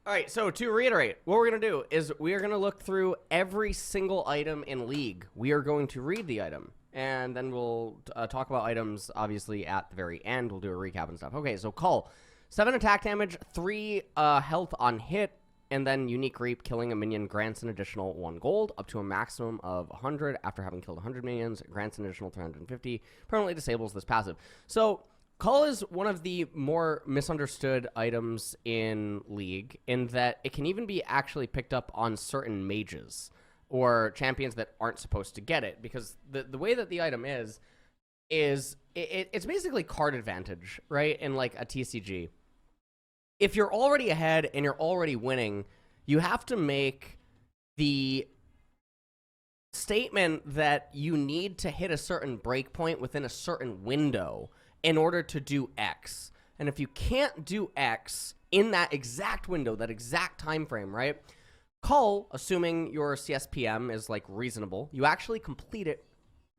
All right, so to reiterate, what we're going to do is we are going to look through every single item in League. We are going to read the item, and then we'll talk about items, obviously, at the very end. We'll do a recap and stuff. Okay, so Cull. 7 attack damage, 3 health on hit, and then Unique Reap. Killing a minion grants an additional 1 gold, up to a maximum of 100. After having killed 100 minions, grants an additional 350. Permanently disables this passive. So Cull is one of the more misunderstood items in League, in that it can even be actually picked up on certain mages or champions that aren't supposed to get it, because the way that the item is it's basically card advantage, right? In like a TCG. If you're already ahead and you're already winning, you have to make the statement that you need to hit a certain breakpoint within a certain window in order to do X. And if you can't do X in that exact window, that exact time frame, right? Cull, assuming your CSPM is like reasonable, you actually complete it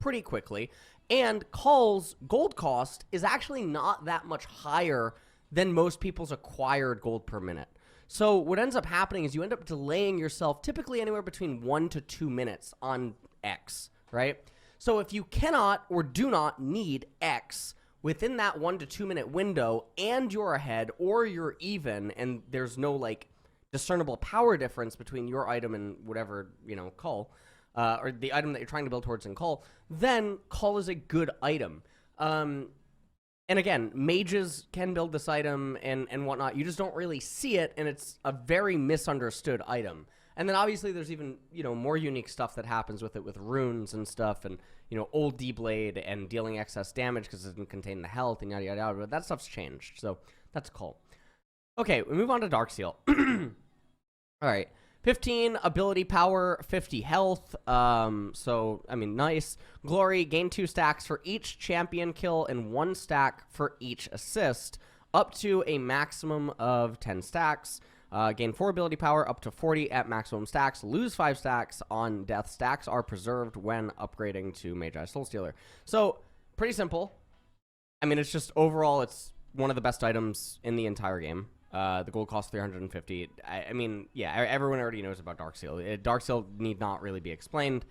pretty quickly. And Cull's gold cost is actually not that much higher than most people's acquired gold per minute. So what ends up happening is you end up delaying yourself typically anywhere between 1 to 2 minutes on X, right? So if you cannot or do not need X within that 1 to 2 minute window, and you're ahead or you're even, and there's no like discernible power difference between your item and whatever, you know, Cull, or the item that you're trying to build towards in Cull, then Cull is a good item. And again, mages can build this item and whatnot. You just don't really see it, and it's a very misunderstood item. And then obviously there's even, you know, more unique stuff that happens with it, with runes and stuff, and, you know, old D-Blade and dealing excess damage because it doesn't contain the health and yada yada yada. But that stuff's changed, so that's cool. Okay, we move on to Darksteel. All right, 15 ability power, 50 health. So I mean, nice. Glory, gain 2 stacks for each champion kill and 1 stack for each assist, up to a maximum of 10 stacks. Gain 4 ability power, up to 40 at maximum stacks. Lose 5 stacks on death. Stacks are preserved when upgrading to Magi Soulstealer. So, pretty simple. I mean, it's just overall, it's one of the best items in the entire game. The gold costs 350. I mean, yeah, everyone already knows about Darksteel. Darksteel need not really be explained.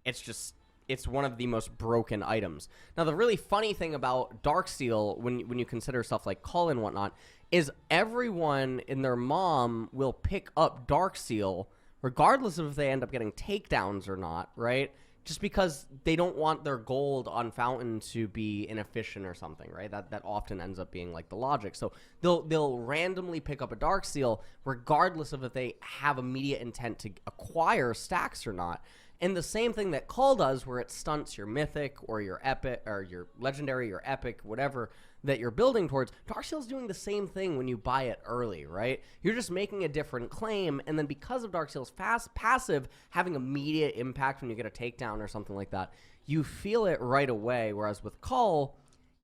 It's just, it's one of the most broken items. Now, the really funny thing about Darksteel, when you consider stuff like Cull and whatnot, is everyone and their mom will pick up Darksteel, regardless of if they end up getting takedowns or not, right? Just because they don't want their gold on Fountain to be inefficient or something, right? That often ends up being like the logic. So they'll randomly pick up a Darksteel, regardless of if they have immediate intent to acquire stacks or not. And the same thing that Cull does, where it stunts your mythic or your epic or your legendary, your epic, whatever that you're building towards, Darksteel's doing the same thing when you buy it early, right? You're just making a different claim, and then because of Darksteel's passive having immediate impact when you get a takedown or something like that, you feel it right away, whereas with Cull,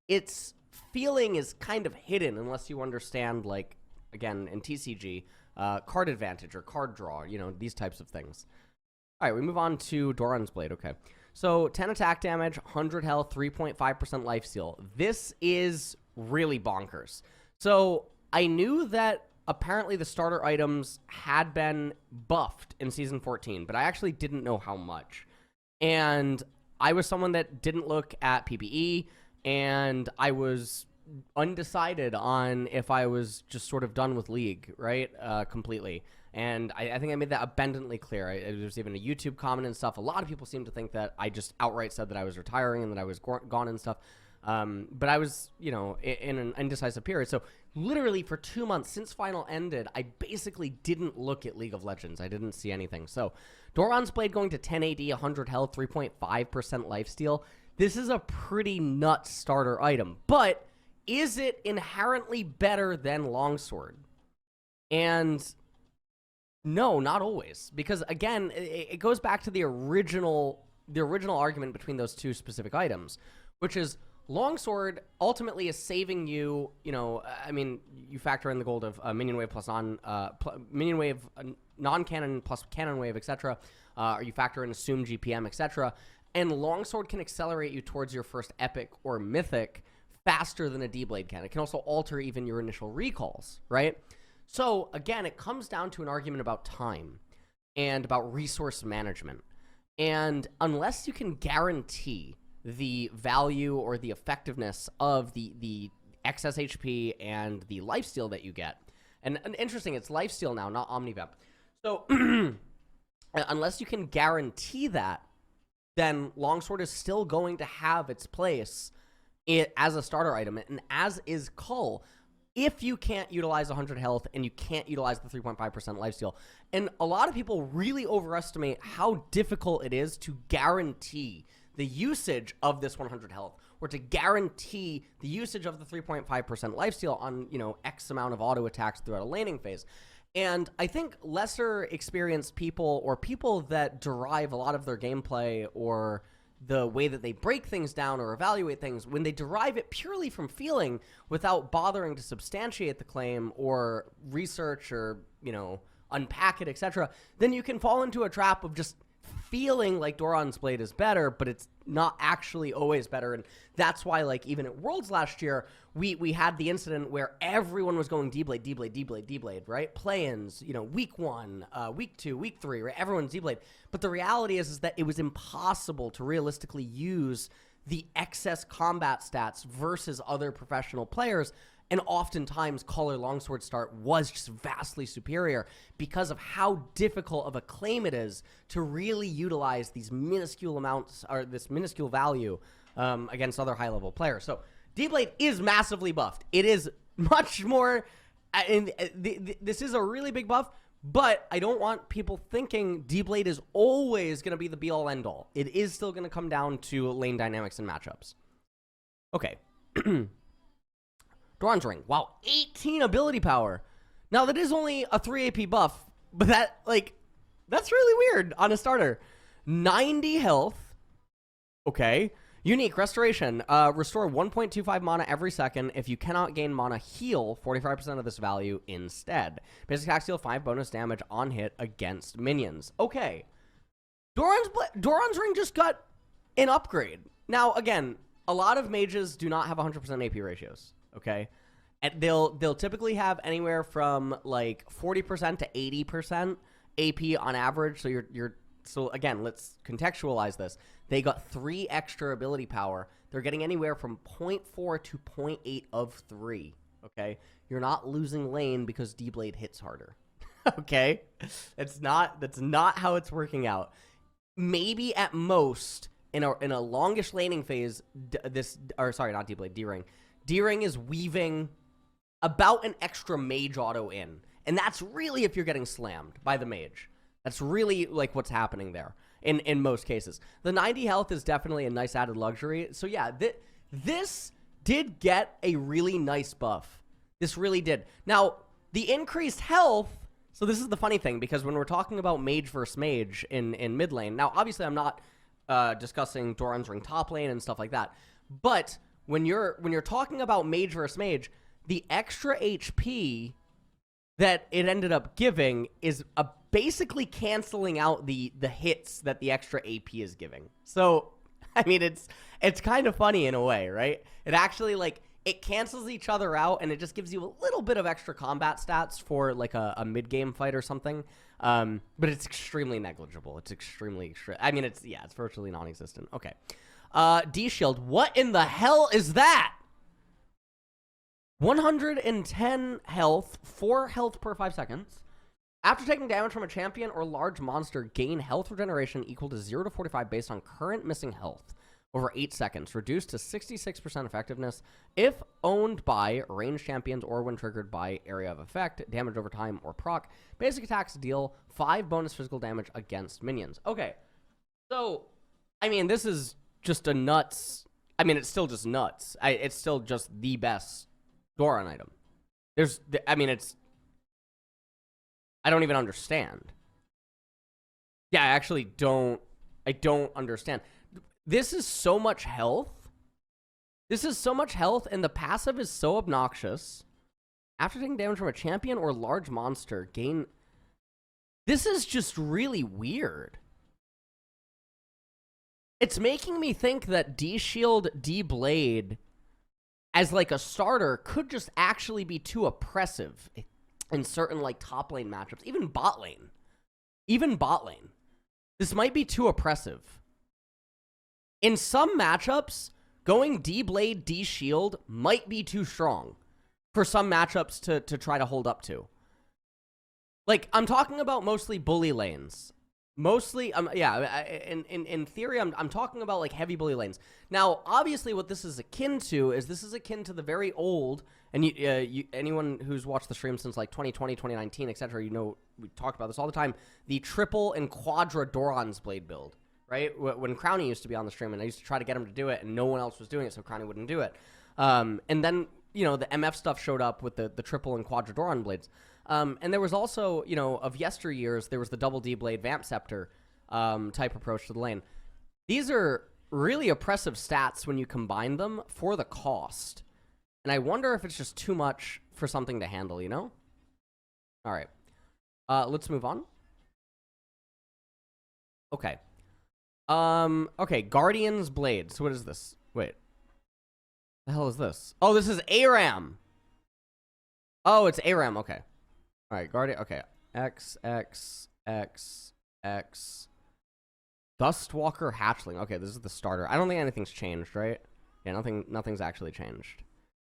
its feeling is kind of hidden unless you understand, like, again, in TCG, card advantage or card draw, you know, these types of things. All right, we move on to Doran's Blade. Okay, so 10 attack damage, 100 health, 3.5% lifesteal. This is really bonkers. So I knew that apparently the starter items had been buffed in Season 14, but I actually didn't know how much. And I was someone that didn't look at PvE, and I was undecided on if I was just sort of done with League, right, completely. And I think I made that abundantly clear. There's even a YouTube comment and stuff. A lot of people seem to think that I just outright said that I was retiring and that I was gone and stuff. But I was, you know, in an indecisive period. So literally for 2 months since Final ended, I basically didn't look at League of Legends. I didn't see anything. So Doran's Blade going to 10 AD, 100 health, 3.5% lifesteal. This is a pretty nuts starter item. But is it inherently better than Longsword? And no, not always, because again, it goes back to the original argument between those two specific items, which is Longsword ultimately is saving you. You know, I mean, you factor in the gold of minion wave plus minion wave non-canon plus canon wave, etc. Or you factor in assumed GPM, etc. And Longsword can accelerate you towards your first epic or mythic faster than a D-Blade can. It can also alter even your initial recalls, right? So again, it comes down to an argument about time and about resource management. And unless you can guarantee the value or the effectiveness of the excess HP and the lifesteal that you get, and interesting, it's lifesteal now, not Omnivamp. So unless you can guarantee that, then Longsword is still going to have its place as a starter item, and as is Cull, if you can't utilize 100 health and you can't utilize the 3.5% lifesteal. And a lot of people really overestimate how difficult it is to guarantee the usage of this 100 health, or to guarantee the usage of the 3.5% lifesteal on, you know, X amount of auto attacks throughout a laning phase. And I think lesser experienced people, or people that derive a lot of their gameplay or the way that they break things down or evaluate things, when they derive it purely from feeling without bothering to substantiate the claim or research or, you know, unpack it, etc., then you can fall into a trap of just feeling like Doran's Blade is better, but it's not actually always better. And that's why, like, even at Worlds last year, we had the incident where everyone was going D-Blade, D-Blade, D-Blade, D-Blade, right? Play-ins, you know, week 1, week 2, week 3, right? Everyone's D-Blade. But the reality is that it was impossible to realistically use the excess combat stats versus other professional players. And oftentimes, Cull or Longsword start was just vastly superior because of how difficult of a claim it is to really utilize these minuscule amounts, or this minuscule value, against other high-level players. So D-Blade is massively buffed. It is much more, this is a really big buff, but I don't want people thinking D-Blade is always going to be the be-all, end-all. It is still going to come down to lane dynamics and matchups. Okay. Doran's Ring. Wow, 18 ability power. Now, that is only a 3 AP buff, but that, like, that's really weird on a starter. 90 health. Okay. Unique Restoration. Restore 1.25 mana every second. If you cannot gain mana, heal 45% of this value instead. Basic attack deal 5 bonus damage on hit against minions. Okay. Doran's Ring just got an upgrade. Now, again, a lot of mages do not have 100% AP ratios. Okay, and they'll typically have anywhere from like 40% to 80% AP on average. So so again, let's contextualize this. They got 3 extra ability power. They're getting anywhere from 0.4 to 0.8 of 3. Okay, you're not losing lane because D-Blade hits harder. Okay, that's not how it's working out. Maybe at most in a longish laning phase, not D-Blade, D-Ring. D-Ring is weaving about an extra mage auto in. And that's really if you're getting slammed by the mage. That's really like what's happening there in most cases. The 90 health is definitely a nice added luxury. So yeah, this did get a really nice buff. This really did. Now, the increased health, so this is the funny thing, because when we're talking about mage versus mage in mid lane, now obviously I'm not discussing Doran's Ring top lane and stuff like that, but when you're talking about mage versus mage, the extra HP that it ended up giving is basically canceling out the hits that the extra AP is giving. So, I mean, it's kind of funny in a way, right? It actually, like, it cancels each other out, and it just gives you a little bit of extra combat stats for, like, a mid-game fight or something. But it's extremely negligible. It's extremely I mean, it's virtually non-existent. Okay. D-Shield. What in the hell is that? 110 health, 4 health per 5 seconds. After taking damage from a champion or large monster, gain health regeneration equal to 0 to 45 based on current missing health over 8 seconds. Reduced to 66% effectiveness if owned by ranged champions or when triggered by area of effect, damage over time, or proc. Basic attacks deal 5 bonus physical damage against minions. Okay, so, I mean, this is just a nuts. I mean, it's still just nuts. It's still just the best Doran item. I don't even understand. Yeah, I actually don't. I don't understand. This is so much health. This is so much health, and the passive is so obnoxious. After taking damage from a champion or large monster, gain... This is just really weird. It's making me think that D-Shield, D-Blade, as like a starter, could just actually be too oppressive. in certain like top lane matchups, even bot lane. Even bot lane. This might be too oppressive. In some matchups, going D-Blade, D-Shield might be too strong for some matchups to try to hold up to. Like, I'm talking about mostly bully lanes. Mostly, in theory, I'm talking about, like, heavy bully lanes. Now, obviously, what this is akin to is this is akin to the very old, and anyone who's watched the stream since, like, 2020, 2019, etc., you know, we talked about this all the time, the triple and quadra Doran's Blade build, right? When Crownie used to be on the stream, and I used to try to get him to do it, and no one else was doing it, so Crownie wouldn't do it. And then, you know, the MF stuff showed up with the triple and quadra Doran blades. And there was also, you know, of yesteryears, there was the double D-Blade Vamp Scepter type approach to the lane. These are really oppressive stats when you combine them for the cost. And I wonder if it's just too much for something to handle, you know? All right. Let's move on. Okay. Okay, Guardian's Blade. So what is this? Wait. The hell is this? Oh, this is ARAM. Oh, it's ARAM. Okay. All right, Guardian. Okay. X. Dustwalker Hatchling. Okay, this is the starter. I don't think anything's changed, right? Yeah, nothing's actually changed.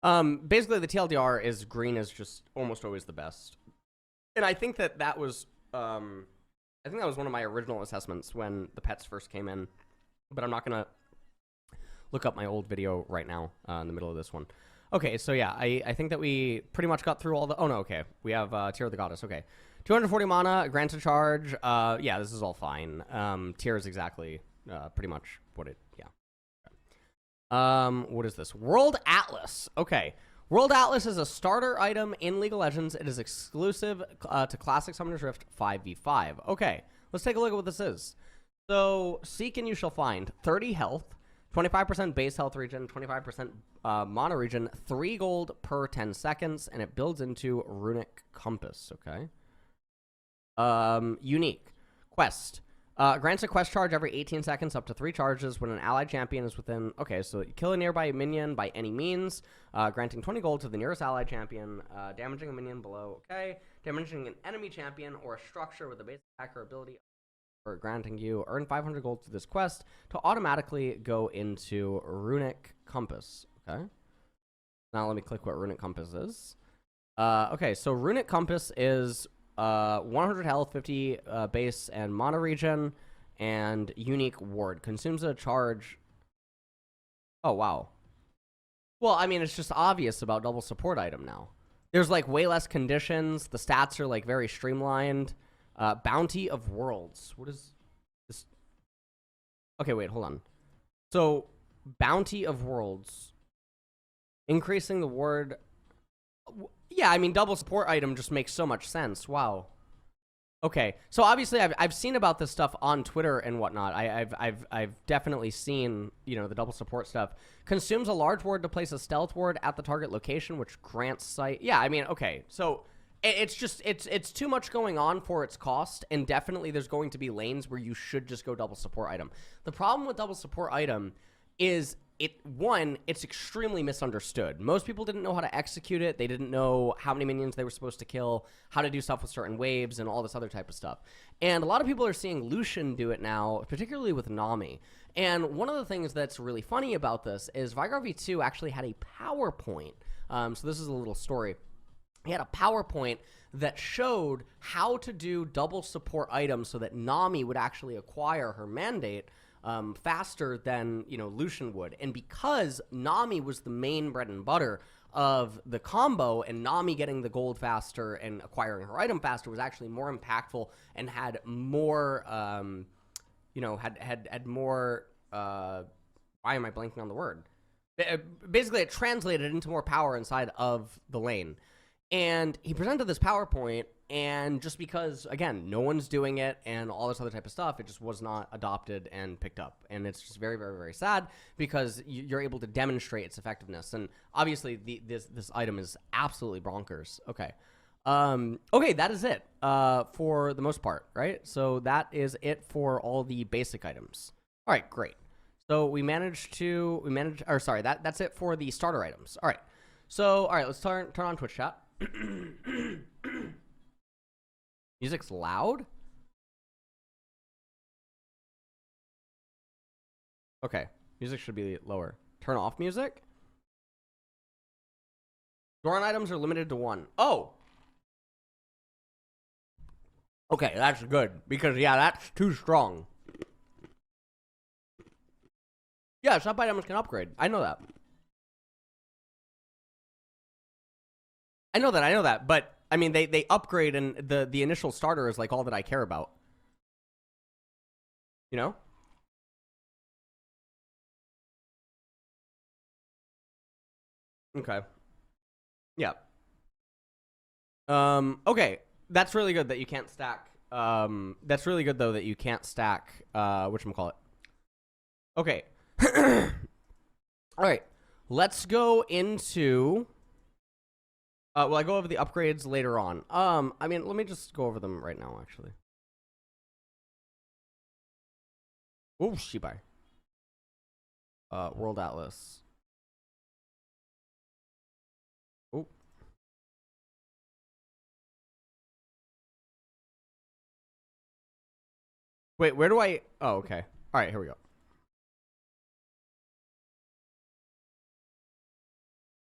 Basically, the TLDR is green is just almost always the best. And I think that was, I think that was one of my original assessments when the pets first came in. But I'm not going to look up my old video right now in the middle of this one. Okay, so yeah, I think that we pretty much got through all the... Oh, no, okay. We have Tear of the Goddess, okay. 240 mana, grant a charge. Yeah, this is all fine. Tear is exactly pretty much what it... Yeah. What is this? World Atlas. Okay. World Atlas is a starter item in League of Legends. It is exclusive to Classic Summoner's Rift 5v5. Okay, let's take a look at what this is. So, seek and you shall find 30 health, 25% base health regen, 25% mana regen, 3 gold per 10 seconds, and it builds into Runic Compass, okay? Unique. Quest. Grants a quest charge every 18 seconds up to 3 charges when an allied champion is within... Okay, so kill a nearby minion by any means, granting 20 gold to the nearest allied champion, damaging a minion below, okay? Damaging an enemy champion or a structure with a base attack or ability, or granting you earn 500 gold to this quest to automatically go into Runic Compass, okay? Now let me click what Runic Compass is. Okay, so Runic Compass is 100 health, 50 base and mana regen, and unique ward. Consumes a charge. Oh, wow. Well, I mean, it's just obvious about double support item now. There's, like, way less conditions. The stats are, like, very streamlined. Bounty of Worlds. What is this? Okay, wait, hold on. So, Bounty of Worlds. Increasing the ward... Yeah, I mean, double support item just makes so much sense. Wow. Okay, so obviously I've seen about this stuff on Twitter and whatnot. I've definitely seen, you know, the double support stuff. Consumes a large ward to place a stealth ward at the target location, which grants sight. Yeah, I mean, okay, so it's just it's too much going on for its cost, and definitely there's going to be lanes where you should just go double support item. The problem with double support item is it's extremely misunderstood. Most people didn't know how to execute it. They didn't know how many minions they were supposed to kill, how to do stuff with certain waves, and all this other type of stuff. And a lot of people are seeing Lucian do it now, particularly with Nami. And one of the things that's really funny about this is Vigar V2 actually had a PowerPoint. So this is a little story. He had a PowerPoint that showed how to do double support items so that Nami would actually acquire her mandate faster than, you know, Lucian would. And because Nami was the main bread and butter of the combo, and Nami getting the gold faster and acquiring her item faster was actually more impactful and had more, you know, had more, why am I blanking on the word? Basically, it translated into more power inside of the lane. And he presented this PowerPoint, and just because, again, no one's doing it and all this other type of stuff, it just was not adopted and picked up. And it's just very, very, very sad because you're able to demonstrate its effectiveness. And obviously, this item is absolutely bonkers. Okay. Okay, that is it for the most part, right? So that is it for all the basic items. All right, great. So that's it for the starter items. All right. So, all right, let's turn on Twitch chat. Music's loud? Okay. Music should be lower. Turn off music? Doran items are limited to 1. Oh! Okay, that's good. Because, yeah, that's too strong. Yeah, shop items can upgrade. I know that. I know that. But, I mean, they upgrade, and the initial starter is, like, all that I care about. You know? Okay. Yeah. Okay. That's really good that you can't stack. That's really good, though, that you can't stack, whatchamacallit. Okay. All right. Let's go into... well, I go over the upgrades later on. I mean, let me just go over them right now, actually. Oh, Shibai. World Atlas. Oh. Wait, where do I... Oh, okay. All right, here we go.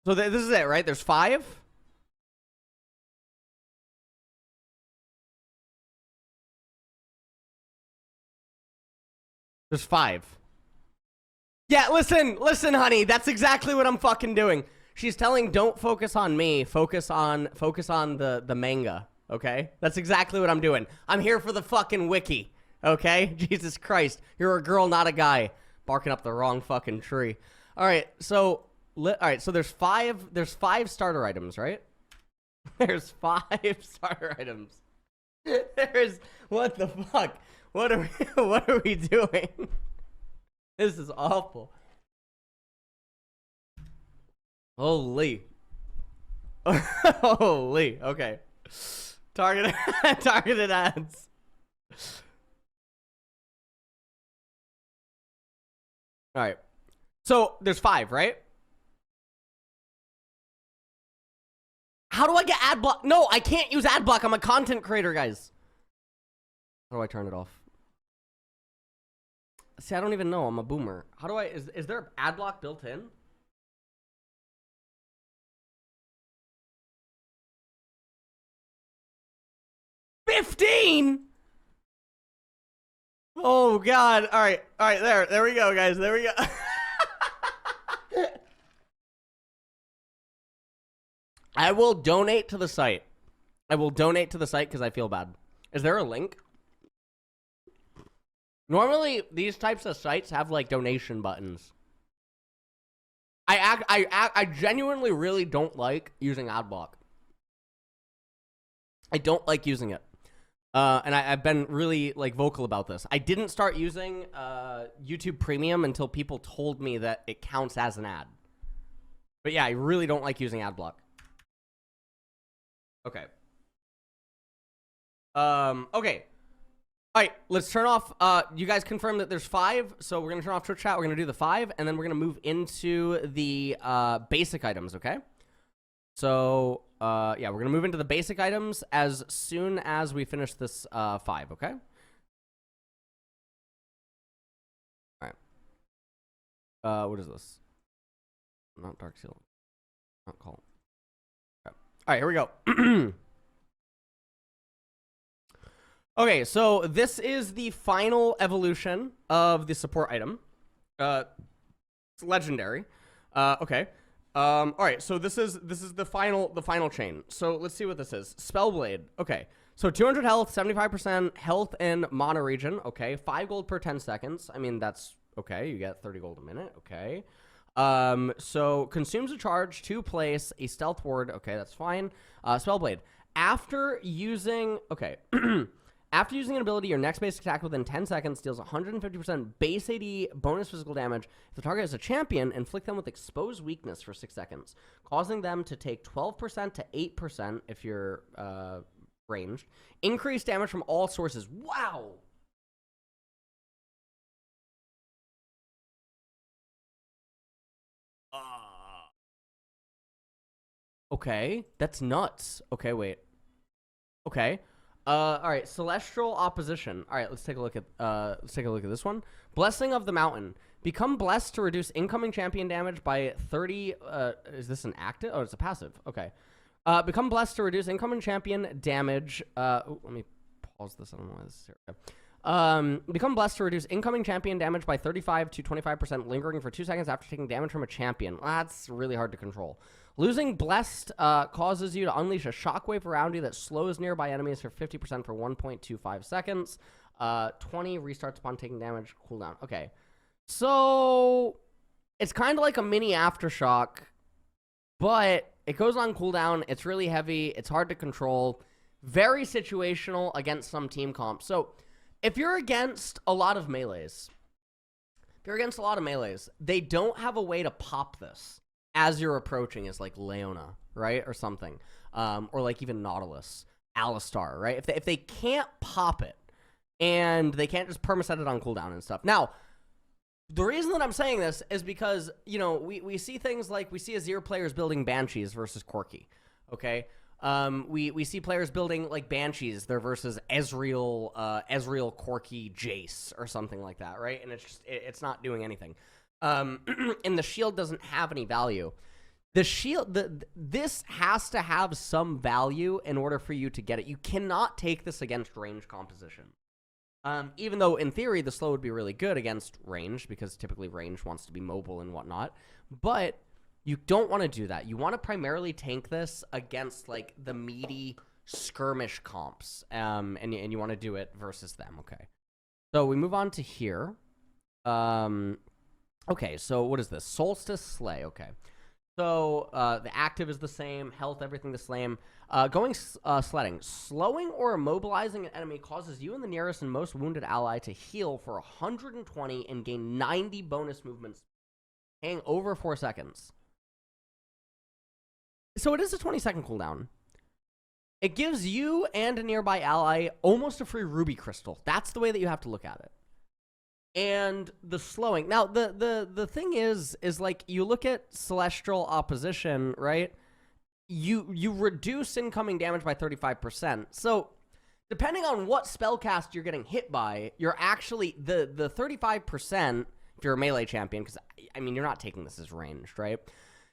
So this is it, right? There's 5? There's 5. Yeah, listen, honey. That's exactly what I'm fucking doing. She's telling, don't focus on me. Focus on the manga, okay? That's exactly what I'm doing. I'm here for the fucking wiki, okay? Jesus Christ. You're a girl, not a guy. Barking up the wrong fucking tree. All right, so... so there's 5 starter items, right? There's 5 starter items. There's... What the fuck? What are we doing? This is awful. Holy. Holy. Okay. Targeted ads. All right. So there's 5, right? How do I get ad block? No, I can't use ad block. I'm a content creator, guys. How do I turn it off? See, I don't even know. I'm a boomer. How do I... Is there ad block built in? $15? Oh, God. All right. There we go, guys. There we go. I will donate to the site. I will donate to the site because I feel bad. Is there a link? Normally, these types of sites have, like, donation buttons. I genuinely really don't like using adblock. I don't like using it. And I've been really, like, vocal about this. I didn't start using YouTube Premium until people told me that it counts as an ad. But yeah, I really don't like using adblock. Okay. Okay. All right, let's turn off. You guys confirm that there's 5, so we're gonna turn off Twitch chat. We're gonna do the 5, and then we're gonna move into the basic items. Okay. So yeah, we're gonna move into the basic items as soon as we finish this 5. Okay. All right. What is this? Not Dark Seal. Not Cull. Okay. All right, here we go. Okay, so this is the final evolution of the support item. It's legendary. Okay. All right, so this is the final chain. So let's see what this is. Spellblade. Okay. So 200 health, 75% health in mono region. Okay. 5 gold per 10 seconds. I mean, that's okay. You get 30 gold a minute. Okay. So consumes a charge to place a stealth ward. Okay, that's fine. Spellblade. After using After using an ability, your next basic attack within 10 seconds deals 150% base AD bonus physical damage. If the target is a champion, inflict them with exposed weakness for 6 seconds, causing them to take 12% to 8% if you're ranged. Increase damage from all sources. Wow! Okay, that's nuts. Okay, wait. Okay. All right. Celestial opposition. All right. Let's take a look at this one. Blessing of the Mountain. Become blessed to reduce incoming champion damage by 30. Is this an active? Oh, it's a passive. Okay. Become blessed to reduce incoming champion damage. Let me pause this. I don't know why this is here. Okay. Become blessed to reduce incoming champion damage by 35 to 25%, lingering for 2 seconds after taking damage from a champion. That's really hard to control. Losing blessed causes you to unleash a shockwave around you that slows nearby enemies for 50% for 1.25 seconds. 20 restarts upon taking damage. Cooldown. Okay. So it's kind of like a mini aftershock, but it goes on cooldown. It's really heavy. It's hard to control. Very situational against some team comps. So if you're against a lot of melees, they don't have a way to pop this as you're approaching as like Leona, right? Or something. Or like even Nautilus, Alistar, right? If they can't pop it and they can't just permaset it on cooldown and stuff. Now, the reason that I'm saying this is because, you know, we see things like we see Azir players building Banshees versus Corki, okay? We see players building like Banshees there versus Ezreal Corki Jace or something like that, right? And it's not doing anything. And the shield doesn't have any value. The shield, this has to have some value in order for you to get it. You cannot take this against range composition. Even though, in theory, the slow would be really good against range, because typically range wants to be mobile and whatnot. But you don't want to do that. You want to primarily tank this against, like, the meaty skirmish comps. And you want to do it versus them, okay. So we move on to here. Okay, so what is this? Solstice Sleigh, okay. So the active is the same, health, everything the same. Going sledding. Slowing or immobilizing an enemy causes you and the nearest and most wounded ally to heal for 120 and gain 90 bonus movements, hang over 4 seconds. So it is a 20-second cooldown. It gives you and a nearby ally almost a free ruby crystal. That's the way that you have to look at it. And the slowing. Now, the thing is like, you look at Celestial Opposition, right? You reduce incoming damage by 35%. So, depending on what spellcast you're getting hit by, you're actually, the 35%, if you're a melee champion, because, I mean, you're not taking this as ranged, right?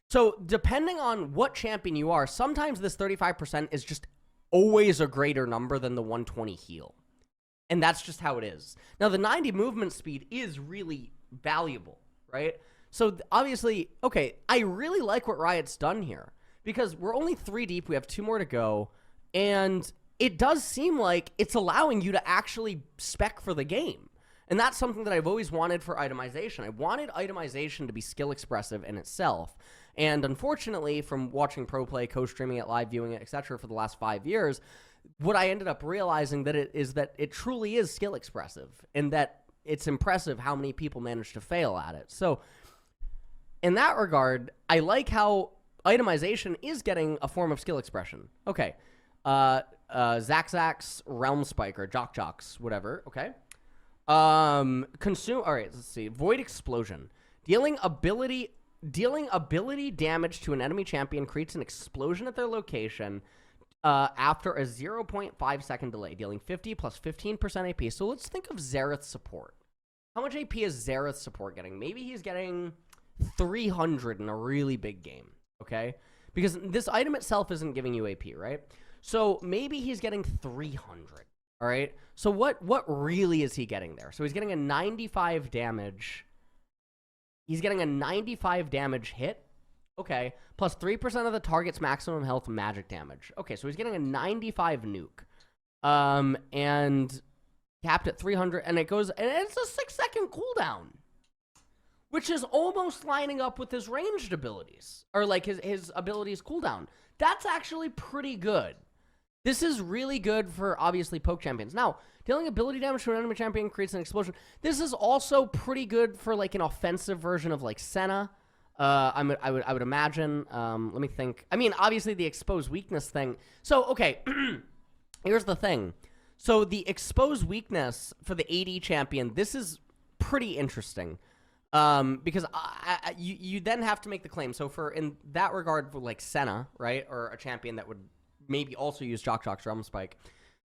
So, depending on what champion you are, sometimes this 35% is just always a greater number than the 120 heal. And that's just how it is. Now, the 90 movement speed is really valuable, right? So, obviously, okay, I really like what Riot's done here. Because we're only 3 deep, we have 2 more to go, and it does seem like it's allowing you to actually spec for the game. And that's something that I've always wanted for itemization. I wanted itemization to be skill expressive in itself. And unfortunately, from watching pro play, co-streaming it, live viewing it, etc. for the last 5 years, what I ended up realizing that it truly is skill expressive, and that it's impressive how many people manage to fail at it. So, in that regard, I like how itemization is getting a form of skill expression. Okay. Zak'Zak's Realmspike, or Zak'Zak's, whatever. Okay. Consume. All right. Let's see. Void Explosion. Dealing ability damage to an enemy champion creates an explosion at their location after a 0.5 second delay, dealing 50 plus 15% AP. So let's think of Xerath's support. How much AP is Xerath's support getting? Maybe he's getting 300 in a really big game. Okay? Because this item itself isn't giving you AP, right? So maybe he's getting 300, all right? So what really is he getting there? So he's getting a 95 damage. He's getting a 95 damage hit, okay, plus 3% of the target's maximum health magic damage. Okay, so he's getting a 95 nuke. And capped at 300, and it's a 6-second cooldown. Which is almost lining up with his ranged abilities. Or, like, his abilities cooldown. That's actually pretty good. This is really good for, obviously, poke champions. Now, dealing ability damage to an enemy champion creates an explosion. This is also pretty good for, like, an offensive version of, like, Senna. I would imagine. Let me think. I mean, obviously, the exposed weakness thing. So, okay. Here's the thing. So, the exposed weakness for the AD champion, this is pretty interesting. Because you then have to make the claim. So in that regard, for like Senna, right, or a champion that would maybe also use Zak'Zak's Realmspike.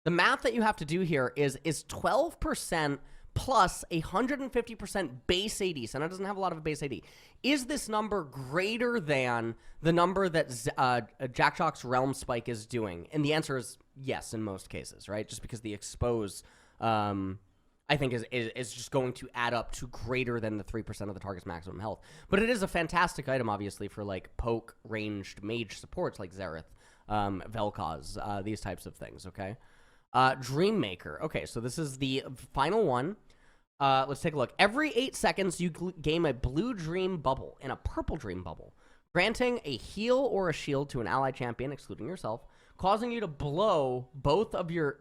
The math that you have to do here is 12% plus 150% base AD. So it doesn't have a lot of base AD. Is this number greater than the number that Zak'Zak's Realmspike is doing? And the answer is yes in most cases, right? Just because the expose, I think, is just going to add up to greater than the 3% of the target's maximum health. But it is a fantastic item, obviously, for like poke ranged mage supports like Xerath, Vel'Koz, these types of things, okay? Dreammaker. Okay, so this is the final one. Let's take a look. Every 8 seconds, you gain a blue dream bubble and a purple dream bubble, granting a heal or a shield to an ally champion, excluding yourself, causing you to blow both of your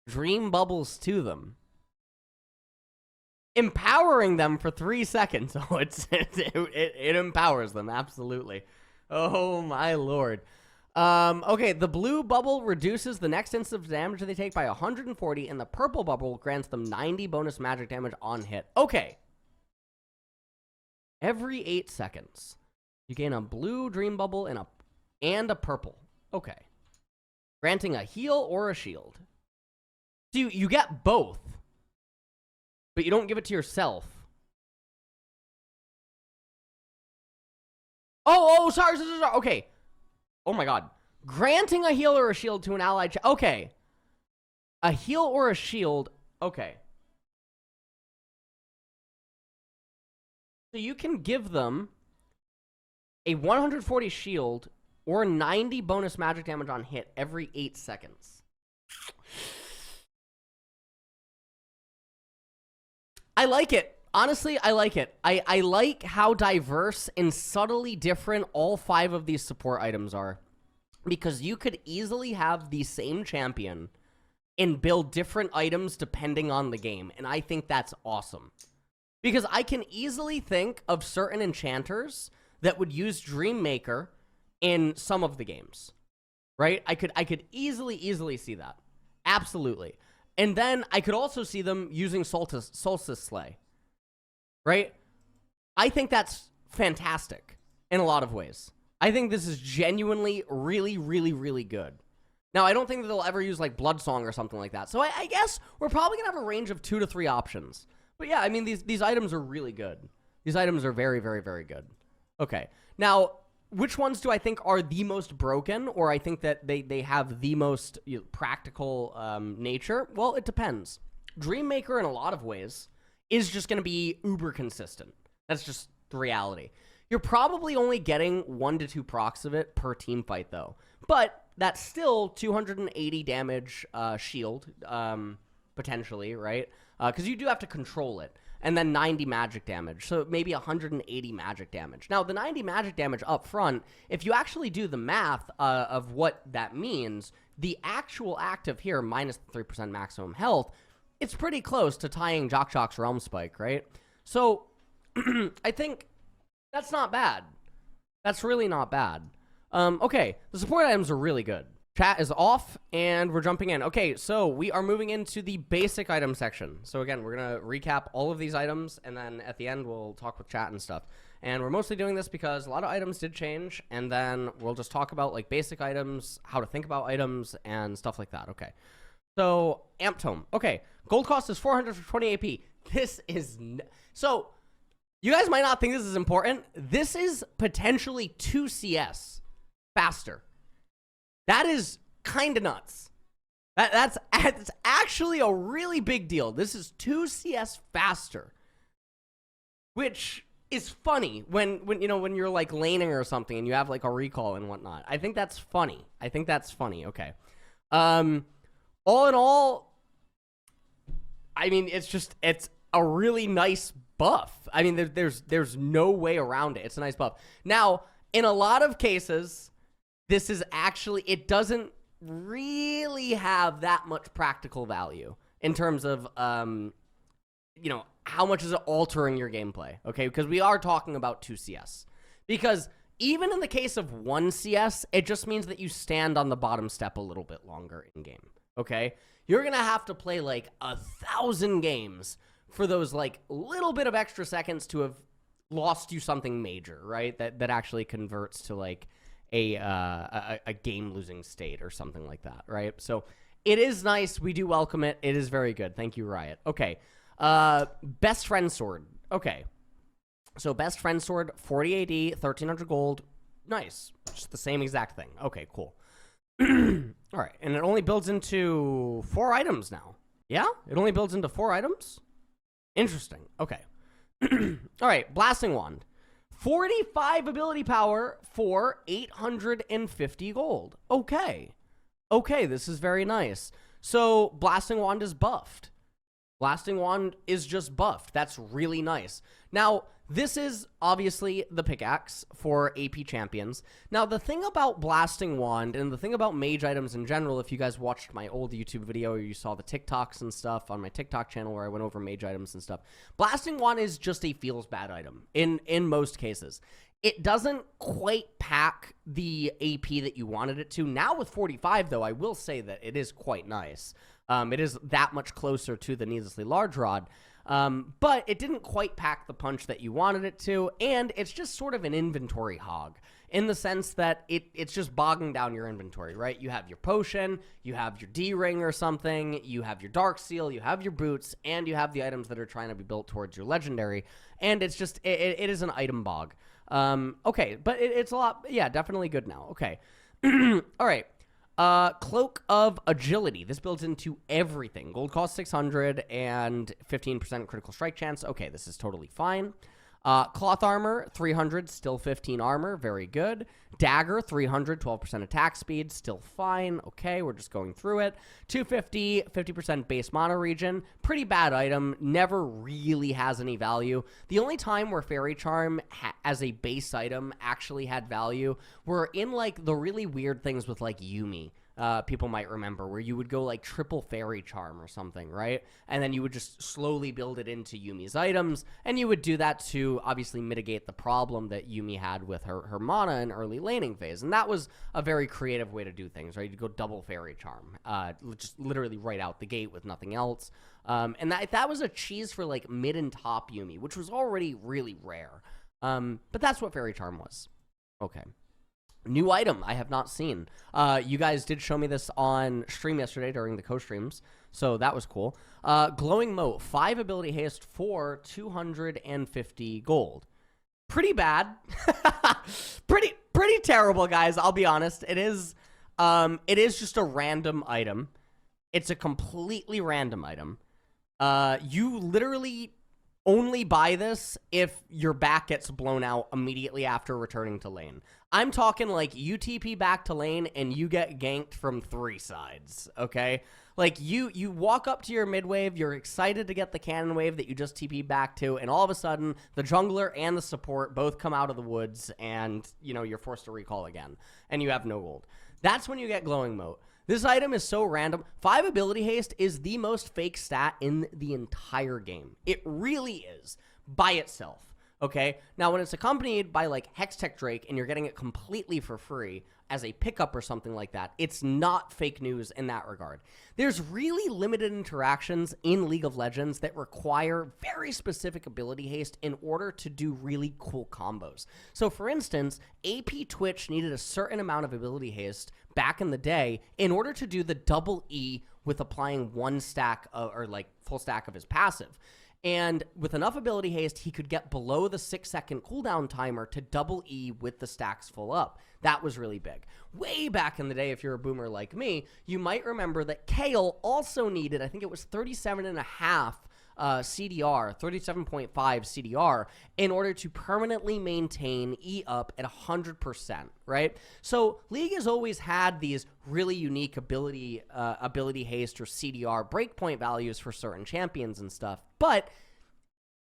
dream bubbles to them, empowering them for 3 seconds. Oh, it empowers them, absolutely. Oh, my lord. Okay, the blue bubble reduces the next instance of damage they take by 140, and the purple bubble grants them 90 bonus magic damage on hit. Okay. Every 8 seconds, you gain a blue dream bubble and a purple. Okay. Granting a heal or a shield. So you get both, but you don't give it to yourself. Oh, sorry. Okay. Oh my god. Granting a heal or a shield to an ally. Okay. A heal or a shield. Okay. So you can give them a 140 shield or 90 bonus magic damage on hit every 8 seconds. I like it. Honestly, I like it. I like how diverse and subtly different all 5 of these support items are. Because you could easily have the same champion and build different items depending on the game. And I think that's awesome. Because I can easily think of certain enchanters that would use Dreammaker in some of the games. Right? I could easily see that. Absolutely. And then I could also see them using Solstice Sleigh. Right? I think that's fantastic in a lot of ways. I think this is genuinely really good. Now, I don't think that they'll ever use, like, Bloodsong or something like that. So I guess we're probably going to have a range of 2 to 3 options. But yeah, I mean, these items are really good. These items are very good. Okay. Now, which ones do I think are the most broken, or I think that they have the most practical nature? Well, it depends. Dreammaker, in a lot of ways, is just going to be uber consistent. That's just the reality. You're probably only getting 1 to 2 procs of it per team fight, though. But that's still 280 damage shield, potentially, right? Because you do have to control it. And then 90 magic damage, so maybe 180 magic damage. Now, the 90 magic damage up front, if you actually do the math of what that means, the actual active here, minus the 3% maximum health, it's pretty close to tying Zak'Zak's Realmspike, right? So, I think that's not bad. That's really not bad. Okay, the support items are really good. Chat is off, and we're jumping in. Okay, so we are moving into the basic item section. So again, we're going to recap all of these items, and then at the end, we'll talk with chat and stuff. And we're mostly doing this because a lot of items did change, and then we'll just talk about, like, basic items, how to think about items, and stuff like that. Okay. So, Amp Tome. Okay, gold cost is 400 for 20 AP. This is... So, you guys might not think this is important. This is potentially 2 CS faster. That is kind of nuts. That's actually a really big deal. This is 2 CS faster, which is funny when you're like laning or something and you have like a recall and whatnot. I think that's funny. Okay. All in all, I mean, it's a really nice buff. I mean, there's no way around it. It's a nice buff. Now, in a lot of cases, this is actually, it doesn't really have that much practical value in terms of, how much is it altering your gameplay, okay? Because we are talking about 2 CS. Because even in the case of 1 CS, it just means that you stand on the bottom step a little bit longer in game, okay? You're going to have to play like 1,000 games for those like little bit of extra seconds to have lost you something major, right? That actually converts to like a game-losing state or something like that, right? So it is nice. We do welcome it. It is very good. Thank you, Riot. Okay. Best Friend Sword. Okay. So Best Friend Sword, 40 AD, 1,300 gold. Nice. Just the same exact thing. Okay, cool. All right. And it only builds into 4 items now. Yeah? It only builds into 4 items? Interesting. Okay. All right. Blasting Wand. 45 ability power for 850 gold. Okay. Okay, this is very nice. So Blasting Wand is buffed. Blasting Wand is just buffed. That's really nice. Now, this is obviously the pickaxe for AP champions. Now, the thing about Blasting Wand and the thing about mage items in general, if you guys watched my old YouTube video or you saw the TikToks and stuff on my TikTok channel where I went over mage items and stuff, Blasting Wand is just a feels bad item in most cases. It doesn't quite pack the AP that you wanted it to. Now with 45, though, I will say that it is quite nice. It is that much closer to the Needlessly Large Rod. But it didn't quite pack the punch that you wanted it to, and it's just sort of an inventory hog in the sense that it's just bogging down your inventory, right? You have your potion, you have your D-ring or something, you have your dark seal, you have your boots, and you have the items that are trying to be built towards your legendary, and it's just, it is an item bog. Okay, but it's a lot, yeah, definitely good now. Okay. All right. Cloak of Agility. This builds into everything. Gold cost 600 and 15% critical strike chance. Okay, this is totally fine. Cloth Armor, 300, still 15 armor. Very good. Dagger, 300, 12% attack speed. Still fine. Okay, we're just going through it. 250, 50% base mono region. Pretty bad item. Never really has any value. The only time where Faerie Charm as a base item actually had value were in, like, the really weird things with, like, Yuumi. People might remember, where you would go like triple Faerie Charm or something, right? And then you would just slowly build it into Yuumi's items, and you would do that to obviously mitigate the problem that Yuumi had with her mana in early laning phase. And that was a very creative way to do things, right? You'd go double Faerie Charm, just literally right out the gate with nothing else. And that was a cheese for like mid and top Yuumi, which was already really rare. But that's what Faerie Charm was. Okay. New item I have not seen. You guys did show me this on stream yesterday during the co-streams, so that was cool. Glowing Mote, 5 ability haste for 250 gold. Pretty bad. pretty terrible, guys. I'll be honest. It is just a random item. It's a completely random item. You literally only buy this if your back gets blown out immediately after returning to lane. I'm talking like you TP back to lane and you get ganked from 3 sides, okay? Like you walk up to your mid wave, you're excited to get the cannon wave that you just TP back to, and all of a sudden the jungler and the support both come out of the woods and, you know, you're forced to recall again and you have no gold. That's when you get Glowing Mote. This item is so random. 5 ability haste is the most fake stat in the entire game. It really is by itself. Okay, now when it's accompanied by like Hextech Drake and you're getting it completely for free as a pickup or something like that, it's not fake news in that regard. There's really limited interactions in League of Legends that require very specific ability haste in order to do really cool combos. So for instance, AP Twitch needed a certain amount of ability haste back in the day in order to do the double E with applying 1 stack or like full stack of his passive. And with enough ability haste, he could get below the 6-second cooldown timer to double E with the stacks full up. That was really big. Way back in the day, if you're a boomer like me, you might remember that Kale also needed, I think it was 37.5 CDR, 37.5 CDR, in order to permanently maintain E up at 100%, right? So League has always had these really unique ability haste or CDR breakpoint values for certain champions and stuff, but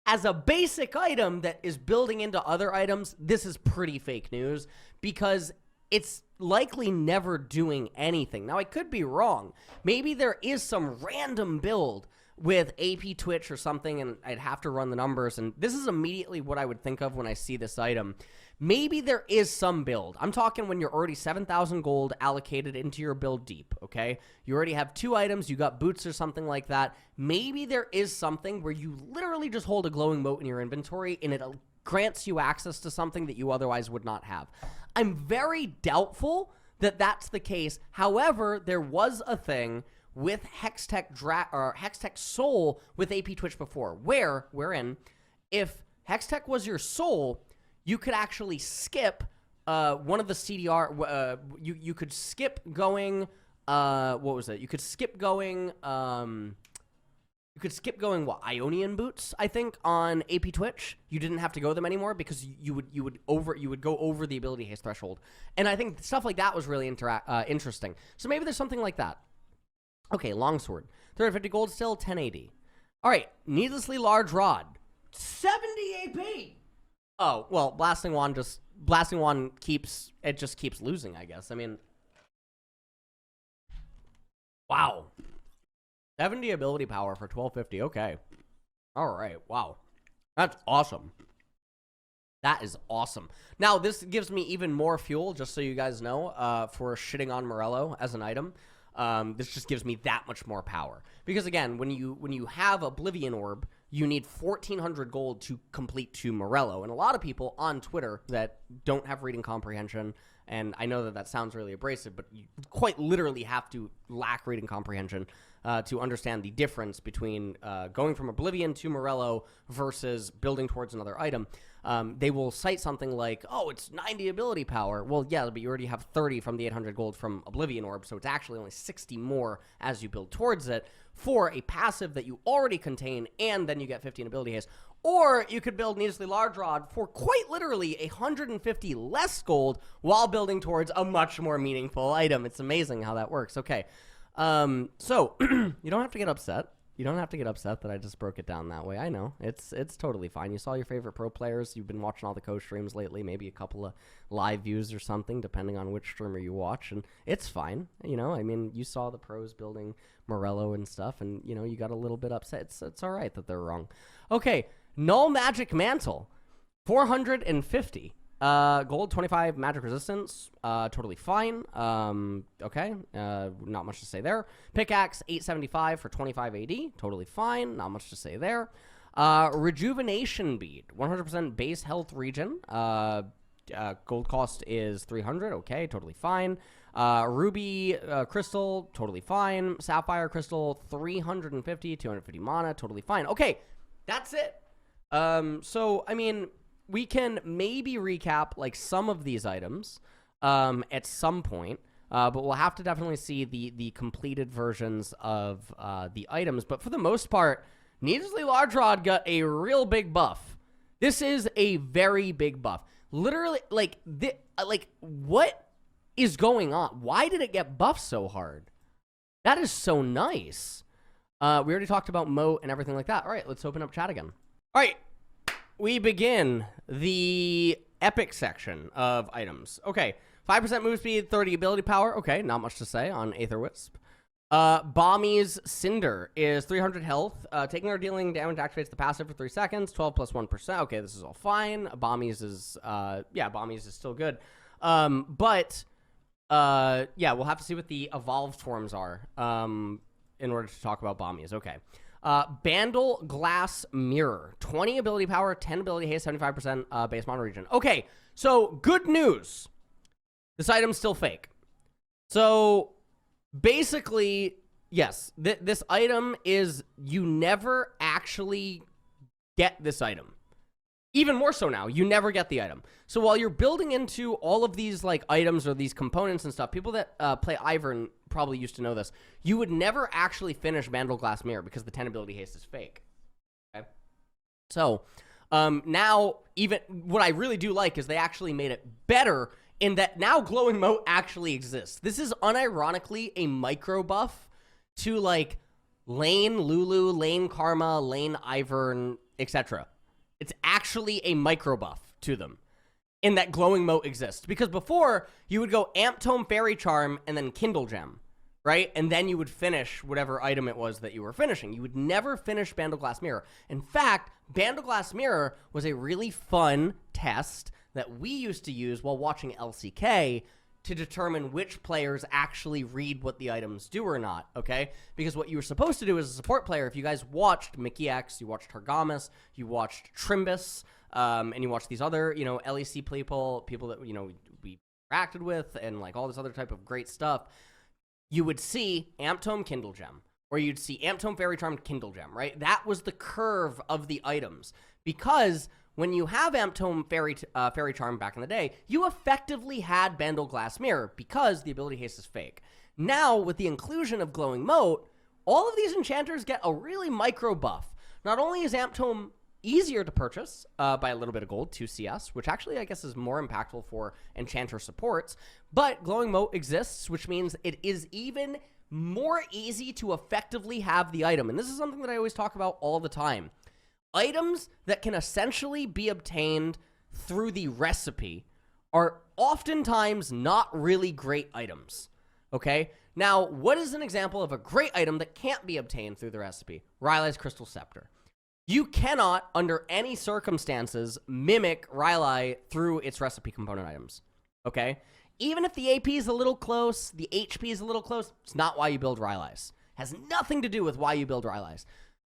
as a basic item that is building into other items, this is pretty fake news because it's likely never doing anything. Now, I could be wrong. Maybe there is some random build with AP Twitch or something, and I'd have to run the numbers, and this is immediately what I would think of when I see this item. Maybe there is some build. I'm talking when you're already 7,000 gold allocated into your build deep, okay? You already have 2 items, you got boots or something like that. Maybe there is something where you literally just hold a Glowing Mote in your inventory, and it grants you access to something that you otherwise would not have. I'm very doubtful that that's the case. However, there was a thing with Hextech Soul with AP Twitch before, wherein if Hextech was your soul, you could actually skip one of the CDR. You could skip going. What was it? You could skip going. What, Ionian boots, I think, on AP Twitch. You didn't have to go them anymore because you would go over the ability haste threshold. And I think stuff like that was really interesting. So maybe there's something like that. Okay, longsword. 350 gold still, 1080. All right, needlessly large rod. 70 AP. Oh, well, blasting wand keeps losing, I guess. I mean, wow. 70 ability power for 1250. Okay. All right. Wow. That's awesome. That is awesome. Now, this gives me even more fuel, just so you guys know, for shitting on Morello as an item. This just gives me that much more power. Because, again, when you have Oblivion Orb, you need 1,400 gold to complete 2 Morello. And a lot of people on Twitter that don't have reading comprehension, and I know that sounds really abrasive, but you quite literally have to lack reading comprehension to understand the difference between going from Oblivion to Morello versus building towards another item. They will cite something like, oh, it's 90 ability power. Well, yeah, but you already have 30 from the 800 gold from Oblivion Orb, so it's actually only 60 more as you build towards it for a passive that you already contain, and then you get 15 ability haste. Or you could build Needlessly Large Rod for quite literally 150 less gold while building towards a much more meaningful item. It's amazing how that works. Okay, so you don't have to get upset. You don't have to get upset that I just broke it down that way. I know. It's totally fine. You saw your favorite pro players. You've been watching all the co-streams lately, maybe a couple of live views or something, depending on which streamer you watch, and it's fine. You know, I mean, you saw the pros building Morello and stuff, and, you know, you got a little bit upset. It's all right that they're wrong. Okay, Null-Magic Mantle, 450. Gold, 25 magic resistance, totally fine. Okay, not much to say there. Pickaxe, 875 for 25 AD, totally fine, not much to say there. Rejuvenation Bead, 100% base health regen, gold cost is 300, okay, totally fine. Ruby Crystal, totally fine. Sapphire Crystal, 350, 250 mana, totally fine. Okay, that's it. So, I mean, we can maybe recap, like, some of these items at some point, but we'll have to definitely see the completed versions of the items. But for the most part, Needlessly Large Rod got a real big buff. This is a very big buff. Literally, like, what is going on? Why did it get buffed so hard? That is so nice. We already talked about Mote and everything like that. All right, let's open up chat again. All right. We begin the epic section of items. Okay, 5% move speed, 30 ability power. Okay, not much to say on Aether Wisp. Bami's Cinder is 300 health. Taking or dealing damage activates the passive for 3 seconds. 12 plus 1%. Okay, this is all fine. Bami's is, Bami's is still good. Yeah, we'll have to see what the evolved forms are in order to talk about Bami's. Okay. Bandleglass Mirror, 20 ability power, 10 ability haste, 75% base mono regen. Okay, so good news. This item's still fake. So basically, yes, this item is, you never actually get this item. Even more so now, you never get the item. So while you're building into all of these, like, items or these components and stuff, people that play Ivern probably used to know this, you would never actually finish Bandleglass Mirror because the 10 ability haste is fake. Okay? So, now, even, what I really do like is they actually made it better in that now Glowing Mote actually exists. This is unironically a micro buff to, like, Lane Lulu, Lane Karma, Lane Ivern, etc. It's actually a micro buff to them in that Glowing Mote exists. Because before, you would go Amp Tome, Faerie Charm, and then Kindle Gem, right? And then you would finish whatever item it was that you were finishing. You would never finish Bandleglass Mirror. In fact, Bandleglass Mirror was a really fun test that we used to use while watching LCK to determine which players actually read what the items do or not, okay? Because what you were supposed to do as a support player, if you guys watched Mickey X, you watched Hargamas, you watched Trimbus, and you watched these other, you know, LEC people that, you know, we interacted with and like all this other type of great stuff, you would see Amp Tome Kindle Gem, or you'd see Amp Tome Faerie Charm Kindle Gem, right? That was the curve of the items. Because when you have Amp Tome Faerie Charm back in the day, you effectively had Bandleglass Mirror because the ability haste is fake. Now, with the inclusion of Glowing Mote, all of these enchanters get a really micro buff. Not only is Amp Tome easier to purchase by a little bit of gold, 2 CS, which actually I guess is more impactful for enchanter supports, but Glowing Mote exists, which means it is even more easy to effectively have the item. And this is something that I always talk about all the time. Items that can essentially be obtained through the recipe are oftentimes not really great items, okay? Now, what is an example of a great item that can't be obtained through the recipe? Rylai's Crystal Scepter. You cannot, under any circumstances, mimic Rylai through its recipe component items, okay? Even if the AP is a little close, the HP is a little close, it's not why you build Rylai's. Has nothing to do with why you build Rylai's.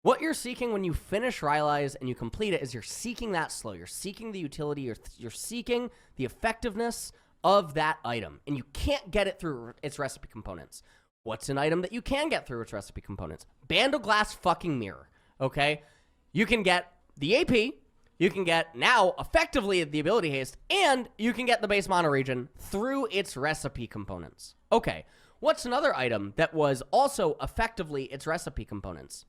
What you're seeking when you finish Rylai's and you complete it is you're seeking that slow. You're seeking the utility. You're seeking the effectiveness of that item. And you can't get it through its recipe components. What's an item that you can get through its recipe components? Bandleglass fucking Mirror, okay? You can get the AP, you can get now effectively the ability haste, and you can get the base mono region through its recipe components. Okay, what's another item that was also effectively its recipe components?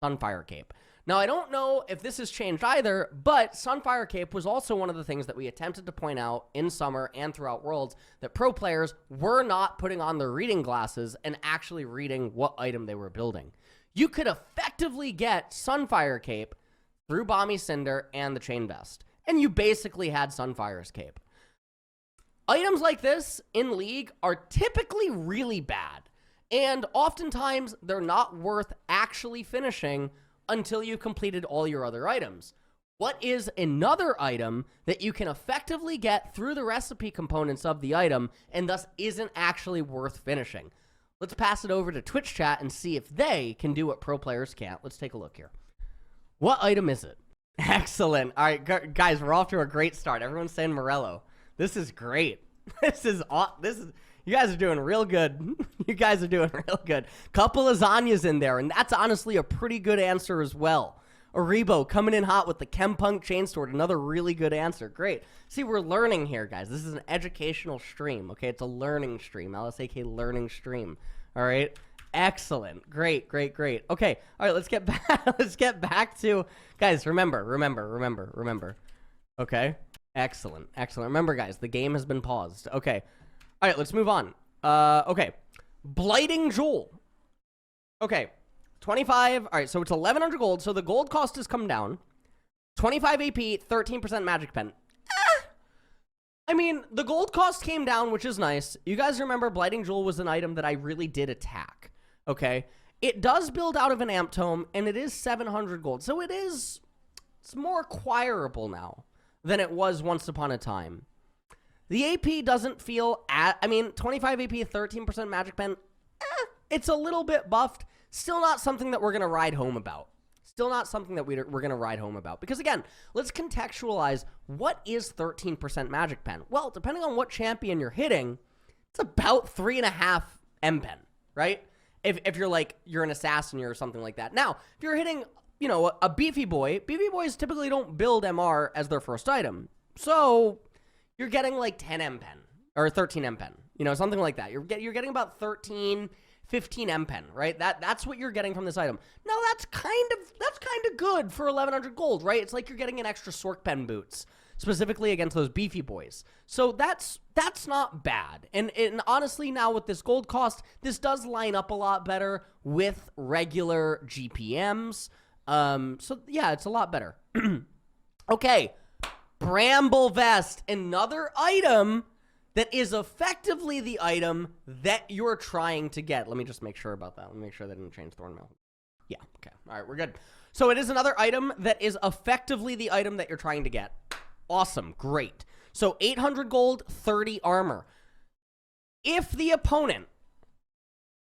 Sunfire Cape. Now, I don't know if this has changed either, but Sunfire Cape was also one of the things that we attempted to point out in Summer and throughout Worlds, that pro players were not putting on their reading glasses and actually reading what item they were building. You could effectively get Sunfire Cape through Bami Cinder and the Chain Vest, and you basically had Sunfire's Cape. Items like this in League are typically really bad, and oftentimes they're not worth actually finishing until you've completed all your other items. What is another item that you can effectively get through the recipe components of the item and thus isn't actually worth finishing? Let's pass it over to Twitch chat and see if they can do what pro players can't. Let's take a look here. What item is it? Excellent. All right, guys, we're off to a great start. Everyone's saying Morello. This is great. You guys are doing real good. You guys are doing real good. Couple lasagnas in there, and that's honestly a pretty good answer as well. Aribo coming in hot with the Chempunk Chainsword, another really good answer. Great. See, we're learning here, guys. This is an educational stream, okay? It's a learning stream. LSAK learning stream. All right? Excellent. Great, great, great. Okay. All right, let's get back. Let's get back to, guys, remember. Okay? Excellent. Excellent. Remember, guys, the game has been paused. Okay. All right, let's move on. Okay. Blighting Jewel. Okay. 25. All right, so it's 1,100 gold. So the gold cost has come down. 25 AP, 13% magic pen. I mean, the gold cost came down, which is nice. You guys remember Blighting Jewel was an item that I really did attack. Okay? It does build out of an Amp Tome, and it is 700 gold. So it's more acquirable now than it was once upon a time. The AP doesn't feel, 25 AP, 13% magic pen, it's a little bit buffed. Still not something that we're going to ride home about. Still not something that we're going to ride home about. Because again, let's contextualize, what is 13% magic pen? Well, depending on what champion you're hitting, it's about 3.5 M pen, right? If you're an assassin or something like that. Now, if you're hitting, a beefy boys typically don't build MR as their first item. So you're getting like 10 M pen or 13 M pen, something like that. You're getting about 13, 15 M pen, right? That's what you're getting from this item. Now that's kind of good for 1,100 gold, right? It's like you're getting an extra Sork pen boots, specifically against those beefy boys. So that's not bad. And honestly, now with this gold cost, this does line up a lot better with regular GPMs. So yeah, it's a lot better. Okay, Bramble Vest, another item that is effectively the item that you're trying to get. Let me just make sure about that. Let me make sure they didn't change Thornmail. Yeah, okay. All right, we're good. So it is another item that is effectively the item that you're trying to get. Awesome, great. So 800 gold, 30 armor. If the opponent...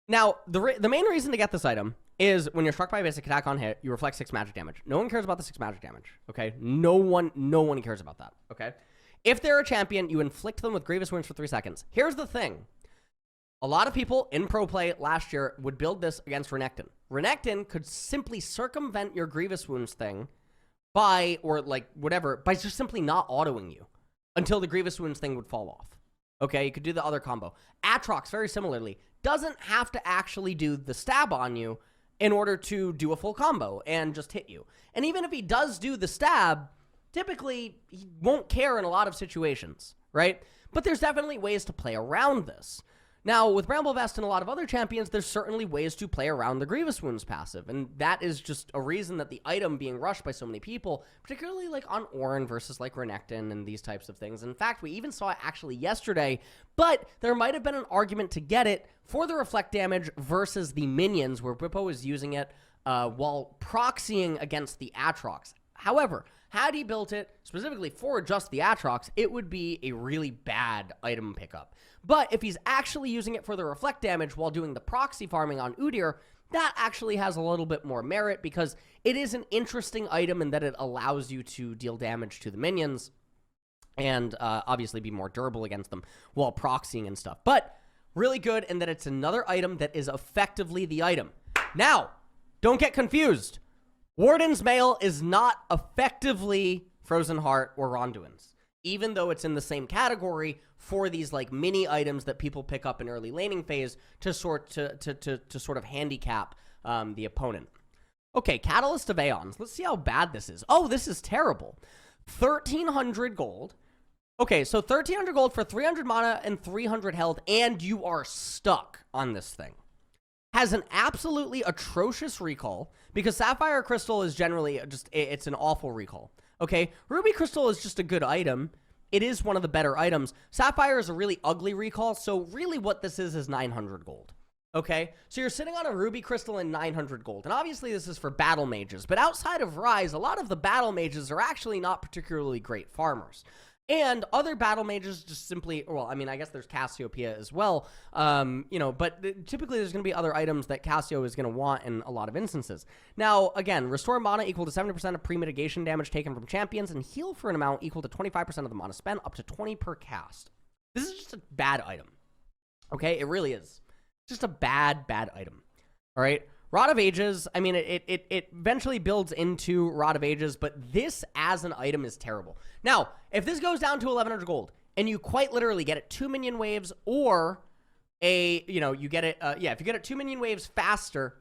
Now, the main reason to get this item is when you're struck by a basic attack on hit, you reflect 6 magic damage. No one cares about the 6 magic damage, okay? No one cares about that, okay? If they're a champion, you inflict them with grievous wounds for 3 seconds. Here's the thing. A lot of people in pro play last year would build this against Renekton. Renekton could simply circumvent your grievous wounds thing by, or like whatever, by just simply not autoing you until the grievous wounds thing would fall off. Okay, you could do the other combo. Aatrox, very similarly, doesn't have to actually do the stab on you in order to do a full combo and just hit you. And even if he does do the stab, typically he won't care in a lot of situations, right? But there's definitely ways to play around this. Now, with Bramble Vest and a lot of other champions, there's certainly ways to play around the Grievous Wounds passive, and that is just a reason that the item being rushed by so many people, particularly like on Orin versus like Renekton and these types of things. In fact, we even saw it actually yesterday, but there might have been an argument to get it for the reflect damage versus the minions, where Bwipo is using it while proxying against the Aatrox. However, had he built it specifically for just the Aatrox, it would be a really bad item pickup. But if he's actually using it for the reflect damage while doing the proxy farming on Udyr, that actually has a little bit more merit because it is an interesting item in that it allows you to deal damage to the minions and obviously be more durable against them while proxying and stuff. But really good in that it's another item that is effectively the item. Now, don't get confused. Warden's Mail is not effectively Frozen Heart or Ronduin's, even though it's in the same category for these like mini items that people pick up in early laning phase to sort of handicap the opponent. Okay, Catalyst of Aeons. Let's see how bad this is. Oh, this is terrible. 1,300 gold. Okay, so 1,300 gold for 300 mana and 300 health, and you are stuck on this thing. Has an absolutely atrocious recall because Sapphire Crystal is generally just, it's an awful recall. Okay, Ruby Crystal is just a good item. It is one of the better items. Sapphire is a really ugly recall, so really what this is 900 gold. Okay, so you're sitting on a Ruby Crystal and 900 gold, and obviously this is for battle mages, but outside of Rise, a lot of the battle mages are actually not particularly great farmers. And other battle mages just simply, well, I mean, I guess there's Cassiopeia as well, you know, but typically there's going to be other items that Cassio is going to want in a lot of instances. Now, again, restore mana equal to 70% of pre-mitigation damage taken from champions and heal for an amount equal to 25% of the mana spent, up to 20 per cast. This is just a bad item. Okay, it really is. Just a bad item. All right. Rod of Ages, I mean, it eventually builds into Rod of Ages, but this as an item is terrible. Now, if this goes down to 1,100 gold, and you quite literally get it 2 minion waves, or you get it, if you get it 2 minion waves faster,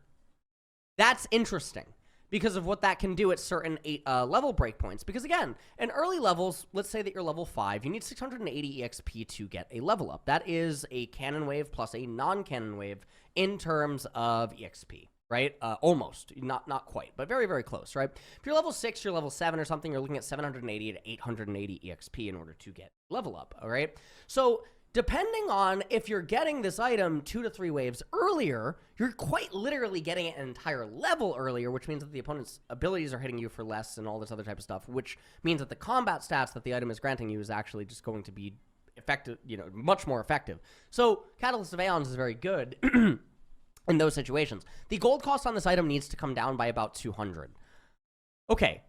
that's interesting because of what that can do at certain level breakpoints. Because again, in early levels, let's say that you're level 5, you need 680 EXP to get a level up. That is a cannon wave plus a non-cannon wave in terms of EXP. Right? Almost. Not quite, but very, very close, right? If you're level 6, you're level 7 or something, you're looking at 780 to 880 EXP in order to get level up, all right? So, depending on if you're getting this item 2 to 3 waves earlier, you're quite literally getting it an entire level earlier, which means that the opponent's abilities are hitting you for less and all this other type of stuff, which means that the combat stats that the item is granting you is actually just going to be effective, much more effective. So, Catalyst of Aeons is very good. In those situations. The gold cost on this item needs to come down by about 200. Okay.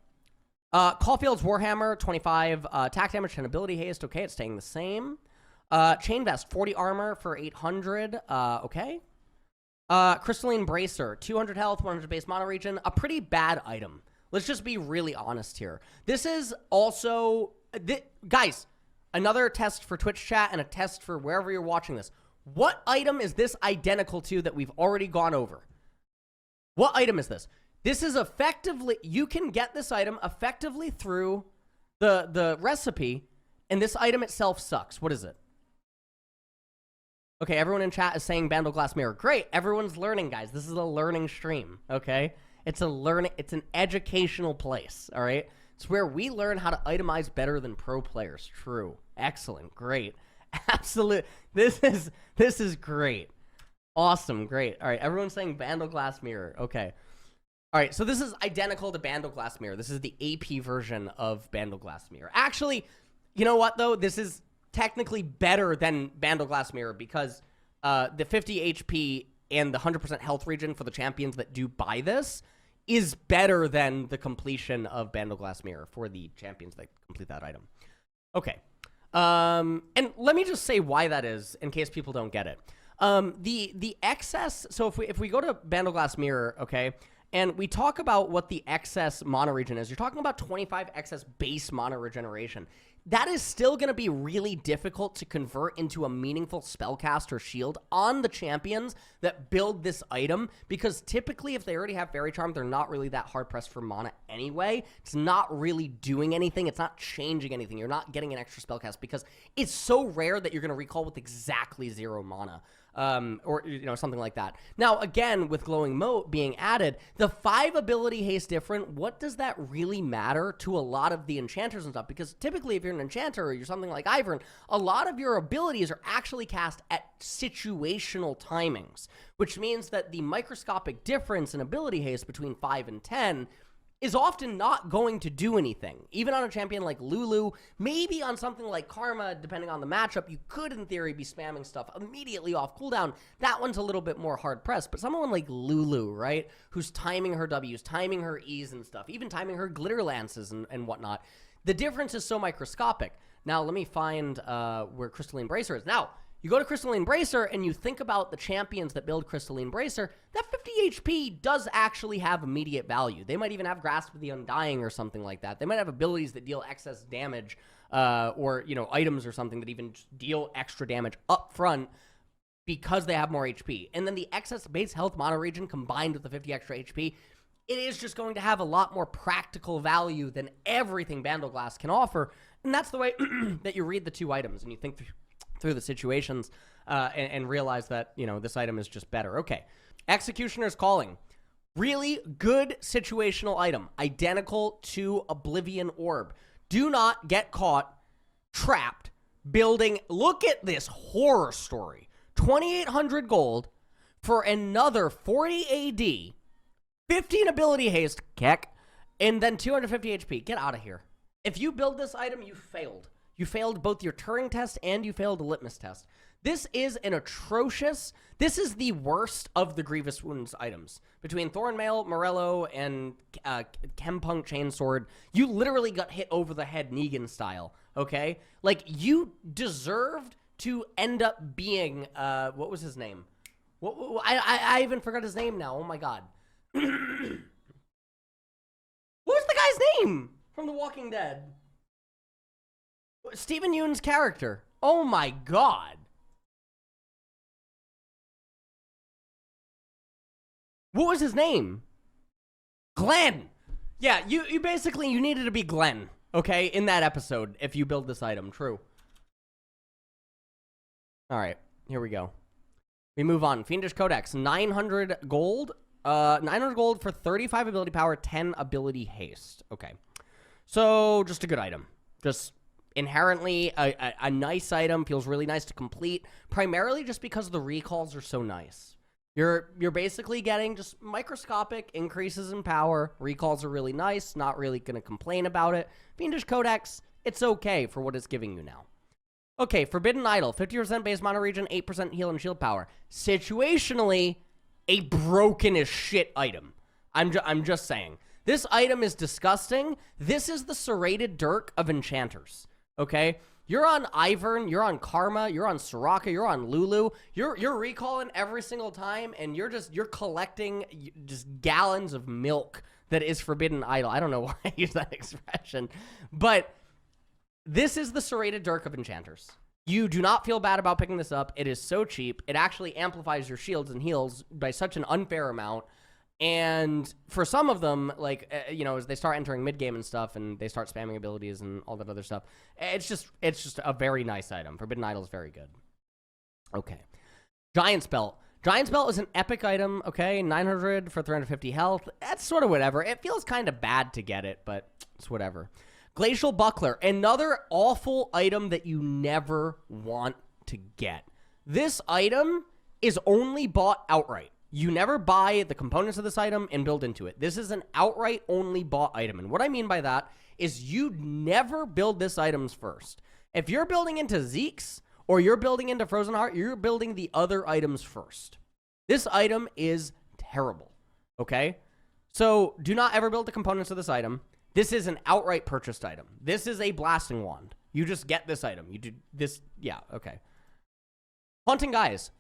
Caulfield's Warhammer, 25. Attack damage, 10 ability haste. Okay, it's staying the same. Chain Vest, 40 armor for 800. Okay. Crystalline Bracer, 200 health, 100 base mana regen. A pretty bad item. Let's just be really honest here. This is also... guys, another test for Twitch chat and a test for wherever you're watching this. What item is this identical to that we've already gone over? What item is this? This is effectively... You can get this item effectively through the recipe, and this item itself sucks. What is it? Okay, everyone in chat is saying Bandleglass Mirror. Great, everyone's learning, guys. This is a learning stream, okay? It's an educational place, all right? It's where we learn how to itemize better than pro players. True. Excellent. Great. Absolute. This is great. Awesome. Great. All right. Everyone's saying Bandleglass Mirror. Okay. All right. So this is identical to Bandleglass Mirror. This is the AP version of Bandleglass Mirror. Actually, you know what, though? This is technically better than Bandleglass Mirror because the 50 HP and the 100% health regen for the champions that do buy this is better than the completion of Bandleglass Mirror for the champions that complete that item. Okay. And let me just say why that is in case people don't get it. The excess, so if we go to Bandleglass Mirror, okay, and we talk about what the excess mana regen is, you're talking about 25 excess base mana regeneration. That is still going to be really difficult to convert into a meaningful spellcaster shield on the champions that build this item, because typically if they already have Faerie Charm, they're not really that hard-pressed for mana anyway. It's not really doing anything. It's not changing anything. You're not getting an extra spellcast because it's so rare that you're going to recall with exactly 0 mana. Or, you know, something like that. Now, again, with Glowing Mote being added, the 5 ability haste different, what does that really matter to a lot of the enchanters and stuff? Because typically, if you're an enchanter or you're something like Ivern, a lot of your abilities are actually cast at situational timings, which means that the microscopic difference in ability haste between 5 and 10 is often not going to do anything. Even on a champion like Lulu, maybe on something like Karma, depending on the matchup, you could, in theory, be spamming stuff immediately off cooldown. That one's a little bit more hard-pressed, but someone like Lulu, right, who's timing her Ws, timing her Es and stuff, even timing her Glitter Lances and whatnot, the difference is so microscopic. Now, let me find where Crystalline Bracer is. Now, you go to Crystalline Bracer and you think about the champions that build Crystalline Bracer, that 50 HP does actually have immediate value. They might even have Grasp of the Undying or something like that. They might have abilities that deal excess damage or, you know, items or something that even deal extra damage up front because they have more HP. And then the excess base health mana regen combined with the 50 extra HP, it is just going to have a lot more practical value than everything Bandleglass can offer. And that's the way that you read the 2 items and you think through the situations and realize that, you know, this item is just better. Okay, Executioner's Calling. Really good situational item. Identical to Oblivion Orb. Do not get caught, trapped, building. Look at this horror story. 2,800 gold for another 40 AD, 15 ability haste, Keck, and then 250 HP. Get out of here. If you build this item, you failed. You failed both your Turing test and you failed the litmus test. This is an atrocious... This is the worst of the Grievous Wounds items. Between Thornmail, Morello, and Chempunk Chainsword, you literally got hit over the head Negan style, okay? Like, you deserved to end up being... what was his name? I even forgot his name now. Oh, my God. What was the guy's name from The Walking Dead? Stephen Yeun's character. Oh my God. What was his name? Glenn. Yeah, you basically, you needed to be Glenn, okay, in that episode if you build this item. True. All right, here we go. We move on. Fiendish Codex, 900 gold. 900 gold for 35 ability power, 10 ability haste. Okay. So, just a good item. Just... inherently a nice item, feels really nice to complete, primarily just because the recalls are so nice. You're basically getting just microscopic increases in power. Recalls are really nice, not really going to complain about it. Fiendish Codex, it's okay for what it's giving you now. Okay, Forbidden Idol, 50% base mana regen, 8% heal and shield power. Situationally, a broken as shit item. I'm just saying. This item is disgusting. This is the serrated dirk of enchanters. Okay, you're on Ivern, you're on Karma, you're on Soraka, you're on Lulu. You're recalling every single time, and you're collecting just gallons of milk that is Forbidden Idol. I don't know why I use that expression, but this is the serrated dirk of enchanters. You do not feel bad about picking this up. It is so cheap. It actually amplifies your shields and heals by such an unfair amount. And for some of them, like, you know, as they start entering mid-game and stuff and they start spamming abilities and all that other stuff, it's just a very nice item. Forbidden Idol is very good. Okay. Giant's Belt. Giant's Belt is an epic item, okay? 900 for 350 health. That's sort of whatever. It feels kind of bad to get it, but it's whatever. Glacial Buckler. Another awful item that you never want to get. This item is only bought outright. You never buy the components of this item and build into it. This is an outright only bought item. And what I mean by that is you never build this items first. If you're building into Zeke's or you're building into Frozen Heart, you're building the other items first. This item is terrible, okay? So do not ever build the components of this item. This is an outright purchased item. This is a blasting wand. You just get this item. You do this. Yeah, okay. Haunting Guise.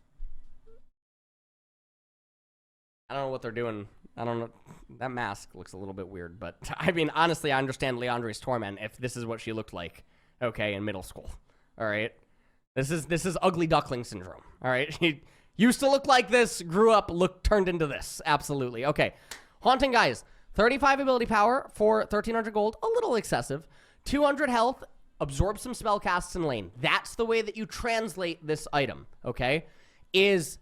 I don't know what they're doing. I don't know. That mask looks a little bit weird, but I mean, honestly, I understand Leandre's Torment if this is what she looked like, okay, in middle school. All right? This is ugly duckling syndrome. All right? She used to look like this, grew up, turned into this. Absolutely. Okay. Haunting Guise. 35 ability power for 1,300 gold. A little excessive. 200 health. Absorb some spell casts in lane. That's the way that you translate this item, okay? Is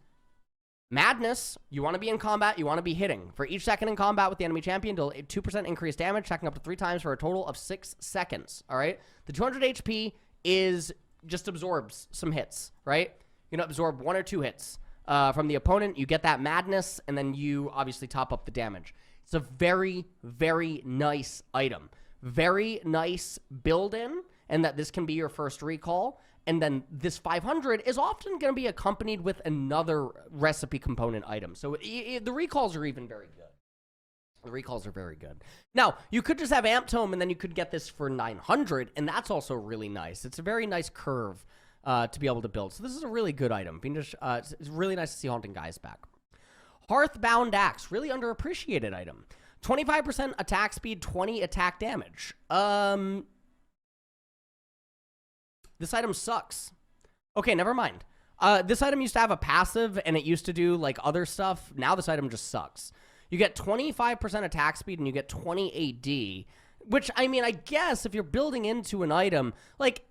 Madness. You want to be in combat. You want to be hitting. For each second in combat with the enemy champion, deal 2% increased damage, checking up to 3 times for a total of 6 seconds, all right? The 200 HP is just absorbs some hits, right? You're going to absorb 1 or 2 hits from the opponent. You get that Madness, and then you obviously top up the damage. It's a very, very nice item. Very nice build-in, and that this can be your first recall. And then this 500 is often going to be accompanied with another recipe component item. So the recalls are even very good. The recalls are very good. Now, you could just have Amp Tome, and then you could get this for 900, and that's also really nice. It's a very nice curve to be able to build. So this is a really good item. It's really nice to see Haunting Guise back. Hearthbound Axe, really underappreciated item. 25% attack speed, 20 attack damage. This item sucks. Okay, never mind. This item used to have a passive, and it used to do, like, other stuff. Now this item just sucks. You get 25% attack speed, and you get 20 AD, which, I mean, I guess if you're building into an item, like,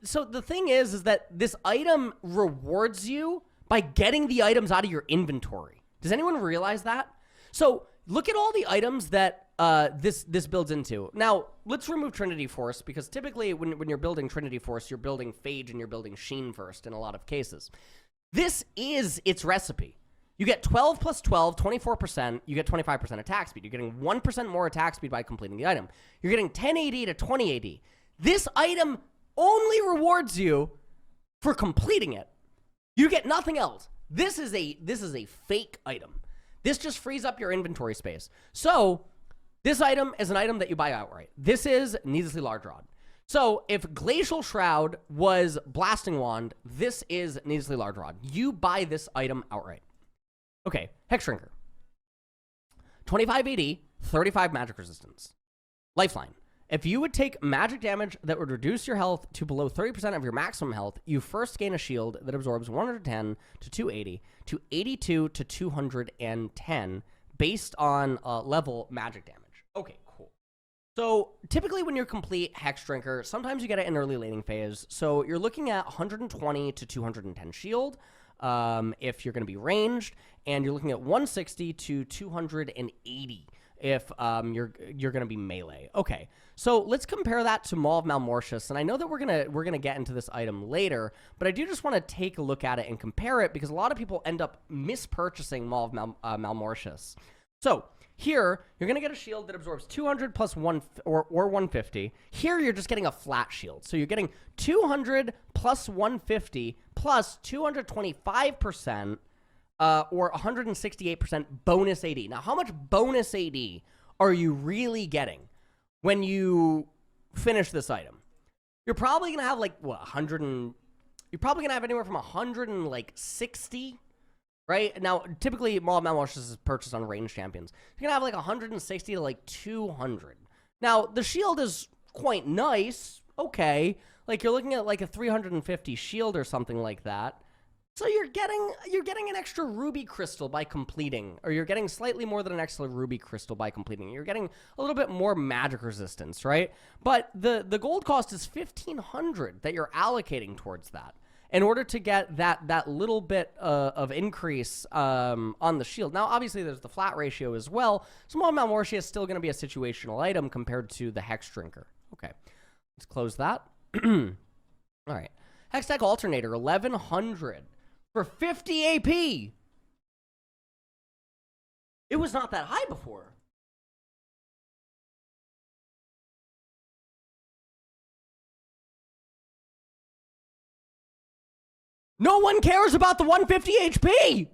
so the thing is that this item rewards you by getting the items out of your inventory. Does anyone realize that? So look at all the items that this builds into. Now, let's remove Trinity Force, because typically when you're building Trinity Force, you're building Phage and you're building Sheen first in a lot of cases. This is its recipe. You get 12 plus 12, 24%. You get 25% attack speed. You're getting 1% more attack speed by completing the item. You're getting 10 AD to 20 AD. This item only rewards you for completing it. You get nothing else. This is a fake item. This just frees up your inventory space. So this item is an item that you buy outright. This is Needlessly Large Rod. So if Glacial Shroud was Blasting Wand, this is Needlessly Large Rod. You buy this item outright. Okay, Hexdrinker. 25 AD, 35 magic resistance. Lifeline. If you would take magic damage that would reduce your health to below 30% of your maximum health, you first gain a shield that absorbs 110 to 280 to 82 to 210 based on level magic damage. Okay, cool. So typically when you're complete Hexdrinker, sometimes you get it in early laning phase. So you're looking at 120 to 210 shield if you're going to be ranged, and you're looking at 160 to 280 if you're going to be melee. Okay, so let's compare that to Maw of Malmortius, and I know that we're gonna get into this item later, but I do just want to take a look at it and compare it, because a lot of people end up mispurchasing Maw of Malmortius. So here, you're going to get a shield that absorbs 200 plus 1 or 150. Here, you're just getting a flat shield. So you're getting 200 plus 150 plus 225% or 168% bonus AD. Now, how much bonus AD are you really getting when you finish this item? You're probably going to have, like, what, 100 and... You're probably going to have anywhere from 160... Right? Now, typically, Maw of Malmortius is purchased on ranged champions. You're going to have like 160 to like 200. Now, the shield is quite nice. Okay. Like, you're looking at like a 350 shield or something like that. So you're getting an extra ruby crystal by completing, or you're getting slightly more than an extra ruby crystal by completing. You're getting a little bit more magic resistance, right? But the gold cost is 1,500 that you're allocating towards that, in order to get that little bit of increase on the shield. Now, obviously, there's the flat ratio as well. So Maw of Malmortius is still going to be a situational item compared to the Hexdrinker. Okay, let's close that. All right. Hextech Alternator, 1,100 for 50 AP. It was not that high before. No one cares about the 150 HP!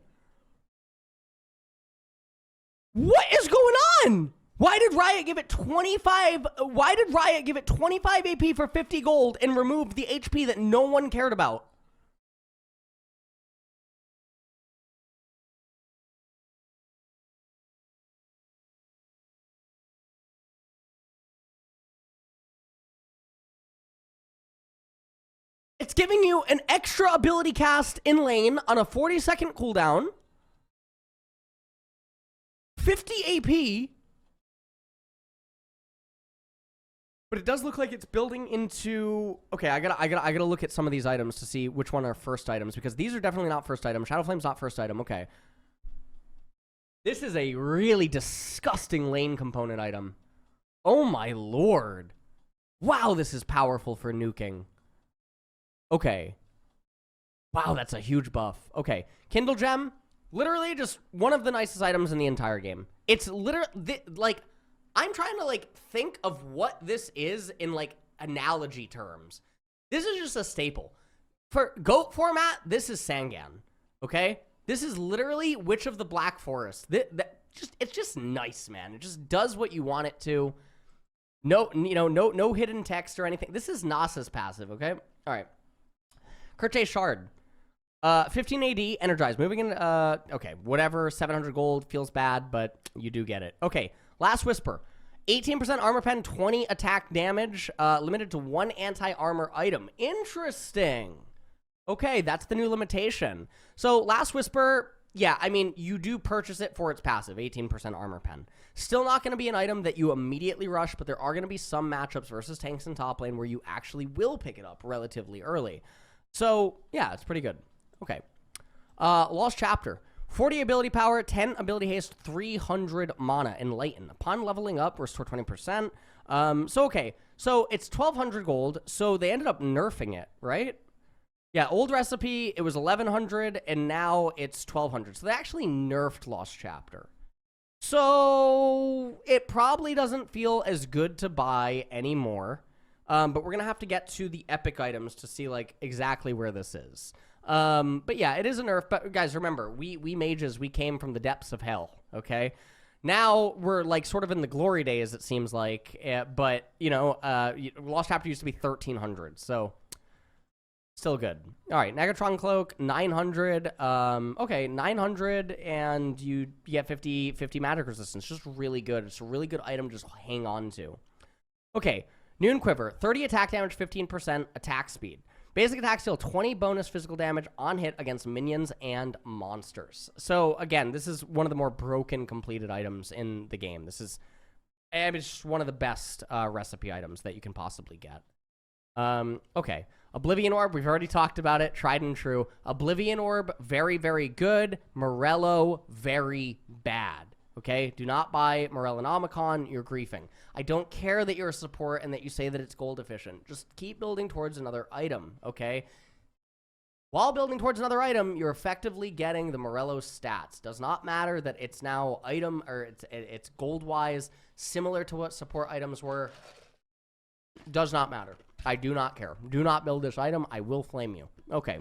What is going on? Why did Riot give it 25? Why did Riot give it 25 AP for 50 gold and remove the HP that no one cared about? It's giving you an extra ability cast in lane on a 40-second cooldown. 50 AP. But it does look like it's building into... Okay, I gotta look at some of these items to see which one are first items, because these are definitely not first item. Shadowflame's not first item. Okay. This is a really disgusting lane component item. Oh my lord. Wow, this is powerful for nuking. Okay. Wow, that's a huge buff. Okay. Kindle Gem, literally just one of the nicest items in the entire game. It's literally, like, I'm trying to, like, think of what this is in, like, analogy terms. This is just a staple. For GOAT format, this is Sangan. Okay? This is literally Witch of the Black Forest. It's just nice, man. It just does what you want it to. No, you know, no hidden text or anything. This is Nasa's passive, okay? All right. Kurte Shard. 15 AD, energized. Moving in, okay, whatever. 700 gold feels bad, but you do get it. Okay, Last Whisper. 18% armor pen, 20 attack damage, limited to one anti-armor item. Interesting. Okay, that's the new limitation. So, Last Whisper, yeah, I mean, you do purchase it for its passive, 18% armor pen. Still not going to be an item that you immediately rush, but there are going to be some matchups versus tanks in top lane where you actually will pick it up relatively early. So, yeah, it's pretty good. Okay. Lost Chapter. 40 ability power, 10 ability haste, 300 mana, Enlighten. Upon leveling up, restore 20%. Okay. So, it's 1,200 gold, so they ended up nerfing it, right? Yeah, old recipe, it was 1,100, and now it's 1,200. So, they actually nerfed Lost Chapter. So, it probably doesn't feel as good to buy anymore. But we're going to have to get to the epic items to see, like, exactly where this is. But yeah, it is a nerf. But guys, remember, we mages, we came from the depths of hell, okay? Now we're, like, sort of in the glory days, it seems like. But, you know, Lost Chapter used to be 1,300, so still good. All right, Negatron Cloak, 900. Okay, 900, and you get 50 magic resistance. Just really good. It's a really good item to just hang on to. Okay. Noon Quiver, 30 attack damage, 15% attack speed. Basic attacks deal 20 bonus physical damage on hit against minions and monsters. So, again, this is one of the more broken completed items in the game. This is, I mean, it's just one of the best recipe items that you can possibly get. Okay. Oblivion Orb, we've already talked about it. Tried and true. Oblivion Orb, very, very good. Morello, very bad. Okay, do not buy Morellonomicon, you're griefing. I don't care that you're a support and that you say that it's gold efficient. Just keep building towards another item, okay? While building towards another item, you're effectively getting the Morello stats. Does not matter that it's now item, or it's gold-wise, similar to what support items were. Does not matter. I do not care. Do not build this item. I will flame you. Okay.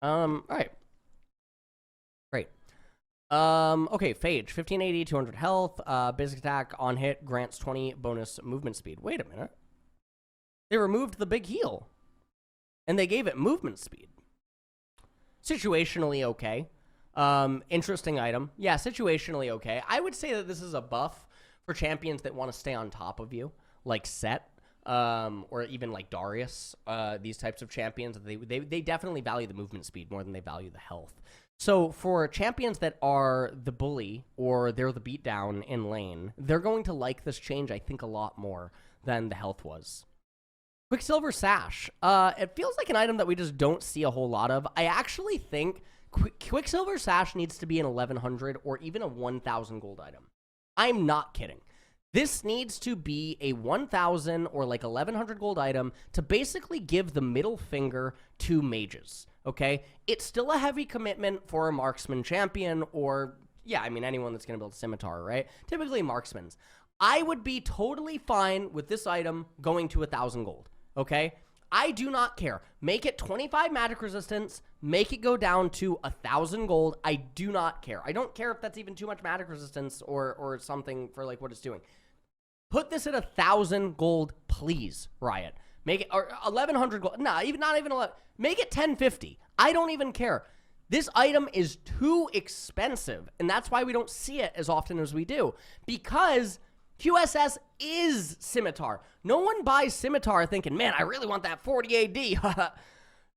All right. Great. Okay, Phage, 1580, 200 health, basic attack on hit, grants 20 bonus movement speed. Wait a minute. They removed the big heal, and they gave it movement speed. Situationally okay. Interesting item. Yeah, situationally okay. I would say that this is a buff for champions that want to stay on top of you, like Set, or even like Darius, these types of champions. They definitely value the movement speed more than they value the health. So for champions that are the bully or they're the beatdown in lane, they're going to like this change, I think, a lot more than the health was. Quicksilver Sash. It feels like an item that we just don't see a whole lot of. I actually think Quicksilver Sash needs to be an 1,100 or even a 1,000 gold item. I'm not kidding. This needs to be a 1,000 or like 1,100 gold item to basically give the middle finger to mages, okay? It's still a heavy commitment for a marksman champion or, yeah, I mean, anyone that's going to build scimitar, right? Typically marksmans. I would be totally fine with this item going to 1,000 gold, okay? I do not care. Make it 25 magic resistance. Make it go down to 1,000 gold. I do not care. I don't care if that's even too much magic resistance or something for like what it's doing. Put this at 1,000 gold, please, Riot. Make it, or 1,100 gold. Nah, not even 11. Make it 1050. I don't even care. This item is too expensive, and that's why we don't see it as often as we do. Because QSS is Scimitar. No one buys Scimitar thinking, man, I really want that 40 AD.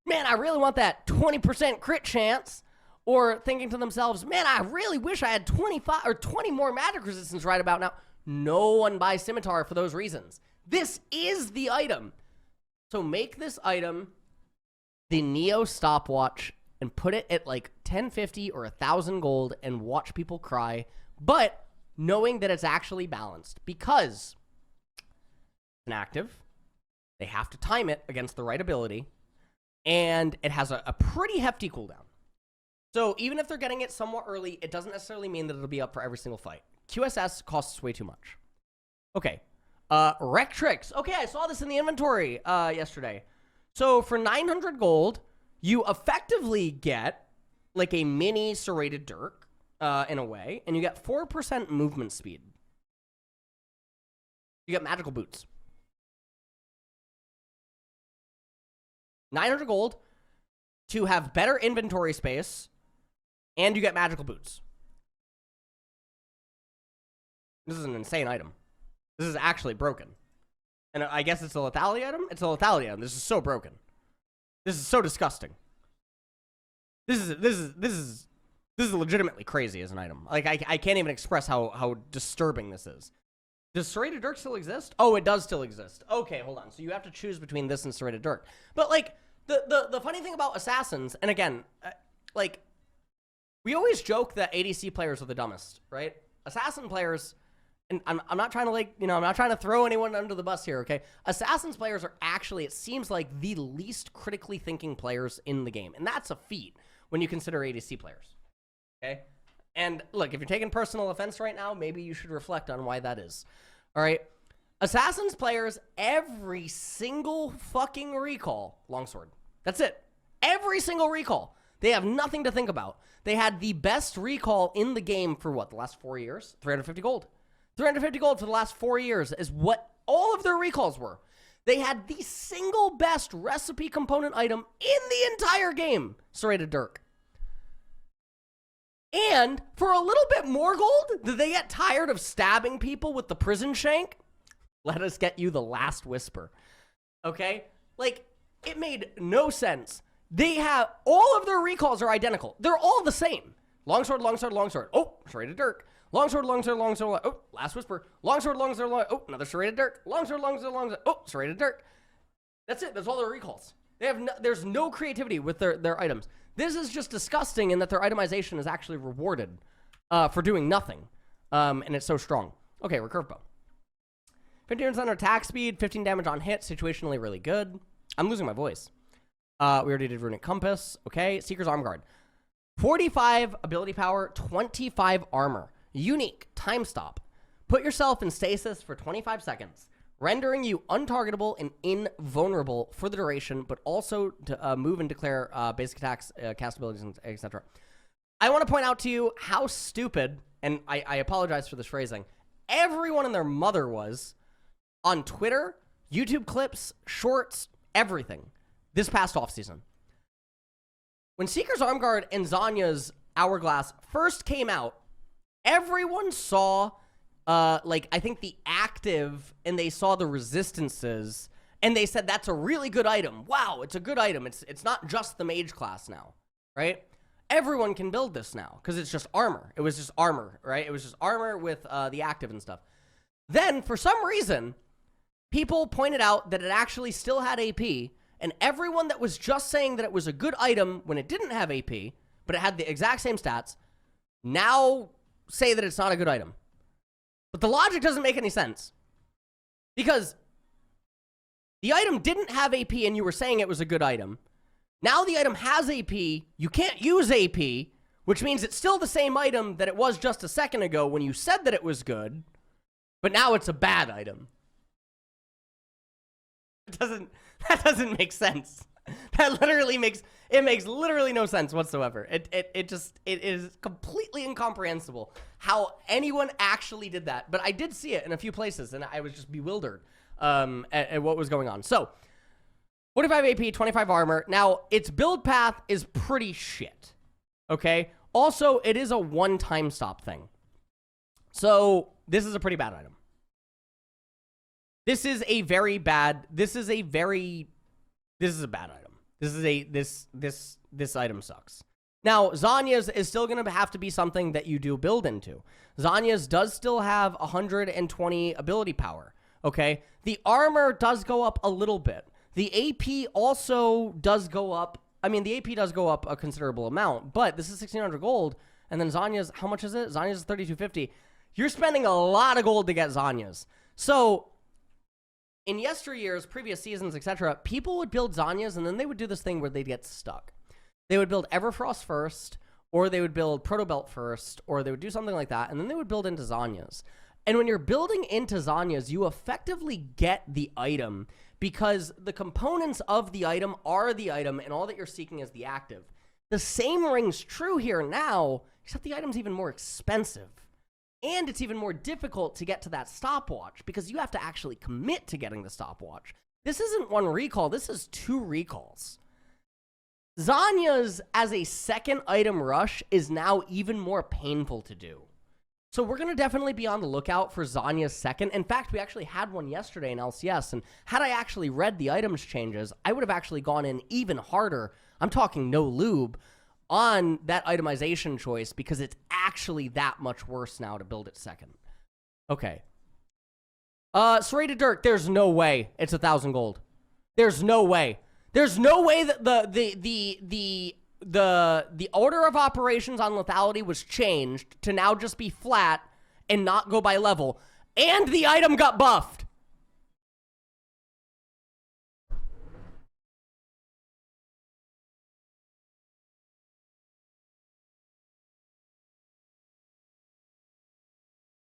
Man, I really want that 20% crit chance. Or thinking to themselves, man, I really wish I had 25 or 20 more magic resistance right about now. No one buys Scimitar for those reasons. This is the item. So make this item the Neo stopwatch and put it at like 1050 or 1,000 gold and watch people cry. But knowing that it's actually balanced, because it's an active, they have to time it against the right ability, and it has a pretty hefty cooldown. So even if they're getting it somewhat early, it doesn't necessarily mean that it'll be up for every single fight. QSS costs way too much. Okay. Rectrix. Okay, I saw this in the inventory yesterday. So for 900 gold, you effectively get like a mini serrated dirk in a way, and you get 4% movement speed. You get magical boots. 900 gold to have better inventory space, and you get magical boots. This is an insane item. This is actually broken. And I guess it's a lethality item? It's a lethality item. This is so broken. This is so disgusting. This is legitimately crazy as an item. Like, I can't even express how disturbing this is. Does Serrated Dirk still exist? Oh, it does still exist. Okay, hold on. So you have to choose between this and Serrated Dirk. But, like, the funny thing about Assassins, and again, like, we always joke that ADC players are the dumbest, right? Assassin players, and I'm not trying to, like, you know, I'm not trying to throw anyone under the bus here, okay? Assassins players are actually, it seems like, the least critically thinking players in the game. And that's a feat when you consider ADC players, okay? And look, if you're taking personal offense right now, maybe you should reflect on why that is. All right? Assassins players, every single fucking recall, longsword. That's it. Every single recall. They have nothing to think about. They had the best recall in the game for what, the last 4 years? 350 gold. 350 gold for the last 4 years is what all of their recalls were. They had the single best recipe component item in the entire game, Serrated Dirk. And for a little bit more gold, did they get tired of stabbing people with the prison shank? Let us get you the Last Whisper. Okay? Like, it made no sense. They have, all of their recalls are identical. They're all the same. Longsword, longsword, longsword. Oh, Serrated Dirk. Longsword, longsword, longsword. Oh, Last Whisper. Longsword, longsword, longsword. Oh, another Serrated Dirk. Longsword, longsword, longsword. Oh, Serrated Dirk. That's it. That's all their recalls. They have there's no creativity with their items. This is just disgusting in that their itemization is actually rewarded for doing nothing. And it's so strong. Okay, Recurve Bow. 15% on attack speed, 15 damage on hit, situationally really good. I'm losing my voice. We already did Runic Compass. Okay, Seeker's Arm Guard. 45 ability power, 25 armor. Unique, time stop. Put yourself in stasis for 25 seconds, rendering you untargetable and invulnerable for the duration, but also to move and declare basic attacks, cast abilities, etc. I want to point out to you how stupid, and I apologize for this phrasing, everyone and their mother was on Twitter, YouTube clips, shorts, everything this past offseason. When Seeker's Arm Guard and Zanya's Hourglass first came out, everyone saw, like, I think the active, and they saw the resistances, and they said, that's a really good item. Wow, it's a good item. It's not just the mage class now, right? Everyone can build this now, because it's just armor. It was just armor, right? It was just armor with the active and stuff. Then, for some reason, people pointed out that it actually still had AP, and everyone that was just saying that it was a good item when it didn't have AP, but it had the exact same stats, now say that it's not a good item. But the logic doesn't make any sense. Because the item didn't have AP and you were saying it was a good item. Now the item has AP, you can't use AP, which means it's still the same item that it was just a second ago when you said that it was good, but now it's a bad item. That doesn't make sense. That literally makes literally no sense whatsoever. It is completely incomprehensible how anyone actually did that. But I did see it in a few places, and I was just bewildered at what was going on. So 45 AP, 25 armor. Now its build path is pretty shit. Okay. Also, it is a one-time stop thing. So this is a pretty bad item. This is a bad item. This item sucks. Now, Zanya's is still going to have to be something that you do build into. Zanya's does still have 120 ability power, okay? The armor does go up a little bit. The AP also does go up. I mean, the AP does go up a considerable amount, but this is 1,600 gold, and then Zanya's, how much is it? Zanya's is 3,250. You're spending a lot of gold to get Zanya's. So in yesteryears, previous seasons, etc., people would build Zanya's, and then they would do this thing where they'd get stuck. They would build Everfrost first, or they would build Protobelt first, or they would do something like that, and then they would build into Zanya's. And when you're building into Zanya's, you effectively get the item because the components of the item are the item, and all that you're seeking is the active. The same rings true here now, except the item's even more expensive. And it's even more difficult to get to that stopwatch because you have to actually commit to getting the stopwatch. This isn't one recall. This is 2 recalls. Zanya's as a second item rush is now even more painful to do. So we're going to definitely be on the lookout for Zanya's second. In fact, we actually had one yesterday in LCS, and had I actually read the items changes, I would have actually gone in even harder. I'm talking no lube on that itemization choice because it's actually that much worse now to build it second. Okay. Serrated Dirk, there's no way it's 1,000 gold. There's no way. There's no way that the order of operations on lethality was changed to now just be flat and not go by level, and the item got buffed.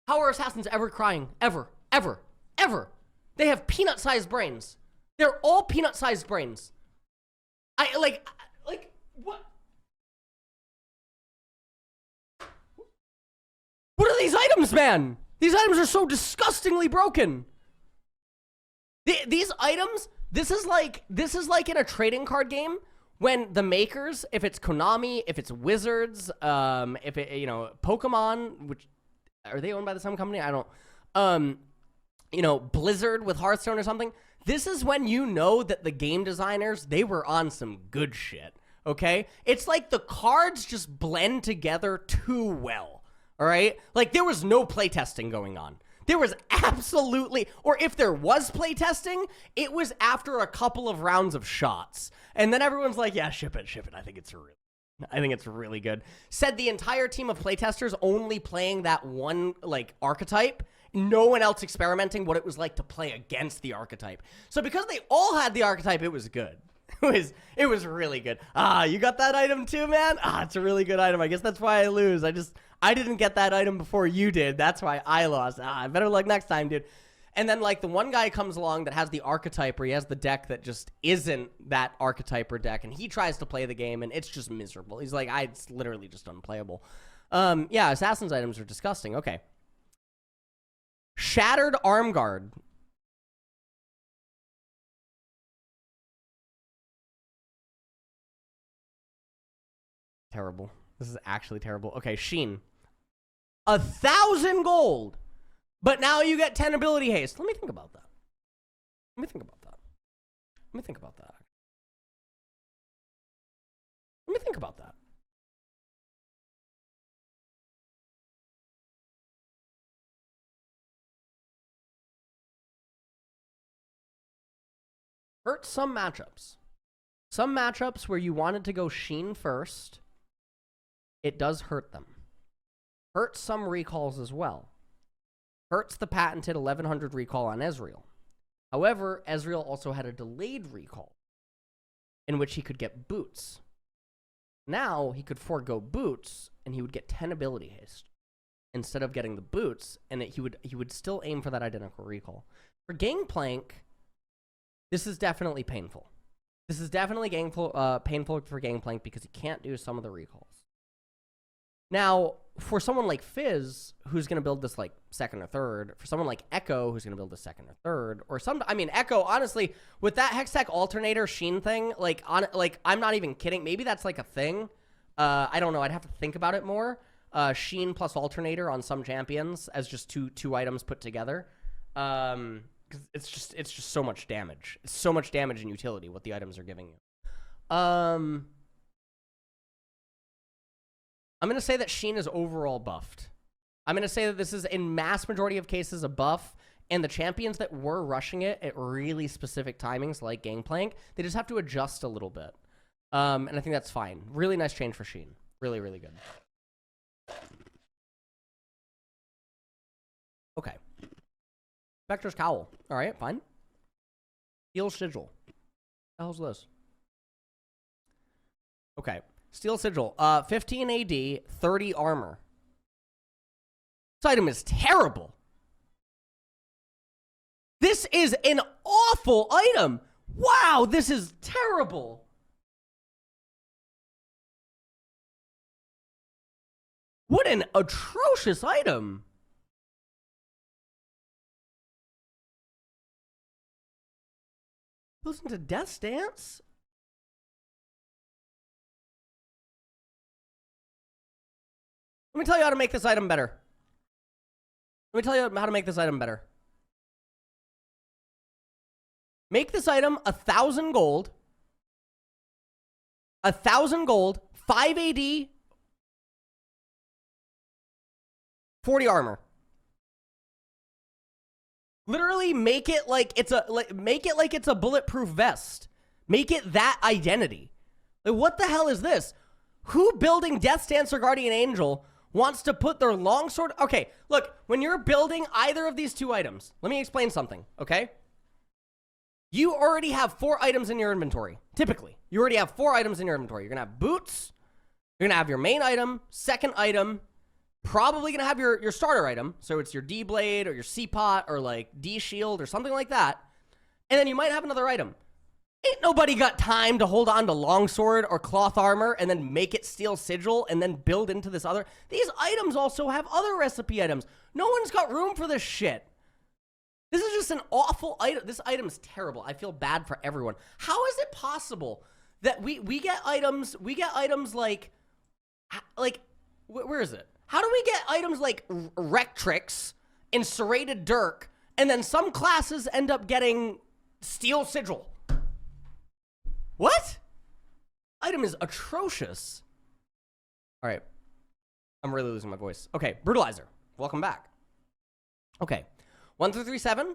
How are assassins ever crying? Ever. Ever. Ever. They have peanut-sized brains. They're all peanut-sized brains. Like, what? What are these items, man? These items are so disgustingly broken. These items, this is like in a trading card game when the makers, if it's Konami, if it's Wizards, if it, Pokemon, which, are they owned by the same company? I don't, Blizzard with Hearthstone or something. This is when you know that the game designers, they were on some good shit, okay? It's like the cards just blend together too well, all right? Like, there was no playtesting going on. There was absolutely, or if there was playtesting, it was after a couple of rounds of shots. And then everyone's like, yeah, ship it. I think it's really good. Said the entire team of playtesters only playing that one, archetype. No one else experimenting what it was like to play against the archetype. So because they all had the archetype, it was good. It was really good. You got that item too, man? It's a really good item. I guess that's why I lose. I didn't get that item before you did. That's why I lost. Better luck next time, dude. And then, the one guy comes along that has the archetype, or he has the deck that just isn't that archetype or deck, and he tries to play the game, and it's just miserable. He's like, it's literally just unplayable. Yeah, Assassin's items are disgusting. Okay. Shattered Arm Guard. Terrible. This is actually terrible. Okay, Sheen. 1,000 gold. But now you get 10 ability haste. Let me think about that. Hurt some matchups. Some matchups where you wanted to go Sheen first, it does hurt them. Hurts some recalls as well. Hurts the patented 1100 recall on Ezreal. However, Ezreal also had a delayed recall in which he could get boots. Now he could forego boots and he would get 10 ability haste instead of getting the boots, and he would still aim for that identical recall. For Gangplank, This is definitely painful. This is definitely painful for Gangplank because he can't do some of the recalls. Now, for someone like Fizz, who's going to build this like second or third, for someone like Echo, who's going to build the second or third, or Echo, honestly, with that Hextech alternator Sheen thing, I'm not even kidding. Maybe that's like a thing. I don't know. I'd have to think about it more. Sheen plus alternator on some champions as just two items put together. It's just so much damage. It's so much damage and utility what the items are giving you. I'm going to say that Sheen is overall buffed. I'm going to say that this is, in mass majority of cases, a buff, and the champions that were rushing it at really specific timings, like Gangplank, they just have to adjust a little bit. And I think that's fine. Really nice change for Sheen. Really, really good. Okay. Spectre's Cowl. All right, fine. Steel Sigil. What the hell's this? Okay. Steel Sigil. 15 AD, 30 armor. This item is terrible. This is an awful item. Wow, this is terrible. What an atrocious item. Listen to Death's Dance? Let me tell you how to make this item better. Let me tell you how to make this item better. Make this item 1,000 gold. 1,000 gold, 5 AD, 40 armor. Literally make it like it's a bulletproof vest. Make it that identity. Like, what the hell is this? Who building Death's Dance or Guardian Angel wants to put their longsword? Okay, look, when you're building either of these two items, let me explain something, okay? You already have 4 items in your inventory. Typically, you already have 4 items in your inventory. You're gonna have boots, you're gonna have your main item, second item, probably gonna have your starter item, so it's your D-Blade or your C-Pot or like D-Shield or something like that, and then you might have another item. Ain't nobody got time to hold on to longsword or cloth armor and then make it steel sigil and then build into this other. These items also have other recipe items. No one's got room for this shit. This is just an awful item. This item's terrible. I feel bad for everyone. How is it possible that we get items like where is it? How do we get items like Rectrix and Serrated Dirk, and then some classes end up getting Steel Sigil? What? Item is atrocious. All right. I'm really losing my voice. Okay, Brutalizer. Welcome back. Okay. 1 through 3, 7.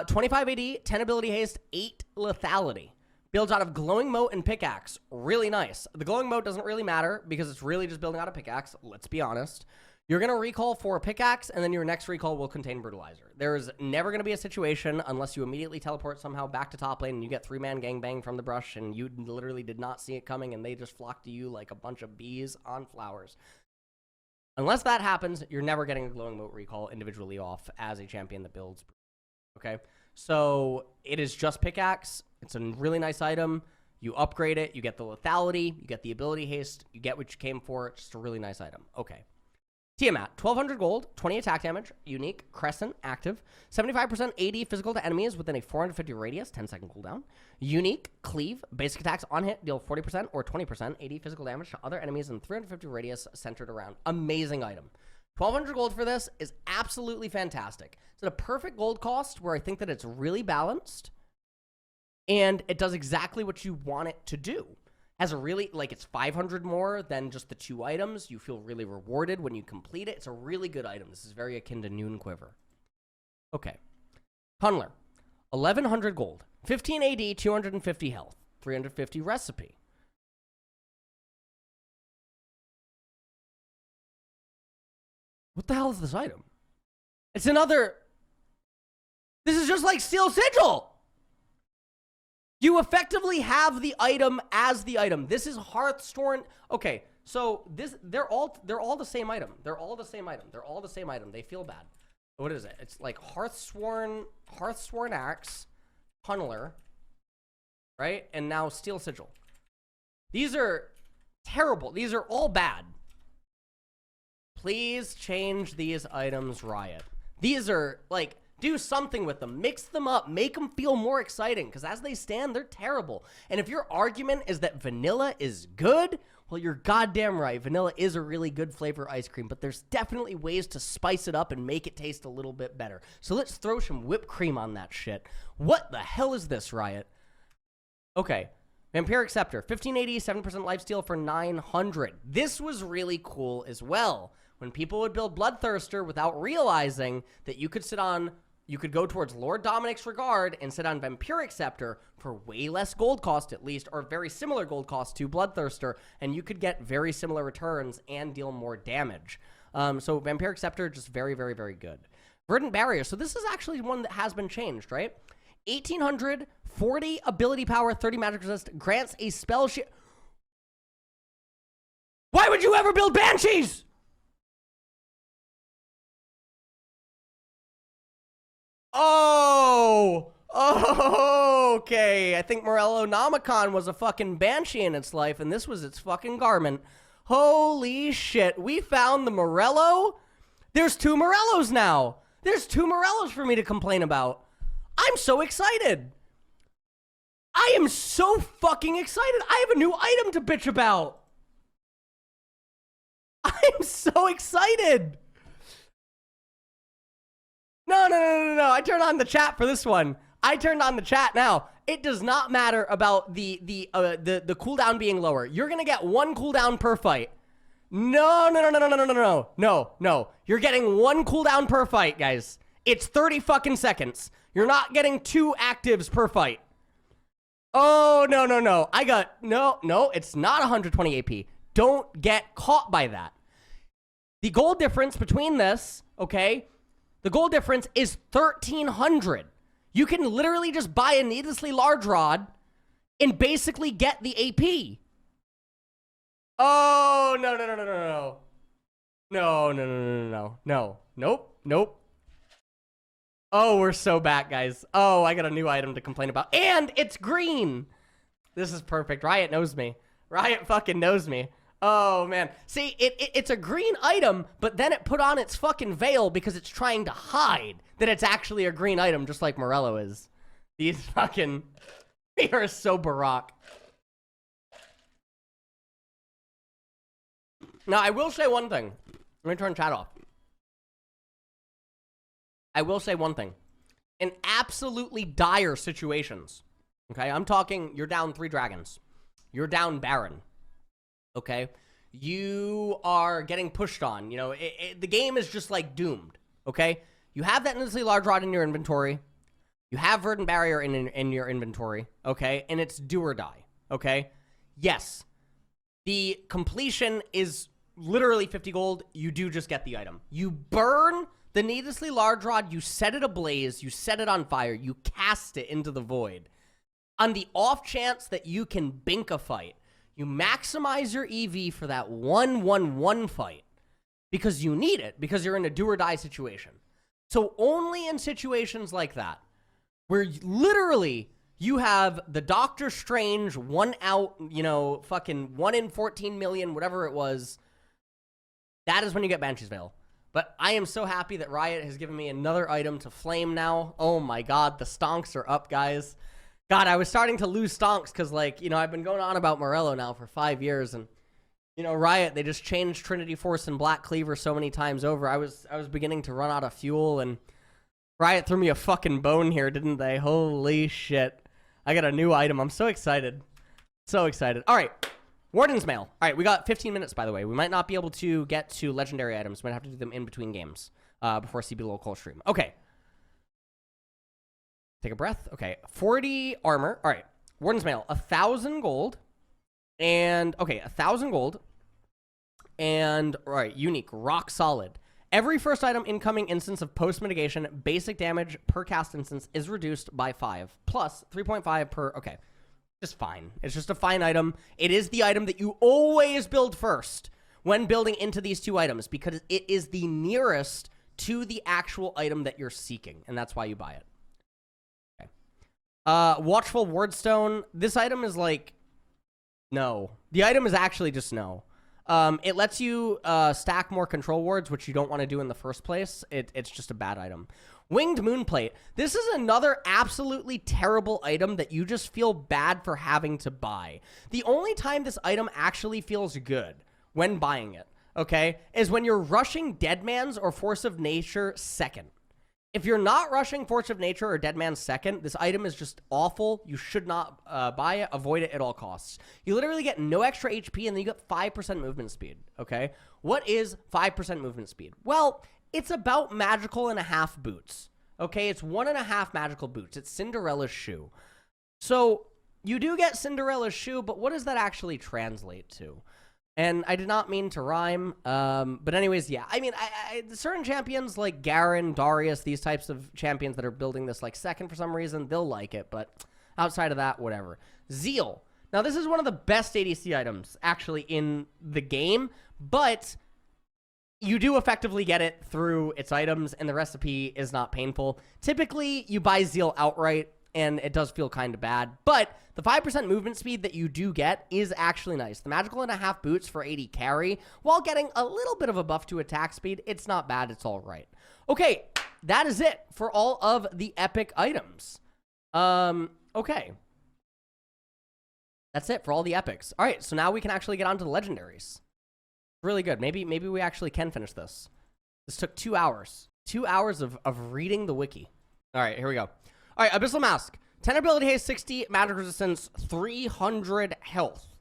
25 AD, 10 ability haste, 8 lethality. Builds out of Glowing Mote and Pickaxe. Really nice. The Glowing Mote doesn't really matter because it's really just building out a Pickaxe. Let's be honest. You're going to recall for a Pickaxe, and then your next recall will contain Brutalizer. There is never going to be a situation, unless you immediately teleport somehow back to top lane and you get 3-man gangbang from the brush, and you literally did not see it coming, and they just flock to you like a bunch of bees on flowers. Unless that happens, you're never getting a Glowing Mote recall individually off as a champion that builds. Okay? So it is just Pickaxe. It's a really nice item. You upgrade it. You get the lethality. You get the ability haste. You get what you came for. It's just a really nice item. Okay. Tiamat, 1,200 gold, 20 attack damage, unique, Crescent, active, 75% AD physical to enemies within a 450 radius, 10-second cooldown. Unique, cleave, basic attacks on hit, deal 40% or 20% AD physical damage to other enemies in 350 radius centered around. Amazing item. 1,200 gold for this is absolutely fantastic. It's at a perfect gold cost where I think that it's really balanced, and it does exactly what you want it to do. Has a really, like, it's 500 more than just the 2 items. You feel really rewarded when you complete it. It's a really good item. This is very akin to Noon Quiver. Okay. Tunneler. 1,100 gold. 15 AD, 250 health. 350 recipe. What the hell is this item? It's another... This is just like Steel Sigil! You effectively have the item as the item. This is Hearthstone. Okay, so they're all the same item. They're all the same item. They're all the same item. They feel bad. What is it? It's like Hearthsworn Axe, Tunneler, right? And now Steel Sigil. These are terrible. These are all bad. Please change these items, Riot. These are, like, do something with them. Mix them up. Make them feel more exciting, because as they stand, they're terrible. And if your argument is that vanilla is good, well, you're goddamn right. Vanilla is a really good flavor ice cream, but there's definitely ways to spice it up and make it taste a little bit better. So let's throw some whipped cream on that shit. What the hell is this, Riot? Okay. Vampiric Scepter, 1580, 7% lifesteal for 900. This was really cool as well. When people would build Bloodthirster without realizing that you could go towards Lord Dominic's Regard and sit on Vampiric Scepter for way less gold cost, at least, or very similar gold cost to Bloodthirster, and you could get very similar returns and deal more damage. So Vampiric Scepter, just very, very, very good. Verdant Barrier. So this is actually one that has been changed, right? 1800, 40 ability power, 30 magic resist, grants a spell shield. Why would you ever build Banshees? Oh, okay. I think Morellonomicon was a fucking banshee in its life, and this was its fucking garment. Holy shit. We found the Morello. There's 2 Morellos now. There's 2 Morellos for me to complain about. I'm so excited. I am so fucking excited. I have a new item to bitch about. I'm so excited. No. I turned on the chat for this one. I turned on the chat now. It does not matter about the cooldown being lower. You're going to get 1 cooldown per fight. No. You're getting 1 cooldown per fight, guys. It's 30 fucking seconds. You're not getting 2 actives per fight. Oh, no. No, it's not 120 AP. Don't get caught by that. The gold difference between this, okay? The gold difference is 1,300. You can literally just buy a needlessly large rod and basically get the AP. Oh, no. No. Nope. Oh, we're so back, guys. Oh, I got a new item to complain about. And it's green. This is perfect. Riot knows me. Riot fucking knows me. Oh, man. See, it's a green item, but then it put on its fucking veil because it's trying to hide that it's actually a green item, just like Morello is. These fucking... We are so Barack. Now, I will say one thing. Let me turn chat off. I will say one thing. In absolutely dire situations, okay, I'm talking you're down 3 dragons. You're down Baron. Okay, you are getting pushed on. You know, the game is just like doomed. Okay, you have that endlessly large rod in your inventory. You have Verdant Barrier in your inventory. Okay, and it's do or die. Okay, yes, the completion is literally 50 gold. You do just get the item. You burn the needlessly large rod. You set it ablaze. You set it on fire. You cast it into the void. On the off chance that you can bink a fight, you maximize your EV for that 1-1-1 fight because you need it, because you're in a do-or-die situation. So only in situations like that, where literally you have the Doctor Strange 1 out, you know, fucking 1 in 14 million, whatever it was, that is when you get Banshee's Veil. But I am so happy that Riot has given me another item to flame now. Oh my god, the stonks are up, guys. God, I was starting to lose stonks because, like, you know, I've been going on about Morello now for 5 years, and, you know, Riot, they just changed Trinity Force and Black Cleaver so many times over. I was beginning to run out of fuel, and Riot threw me a fucking bone here, didn't they? Holy shit. I got a new item. I'm so excited. So excited. All right. Warden's Mail. All right, we got 15 minutes, by the way. We might not be able to get to legendary items. We might have to do them in between games before CB Local Stream. Okay. Take a breath. Okay, 40 armor. All right, Warden's Mail, 1,000 gold, and okay, 1,000 gold, and all right, unique, rock solid. Every first item incoming instance of post mitigation basic damage per cast instance is reduced by 5 plus 3.5 per. Okay, just fine. It's just a fine item. It is the item that you always build first when building into these 2 items because it is the nearest to the actual item that you're seeking, and that's why you buy it. Watchful Wardstone. This item is like, no. The item is actually just no. It lets you stack more control wards, which you don't want to do in the first place. It's just a bad item. Winged Moonplate. This is another absolutely terrible item that you just feel bad for having to buy. The only time this item actually feels good when buying it, okay, is when you're rushing Deadman's or Force of Nature second. If you're not rushing Force of Nature or Deadman's second, this item is just awful. You should not buy it. Avoid it at all costs. You literally get no extra HP, and then you get 5% movement speed, okay? What is 5% movement speed? Well, it's about magical and a half boots, okay? It's 1.5 magical boots. It's Cinderella's shoe. So you do get Cinderella's shoe, but what does that actually translate to? And I did not mean to rhyme, but anyways, yeah. I mean, certain champions like Garen, Darius, these types of champions that are building this like second for some reason, they'll like it, but outside of that, whatever. Zeal. Now, this is one of the best ADC items actually in the game, but you do effectively get it through its items, and the recipe is not painful. Typically, you buy Zeal outright, and it does feel kind of bad, but the 5% movement speed that you do get is actually nice. The magical and a half boots for 80 carry, while getting a little bit of a buff to attack speed, it's not bad, it's all right. Okay, that is it for all of the epic items. Okay. That's it for all the epics. All right, so now we can actually get on to the legendaries. Really good. Maybe we actually can finish this. This took 2 hours. 2 hours of reading the wiki. All right, here we go. All right, Abyssal Mask. 10 ability haste, 60 magic resistance, 300 health.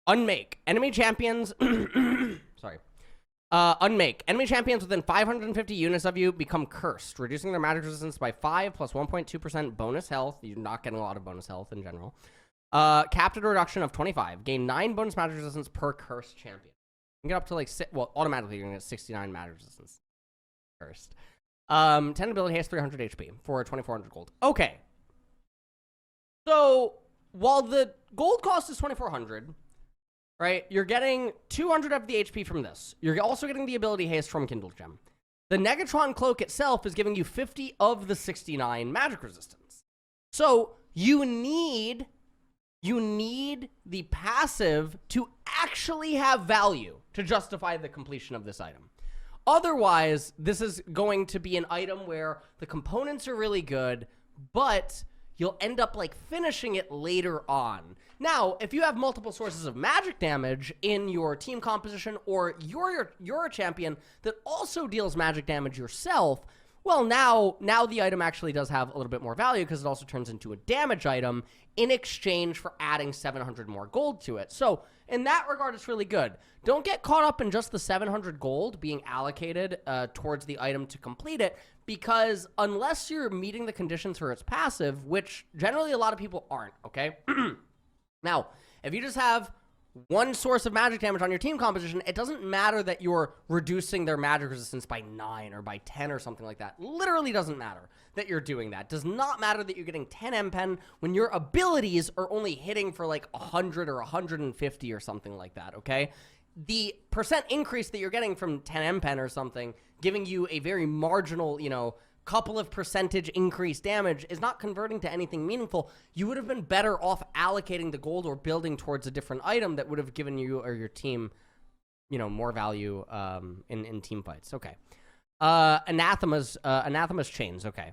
Unmake. Enemy champions... Sorry. Unmake. Enemy champions within 550 units of you become cursed, reducing their magic resistance by 5 plus 1.2% bonus health. You're not getting a lot of bonus health in general. Capped at a reduction of 25. Gain 9 bonus magic resistance per cursed champion. You can get up to like... Well, automatically you're going to get 69 magic resistance. Cursed. 10 ability haste, 300 HP for 2,400 gold. Okay. So, while the gold cost is 2,400, right, you're getting 200 of the HP from this. You're also getting the ability haste from Kindle Gem. The Negatron Cloak itself is giving you 50 of the 69 magic resistance. So, you need the passive to actually have value to justify the completion of this item. Otherwise, this is going to be an item where the components are really good, but you'll end up like finishing it later on. Now, if you have multiple sources of magic damage in your team composition, or you're a champion that also deals magic damage yourself, well, now the item actually does have a little bit more value because it also turns into a damage item in exchange for adding 700 more gold to it. So in that regard, it's really good. Don't get caught up in just the 700 gold being allocated towards the item to complete it, because unless you're meeting the conditions for its passive, which generally a lot of people aren't, okay? Now, if you just have one source of magic damage on your team composition, it doesn't matter that you're reducing their magic resistance by 9 or by 10 or something like that. Literally doesn't matter that you're doing that. Does not matter that you're getting 10 M-Pen when your abilities are only hitting for like 100 or 150 or something like that, okay? The percent increase that you're getting from 10 M-Pen or something, giving you a very marginal, you know, couple of percentage increased damage is not converting to anything meaningful. You would have been better off allocating the gold or building towards a different item that would have given you or your team, you know, more value in team fights. Okay. Anathema's Chains. Okay.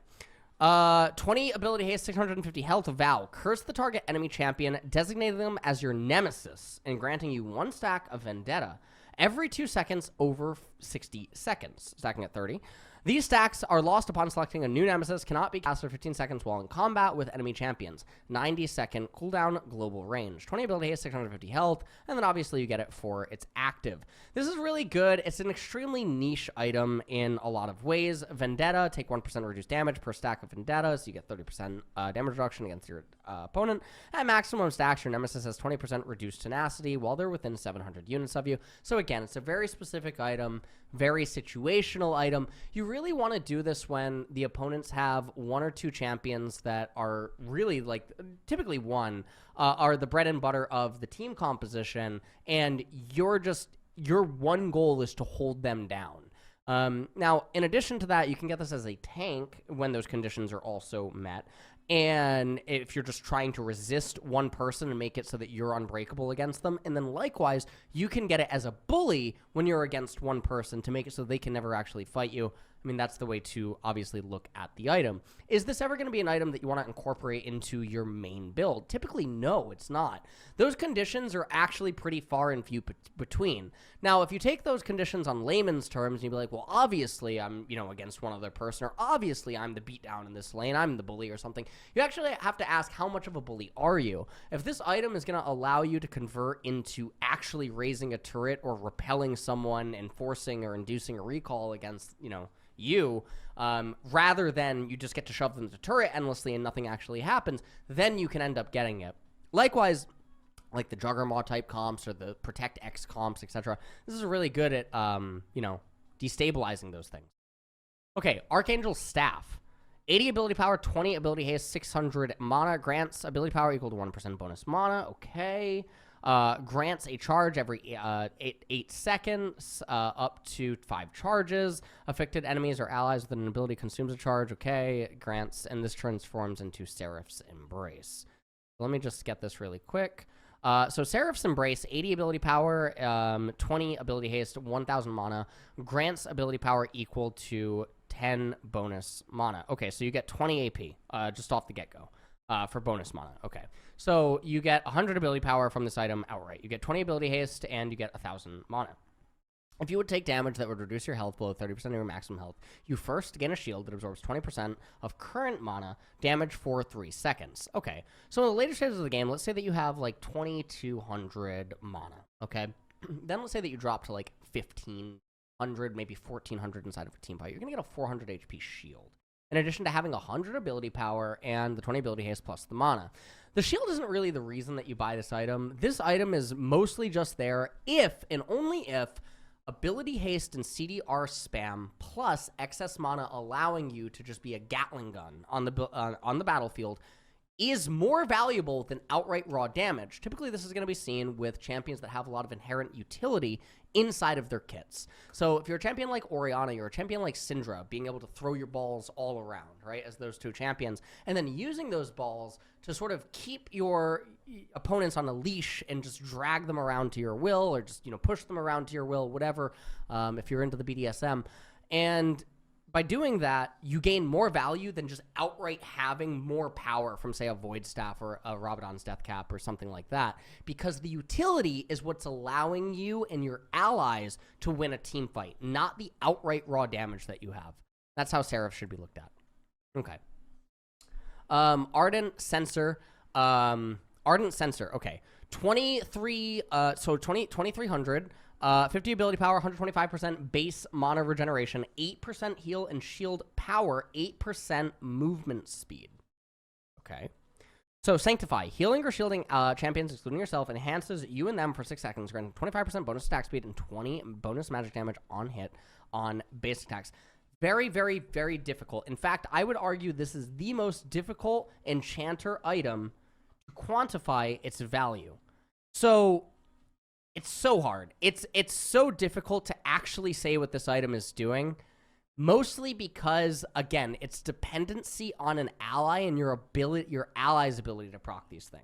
20 ability haste, 650 health. Vow. Curse the target enemy champion, designating them as your nemesis, and granting you 1 stack of Vendetta every 2 seconds over 60 seconds, stacking at 30. These stacks are lost upon selecting a new nemesis, cannot be cast for 15 seconds while in combat with enemy champions. 90-second cooldown, global range. 20 ability haste, 650 health, and then obviously you get it for its active. This is really good. It's an extremely niche item in a lot of ways. Vendetta, take 1% reduced damage per stack of Vendetta, so you get 30% damage reduction against your opponent. At maximum stacks, your nemesis has 20% reduced tenacity while they're within 700 units of you. So again, it's a very specific item, very situational item. You really want to do this when the opponents have 1 or 2 champions that are really, like, typically one, are the bread and butter of the team composition, and your one goal is to hold them down. Now, in addition to that, you can get this as a tank when those conditions are also met. And if you're just trying to resist one person and make it so that you're unbreakable against them. And then likewise, you can get it as a bully when you're against one person to make it so they can never actually fight you. I mean, that's the way to obviously look at the item. Is this ever going to be an item that you want to incorporate into your main build? Typically, no, it's not. Those conditions are actually pretty far and few between. Now, if you take those conditions on layman's terms and you be like, well, obviously I'm, against one other person, or obviously I'm the beatdown in this lane, I'm the bully or something, you actually have to ask how much of a bully are you? If this item is going to allow you to convert into actually raising a turret or repelling someone and forcing or inducing a recall against, you, rather than you just get to shove them to turret endlessly and nothing actually happens, then you can end up getting it. Likewise, like the Juggermaw type comps or the Protect X comps, etc. This is really good at, destabilizing those things. Okay, Archangel Staff. 80 ability power, 20 ability haste, 600 mana. Grants ability power equal to 1% bonus mana. Okay. Grants a charge every 8 seconds, up to 5 charges. Affected enemies or allies with an ability consumes a charge. Okay, grants, and this transforms into Seraph's Embrace. Let me just get this really quick. So Seraph's Embrace, 80 ability power, 20 ability haste, 1,000 mana. Grants ability power equal to 10 bonus mana. Okay, so you get 20 AP just off the get-go. For bonus mana. Okay. So you get 100 ability power from this item outright. You get 20 ability haste, and you get 1,000 mana. If you would take damage that would reduce your health below 30% of your maximum health, you first gain a shield that absorbs 20% of current mana damage for 3 seconds. Okay. So in the later stages of the game, let's say that you have like 2,200 mana. Okay. Then let's say that you drop to like 1,500, maybe 1,400 inside of a team fight. You're going to get a 400 HP shield, in addition to having 100 ability power and the 20 ability haste plus the mana. The shield isn't really the reason that you buy this item. This item is mostly just there if and only if ability haste and CDR spam plus excess mana allowing you to just be a Gatling gun on the battlefield is more valuable than outright raw damage. Typically, this is going to be seen with champions that have a lot of inherent utility inside of their kits. So if you're a champion like Orianna, you're a champion like Syndra, being able to throw your balls all around, right, as those two champions, and then using those balls to sort of keep your opponents on a leash and just drag them around to your will, or just, push them around to your will, whatever, if you're into the BDSM. And by doing that, you gain more value than just outright having more power from, say, a Void Staff or a Rabadon's Death Cap or something like that, because the utility is what's allowing you and your allies to win a team fight, not the outright raw damage that you have. That's how Seraph should be looked at. Okay. Ardent Sensor. Okay. 2,300. 50 ability power, 125% base mana regeneration, 8% heal and shield power, 8% movement speed. Okay. So Sanctify. Healing or shielding champions, excluding yourself, enhances you and them for 6 seconds, granting 25% bonus attack speed and 20 bonus magic damage on hit on base attacks. Very, very, very difficult. In fact, I would argue this is the most difficult enchanter item to quantify its value. So it's so hard. It's so difficult to actually say what this item is doing, mostly because, again, it's dependency on an ally and your ally's ability to proc these things.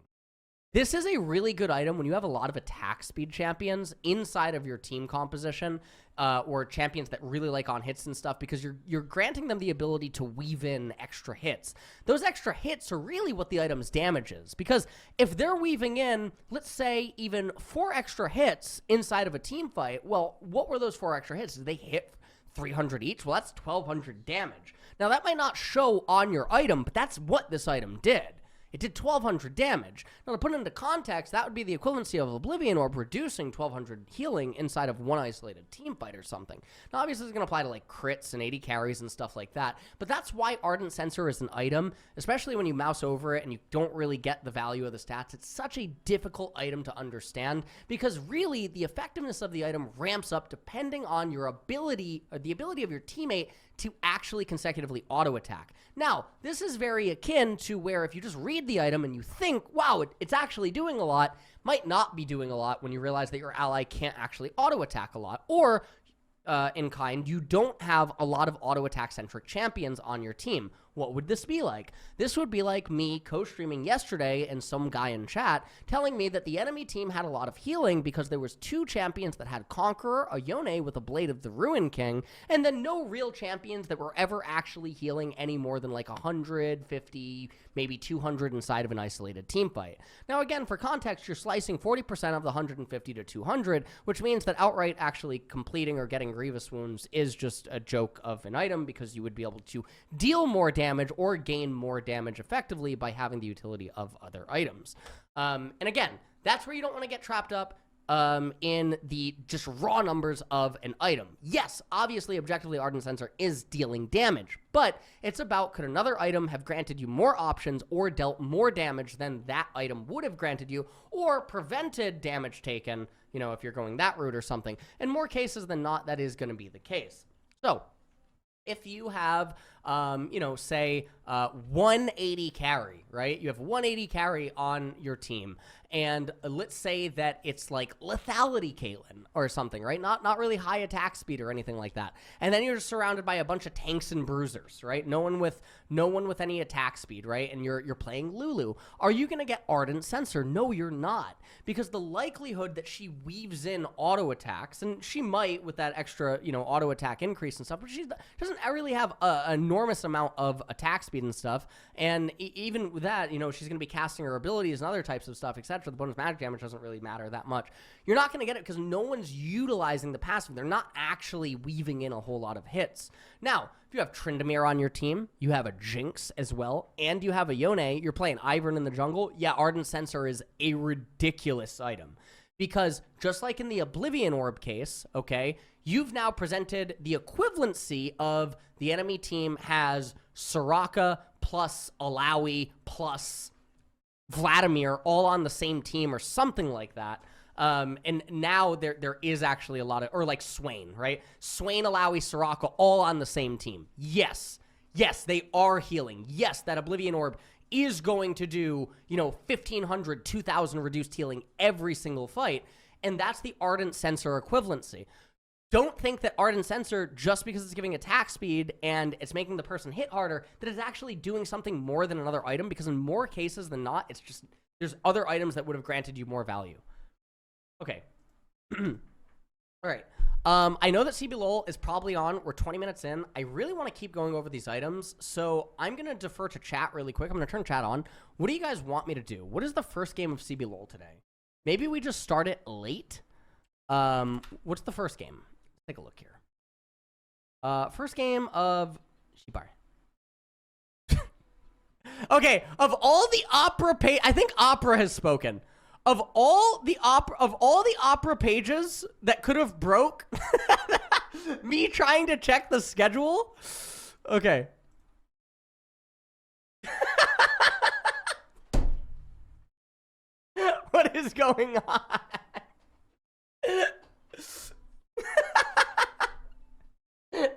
This is a really good item when you have a lot of attack speed champions inside of your team composition, or champions that really like on hits and stuff, because you're granting them the ability to weave in extra hits. Those extra hits are really what the item's damage is, because if they're weaving in, let's say, even 4 extra hits inside of a team fight, well, what were those 4 extra hits? Did they hit 300 each? Well, that's 1,200 damage. Now, that might not show on your item, but that's what this item did. It did 1,200 damage. Now, to put it into context, that would be the equivalency of Oblivion Orb reducing 1,200 healing inside of one isolated team fight or something. Now, obviously, it's going to apply to, like, crits and 80 carries and stuff like that, but that's why Ardent Sensor is an item, especially when you mouse over it and you don't really get the value of the stats. It's such a difficult item to understand, because really, the effectiveness of the item ramps up depending on your ability, or the ability of your teammate to actually consecutively auto-attack. Now, this is very akin to where if you just read the item and you think, wow, it's actually doing a lot, might not be doing a lot when you realize that your ally can't actually auto-attack a lot. Or in kind, you don't have a lot of auto attack centric champions on your team. What would this be like? This would be like me co-streaming yesterday and some guy in chat telling me that the enemy team had a lot of healing because there was 2 champions that had Conqueror, a Yone with a Blade of the Ruin King, and then no real champions that were ever actually healing any more than like 150, maybe 200 inside of an isolated team fight. Now again, for context, you're slicing 40% of the 150 to 200, which means that outright actually completing or getting Grievous Wounds is just a joke of an item because you would be able to deal more damage or gain more damage effectively by having the utility of other items. And again, that's where you don't want to get trapped up in the just raw numbers of an item. Yes, obviously, objectively, Ardent Censer is dealing damage, but it's about could another item have granted you more options or dealt more damage than that item would have granted you, or prevented damage taken, you know, if you're going that route or something. In more cases than not, that is going to be the case. So if you have, you know, say 180 carry, right? You have 180 carry on your team, and let's say that it's like lethality Caitlyn or something, right? Not really high attack speed or anything like that. And then you're surrounded by a bunch of tanks and bruisers, right? No one with any attack speed, right? And you're playing Lulu. Are you going to get Ardent Censer? No, you're not, because the likelihood that she weaves in auto attacks, and she might with that extra, you know, auto attack increase and stuff, but she doesn't really have an enormous amount of attack speed and stuff. And even with that, you know, she's going to be casting her abilities and other types of stuff, etc. The bonus magic damage doesn't really matter that much. You're not going to get it because no one's utilizing the passive. They're not actually weaving in a whole lot of hits. Now, if you have Tryndamere on your team, you have a Jinx as well, and you have a Yone, you're playing Ivern in the jungle, yeah, Ardent Censer is a ridiculous item. Because just like in the Oblivion Orb case, okay, you've now presented the equivalency of the enemy team has Soraka plus Alawi plus Vladimir all on the same team or something like that. And now there is actually a lot of, or like Swain, right? Swain, Alawi, Soraka all on the same team. Yes, they are healing. Yes, that Oblivion Orb is going to do, you know, 1,500, 2,000 reduced healing every single fight. And that's the Ardent Censer equivalency. Don't think that Ardent Censer, just because it's giving attack speed and it's making the person hit harder, that it's actually doing something more than another item, because in more cases than not, it's just, there's other items that would have granted you more value. Okay. All right. I know that CBLOL is probably on. We're 20 minutes in. I really want to keep going over these items, so I'm going to defer to chat really quick. I'm going to turn chat on. What do you guys want me to do? What is the first game of CBLOL today? Maybe we just start it late? What's the first game? Let's take a look here. First game of Shibar. Okay, of all the opera page, I think Opera has spoken. Of all the opera pages that could have broke me trying to check the schedule. Okay. What is going on?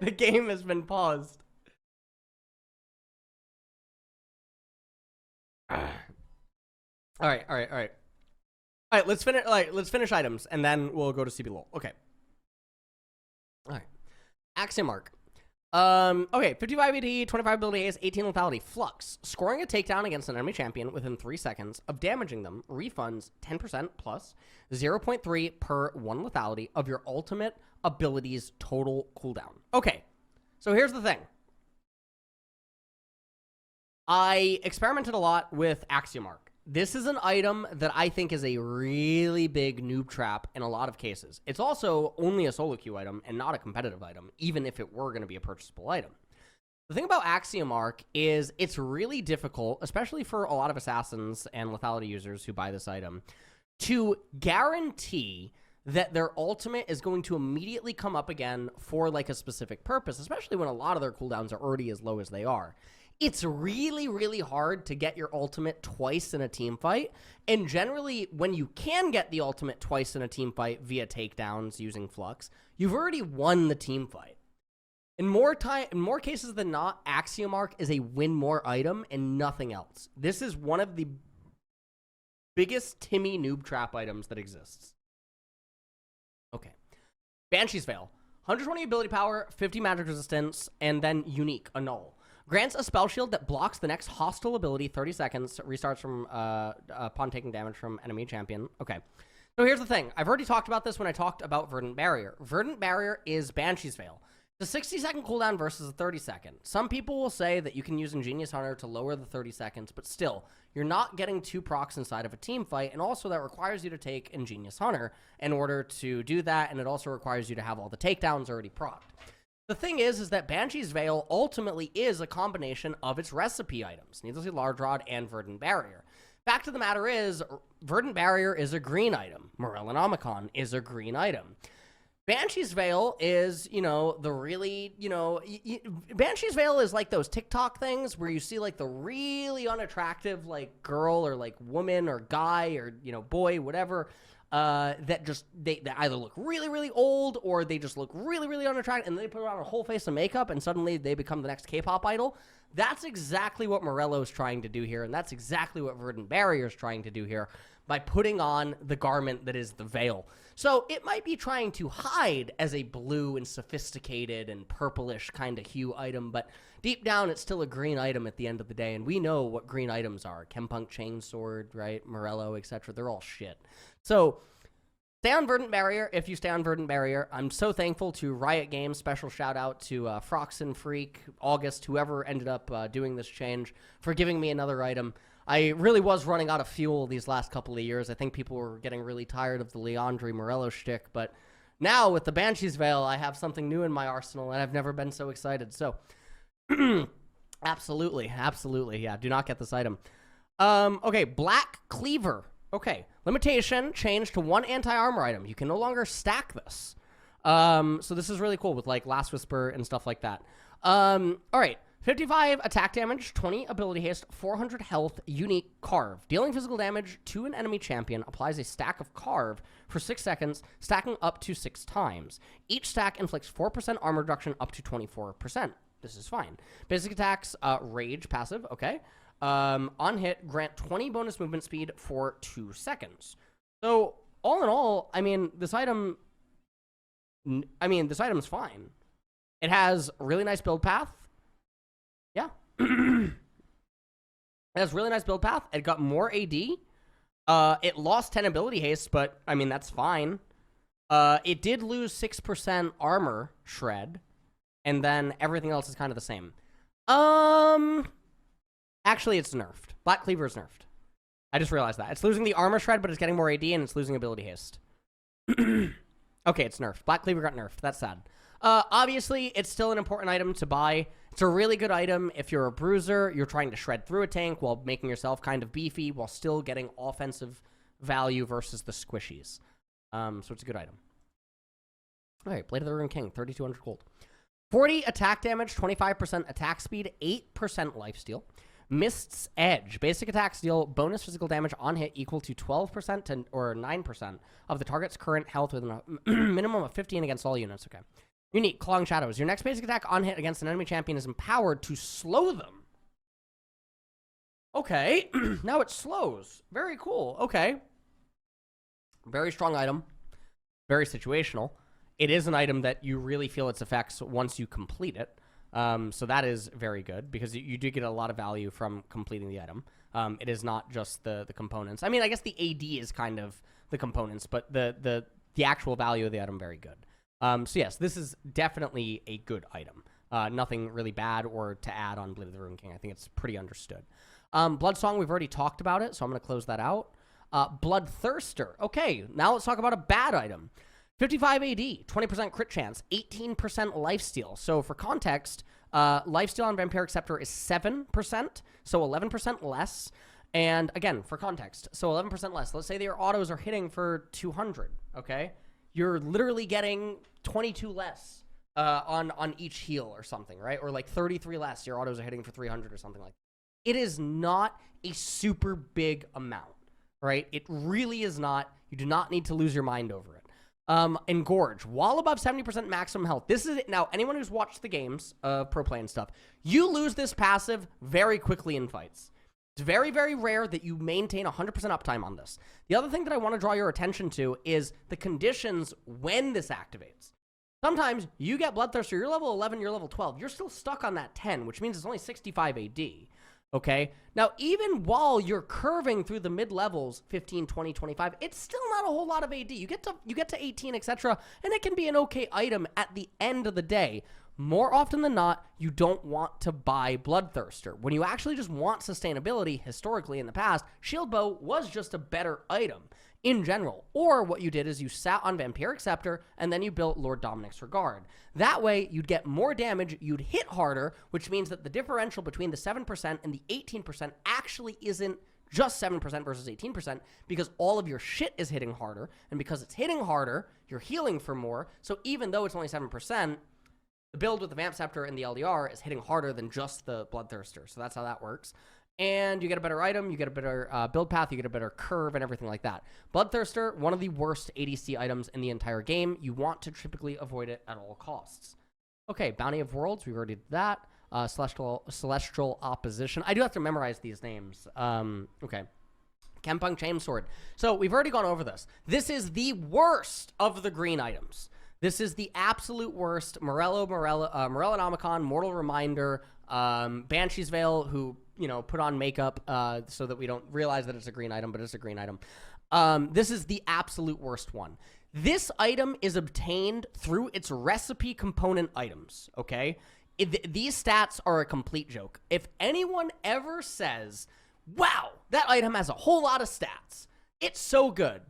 The game has been paused. All right. All right, let's finish. Let's finish items, and then we'll go to CBLOL. Okay. All right. Axiom Arc. Okay, 55 AD, 25 ability Ace, 18 lethality. Flux. Scoring a takedown against an enemy champion within 3 seconds of damaging them refunds 10% plus 0.3 per 1 lethality of your ultimate ability's total cooldown. Okay, so here's the thing. I experimented a lot with Axiom Arc. This is an item that I think is a really big noob trap in a lot of cases. It's also only a solo queue item and not a competitive item, even if it were going to be a purchasable item. The thing about Axiom Arc is it's really difficult, especially for a lot of assassins and lethality users who buy this item, to guarantee that their ultimate is going to immediately come up again for like a specific purpose, especially when a lot of their cooldowns are already as low as they are. It's really, really hard to get your ultimate twice in a team fight. And generally, when you can get the ultimate twice in a team fight via takedowns using Flux, you've already won the team fight. In more cases than not, Axiom Arc is a win more item and nothing else. This is one of the biggest Timmy noob trap items that exists. Okay. Banshee's Veil. 120 ability power, 50 magic resistance, and then unique, a null. Grants a spell shield that blocks the next hostile ability 30 seconds, restarts from upon taking damage from enemy champion. Okay. So here's the thing. I've already talked about this when I talked about Verdant Barrier. Verdant Barrier is Banshee's Veil. It's a 60-second cooldown versus a 30-second. Some people will say that you can use Ingenious Hunter to lower the 30 seconds, but still, you're not getting 2 procs inside of a team fight, and also that requires you to take Ingenious Hunter in order to do that, and it also requires you to have all the takedowns already procced. The thing is that Banshee's Veil ultimately is a combination of its recipe items, Needlessly Large Rod and Verdant Barrier. Fact of the matter is, Verdant Barrier is a green item. Morellonomicon is a green item. Banshee's Veil is, you know, the really, you know, Banshee's Veil is like those TikTok things where you see like the really unattractive like girl or like woman or guy or, you know, boy, whatever, that just, they either look really, really old or they just look really, really unattractive and they put on a whole face of makeup and suddenly they become the next K-pop idol. That's exactly what Morello's trying to do here, and that's exactly what Verdant Barrier is trying to do here by putting on the garment that is the veil. So it might be trying to hide as a blue and sophisticated and purplish kind of hue item, but deep down it's still a green item at the end of the day, and we know what green items are. Chempunk Chainsword, right? Morello, etc. They're all shit. So stay on Verdant Barrier if you stay on Verdant Barrier. I'm so thankful to Riot Games. Special shout out to Froxen Freak, August, whoever ended up doing this change, for giving me another item. I really was running out of fuel these last couple of years. I think people were getting really tired of the Leandri Morello shtick, but now with the Banshee's Veil, I have something new in my arsenal, and I've never been so excited. So, absolutely, yeah, do not get this item. Okay, Black Cleaver. Okay, limitation changed to 1 anti-armor item. You can no longer stack this. So this is really cool with like Last Whisper and stuff like that. All right. 55 attack damage, 20 ability haste, 400 health, unique, carve. Dealing physical damage to an enemy champion applies a stack of carve for 6 seconds, stacking up to 6 times. Each stack inflicts 4% armor reduction up to 24%. This is fine. Basic attacks, rage, passive, okay. On hit, grant 20 bonus movement speed for 2 seconds. So, all in all, I mean, this item's fine. It has a really nice build path. Yeah. It has really nice build path. It got more AD. It lost 10 ability haste, but, I mean, that's fine. It did lose 6% armor shred, and then everything else is kind of the same. Actually, it's nerfed. Black Cleaver is nerfed. I just realized that. It's losing the armor shred, but it's getting more AD, and it's losing ability haste. Okay, it's nerfed. Black Cleaver got nerfed. That's sad. Obviously, it's still an important item to buy. It's a really good item if you're a bruiser, you're trying to shred through a tank while making yourself kind of beefy while still getting offensive value versus the squishies. So it's a good item. All right, Blade of the Rune King, 3,200 gold. 40 attack damage, 25% attack speed, 8% lifesteal. Mist's Edge. Basic attacks deal bonus physical damage on hit equal to 12% or 9% of the target's current health with a minimum of 15 against all units. Okay. Unique, Clawing Shadows. Your next basic attack on hit against an enemy champion is empowered to slow them. Okay. Now it slows. Very cool. Okay. Very strong item. Very situational. It is an item that you really feel its effects once you complete it. So that is very good because you do get a lot of value from completing the item. It is not just the components. I mean, I guess the AD is kind of the components, but the actual value of the item, very good. So yes, this is definitely a good item. Nothing really bad or to add on Blade of the Rune King. I think it's pretty understood. Bloodsong, we've already talked about it, so I'm going to close that out. Bloodthirster. Okay, now let's talk about a bad item. 55 AD, 20% crit chance, 18% lifesteal. So for context, lifesteal on Vampiric Scepter is 7%, so 11% less. And again, for context, so 11% less. Let's say your autos are hitting for 200, okay? You're literally getting 22 less on each heal or something, right? Or like 33 less, your autos are hitting for 300 or something like that. It is not a super big amount, right? It really is not. You do not need to lose your mind over it. Engorge. While above 70% maximum health. This is it. Now, anyone who's watched the games of pro play and stuff, you lose this passive very quickly in fights. It's very, very rare that you maintain 100% uptime on this. The other thing that I want to draw your attention to is the conditions when this activates. Sometimes you get Bloodthirster, you're level 11, you're level 12. You're still stuck on that 10, which means it's only 65 AD. Okay? Now, even while you're curving through the mid-levels, 15, 20, 25, it's still not a whole lot of AD. You get to 18, etc., and it can be an okay item at the end of the day. More often than not, you don't want to buy Bloodthirster. When you actually just want sustainability, historically in the past, Shield Bow was just a better item in general. Or what you did is you sat on Vampiric Scepter, and then you built Lord Dominic's Regard. That way, you'd get more damage, you'd hit harder, which means that the differential between the 7% and the 18% actually isn't just 7% versus 18%, because all of your shit is hitting harder, and because it's hitting harder, you're healing for more, so even though it's only 7%, the build with the Vamp Scepter and the LDR is hitting harder than just the Bloodthirster, so that's how that works. And you get a better item, you get a better build path, you get a better curve, and everything like that. Bloodthirster, one of the worst ADC items in the entire game. You want to typically avoid it at all costs. Okay, Bounty of Worlds, we've already did that. Celestial Opposition. I do have to memorize these names. Okay. Chempunk Chainsword. So we've already gone over this. This is the worst of the green items. This is the absolute worst. Morellonomicon, Mortal Reminder, Banshee's Veil, who, you know, put on makeup so that we don't realize that it's a green item, but it's a green item. This is the absolute worst one. This item is obtained through its recipe component items, okay? These stats are a complete joke. If anyone ever says, wow, that item has a whole lot of stats, it's so good.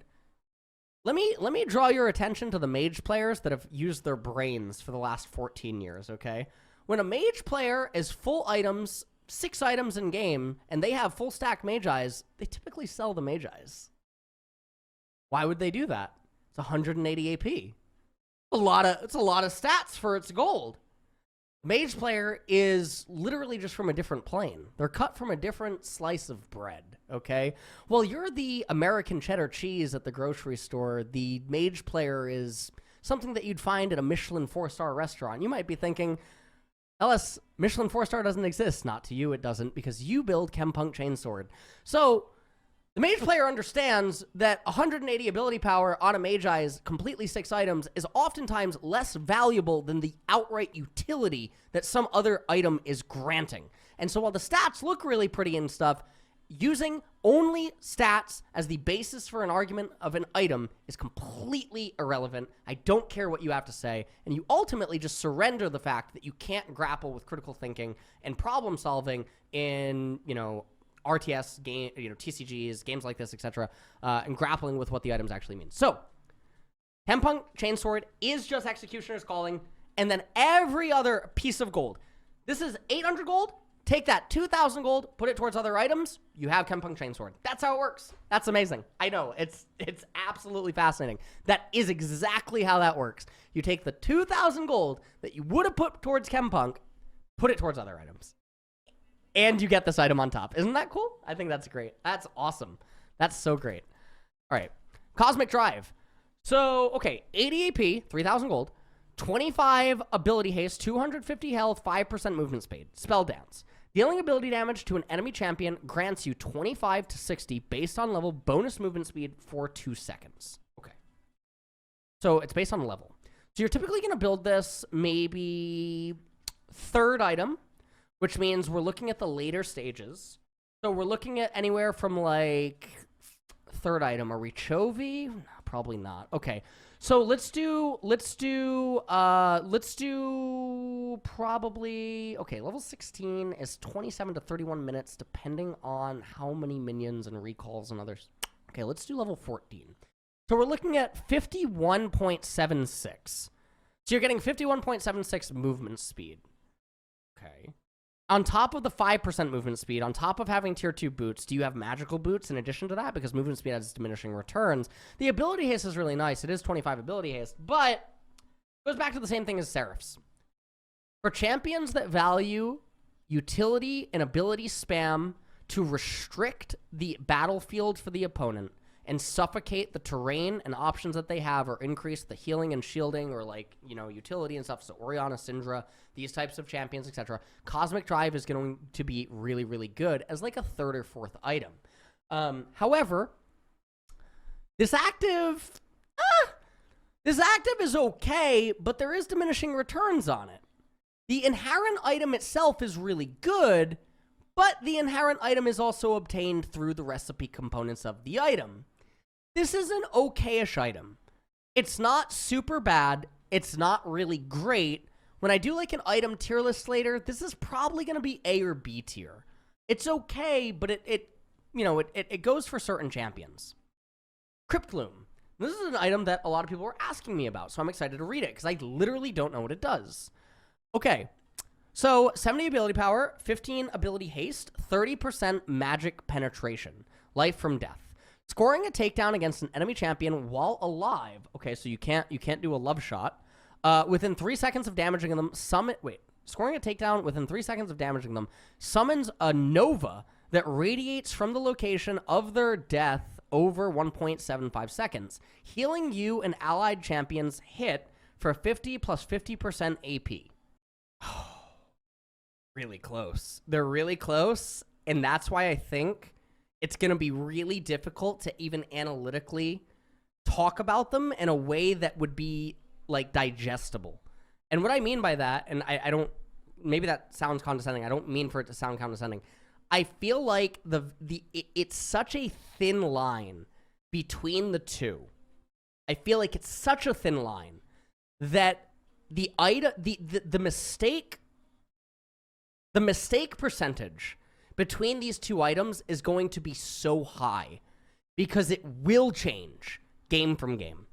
Let me draw your attention to the mage players that have used their brains for the last 14 years, okay? When a mage player is full items, 6 items in game, and they have full stack mage eyes, they typically sell the mage eyes. Why would they do that? It's 180 AP. It's a lot of stats for its gold. Mage player is literally just from a different plane. They're cut from a different slice of bread, okay? Well, you're the American cheddar cheese at the grocery store. The mage player is something that you'd find at a Michelin 4-star restaurant. You might be thinking, Ellis, Michelin 4-star doesn't exist. Not to you, it doesn't, because you build Chempunk Chainsword. So the mage player understands that 180 ability power on a mage eye's completely 6 items is oftentimes less valuable than the outright utility that some other item is granting. And so while the stats look really pretty and stuff, using only stats as the basis for an argument of an item is completely irrelevant. I don't care what you have to say, and you ultimately just surrender the fact that you can't grapple with critical thinking and problem solving in, you know, RTS game, you know, TCGs, games like this, etc., and grappling with what the items actually mean. So, Chempunk Chainsword is just Executioner's Calling, and then every other piece of gold. This is 800 gold. Take that 2,000 gold, put it towards other items. You have Chempunk Chainsword. That's how it works. That's amazing. I know it's absolutely fascinating. That is exactly how that works. You take the 2,000 gold that you would have put towards Chempunk, put it towards other items. And you get this item on top. Isn't that cool? I think that's great. That's awesome. That's so great. All right. Cosmic Drive. So, okay, 80 AP, 3,000 gold, 25 ability haste, 250 health, 5% movement speed. Spell dance. Dealing ability damage to an enemy champion grants you 25 to 60 based on level bonus movement speed for 2 seconds. Okay. So it's based on level. So you're typically going to build this maybe 3rd item, which means we're looking at the later stages. So we're looking at anywhere from like 3rd item. Are we Chovy? No, probably not. Okay. So let's do probably, okay, level 16 is 27 to 31 minutes depending on how many minions and recalls and others. Okay, let's do level 14. So we're looking at 51.76. So you're getting 51.76 movement speed. Okay. On top of the 5% movement speed, on top of having tier 2 boots, do you have magical boots in addition to that? Because movement speed has diminishing returns. The ability haste is really nice. It is 25 ability haste, but it goes back to the same thing as Seraphs. For champions that value utility and ability spam to restrict the battlefield for the opponent and suffocate the terrain and options that they have, or increase the healing and shielding, or like, you know, utility and stuff. So Orianna, Syndra, these types of champions, etc. Cosmic Drive is going to be really, really good as like a 3rd or 4th item. However, this active This active is okay, but there is diminishing returns on it. The inherent item itself is really good, but the inherent item is also obtained through the recipe components of the item. This is an okay-ish item. It's not super bad. It's not really great. When I do like an item tier list later, this is probably going to be A or B tier. It's okay, but it goes for certain champions. Crypt Gloom. This is an item that a lot of people were asking me about, so I'm excited to read it, because I literally don't know what it does. Okay, so 70 ability power, 15 ability haste, 30% magic penetration, life from death. Scoring a takedown against an enemy champion while alive. Okay, so you can't do a love shot. Within 3 seconds of damaging them, scoring a takedown within 3 seconds of damaging them summons a Nova that radiates from the location of their death over 1.75 seconds, healing you and allied champions hit for 50 plus 50% AP. Really close. They're really close, and that's why I think it's going to be really difficult to even analytically talk about them in a way that would be, like, digestible. And what I mean by that, and I don't, maybe that sounds condescending. I don't mean for it to sound condescending. I feel like it's such a thin line between the two. I feel like it's such a thin line that the mistake percentage between these two items is going to be so high because it will change game from game.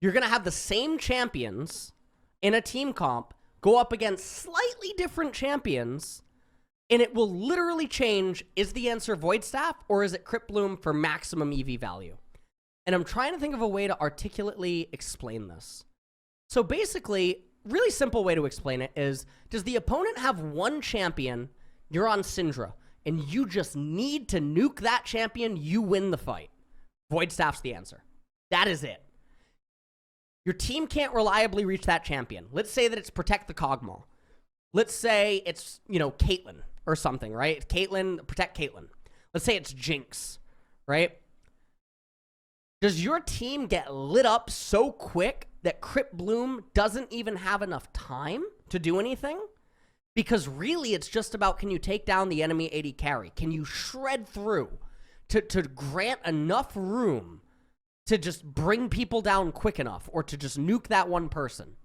You're going to have the same champions in a team comp go up against slightly different champions, and it will literally change, is the answer Void Staff or is it Crypt Bloom for maximum EV value? And I'm trying to think of a way to articulately explain this. So basically, really simple way to explain it is, does the opponent have one champion, you're on Syndra, and you just need to nuke that champion, you win the fight? Void Staff's the answer. That is it. Your team can't reliably reach that champion. Let's say that it's Protect the Cogmaw. Let's say it's, Caitlyn or something, right? Caitlyn, protect Caitlyn. Let's say it's Jinx, right? Does your team get lit up so quick that Crypt Bloom doesn't even have enough time to do anything? Because really, it's just about, can you take down the enemy AD carry? Can you shred through to grant enough room to just bring people down quick enough, or to just nuke that one person?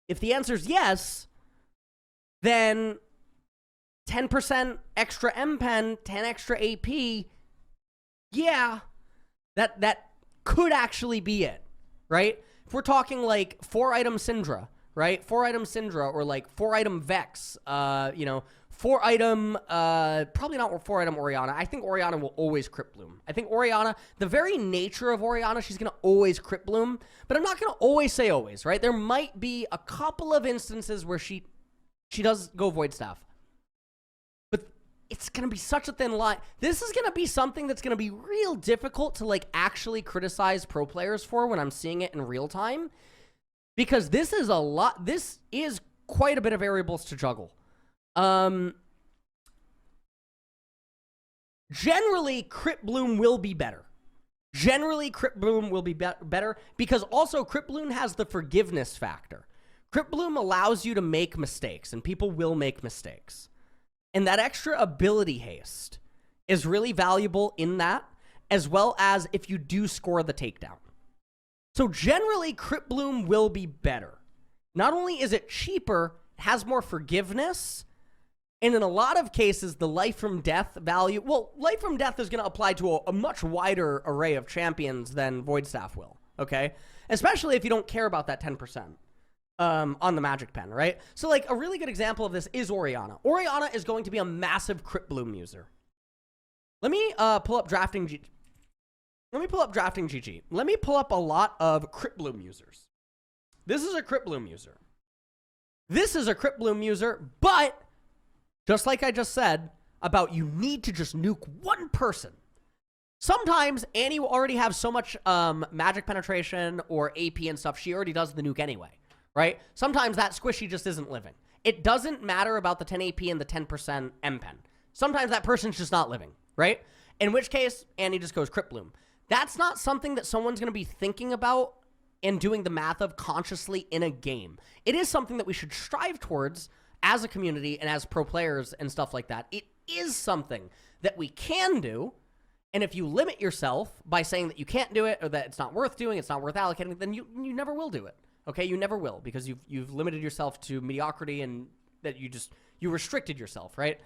If the answer is yes, then 10% extra M-Pen, 10 extra AP, yeah, that could actually be it, right? If we're talking like 4-item Syndra, right? 4-item Syndra, or like 4-item Vex, 4-item, probably not 4-item Orianna. I think Orianna will always Crypt Bloom. I think Orianna, the very nature of Orianna, she's going to always Crypt Bloom, but I'm not going to always say always, right? There might be a couple of instances where she does go Void Staff. But it's going to be such a thin line. This is going to be something that's going to be real difficult to, like, actually criticize pro players for when I'm seeing it in real time. Because this is quite a bit of variables to juggle. Generally, Crypt Bloom will be better. Better because also Crypt Bloom has the forgiveness factor. Crypt Bloom allows you to make mistakes, and people will make mistakes. And that extra ability haste is really valuable in that, as well as if you do score the takedown. So generally, Crypt Bloom will be better. Not only is it cheaper, it has more forgiveness, and in a lot of cases, the life from death value... Well, life from death is going to apply to a much wider array of champions than Void Staff will, okay? Especially if you don't care about that 10%. On the Magic Pen, right? So, like, a really good example of this is Orianna. Orianna is going to be a massive Crypt Bloom user. Let me pull up Drafting GG. Let me pull up a lot of Crypt Bloom users. This is a Crypt Bloom user. This is a Crypt Bloom user, but just like I just said about you need to just nuke one person. Sometimes Annie will already have so much magic penetration or AP and stuff, she already does the nuke anyway. Right? Sometimes that squishy just isn't living. It doesn't matter about the 10 AP and the 10% M-Pen. Sometimes that person's just not living, right? In which case, Annie just goes Crypt Bloom. That's not something that someone's going to be thinking about and doing the math of consciously in a game. It is something that we should strive towards as a community and as pro players and stuff like that. It is something that we can do, and if you limit yourself by saying that you can't do it or that it's not worth doing, it's not worth allocating, then you never will do it. Okay, you never will, because you've limited yourself to mediocrity and that you restricted yourself, right?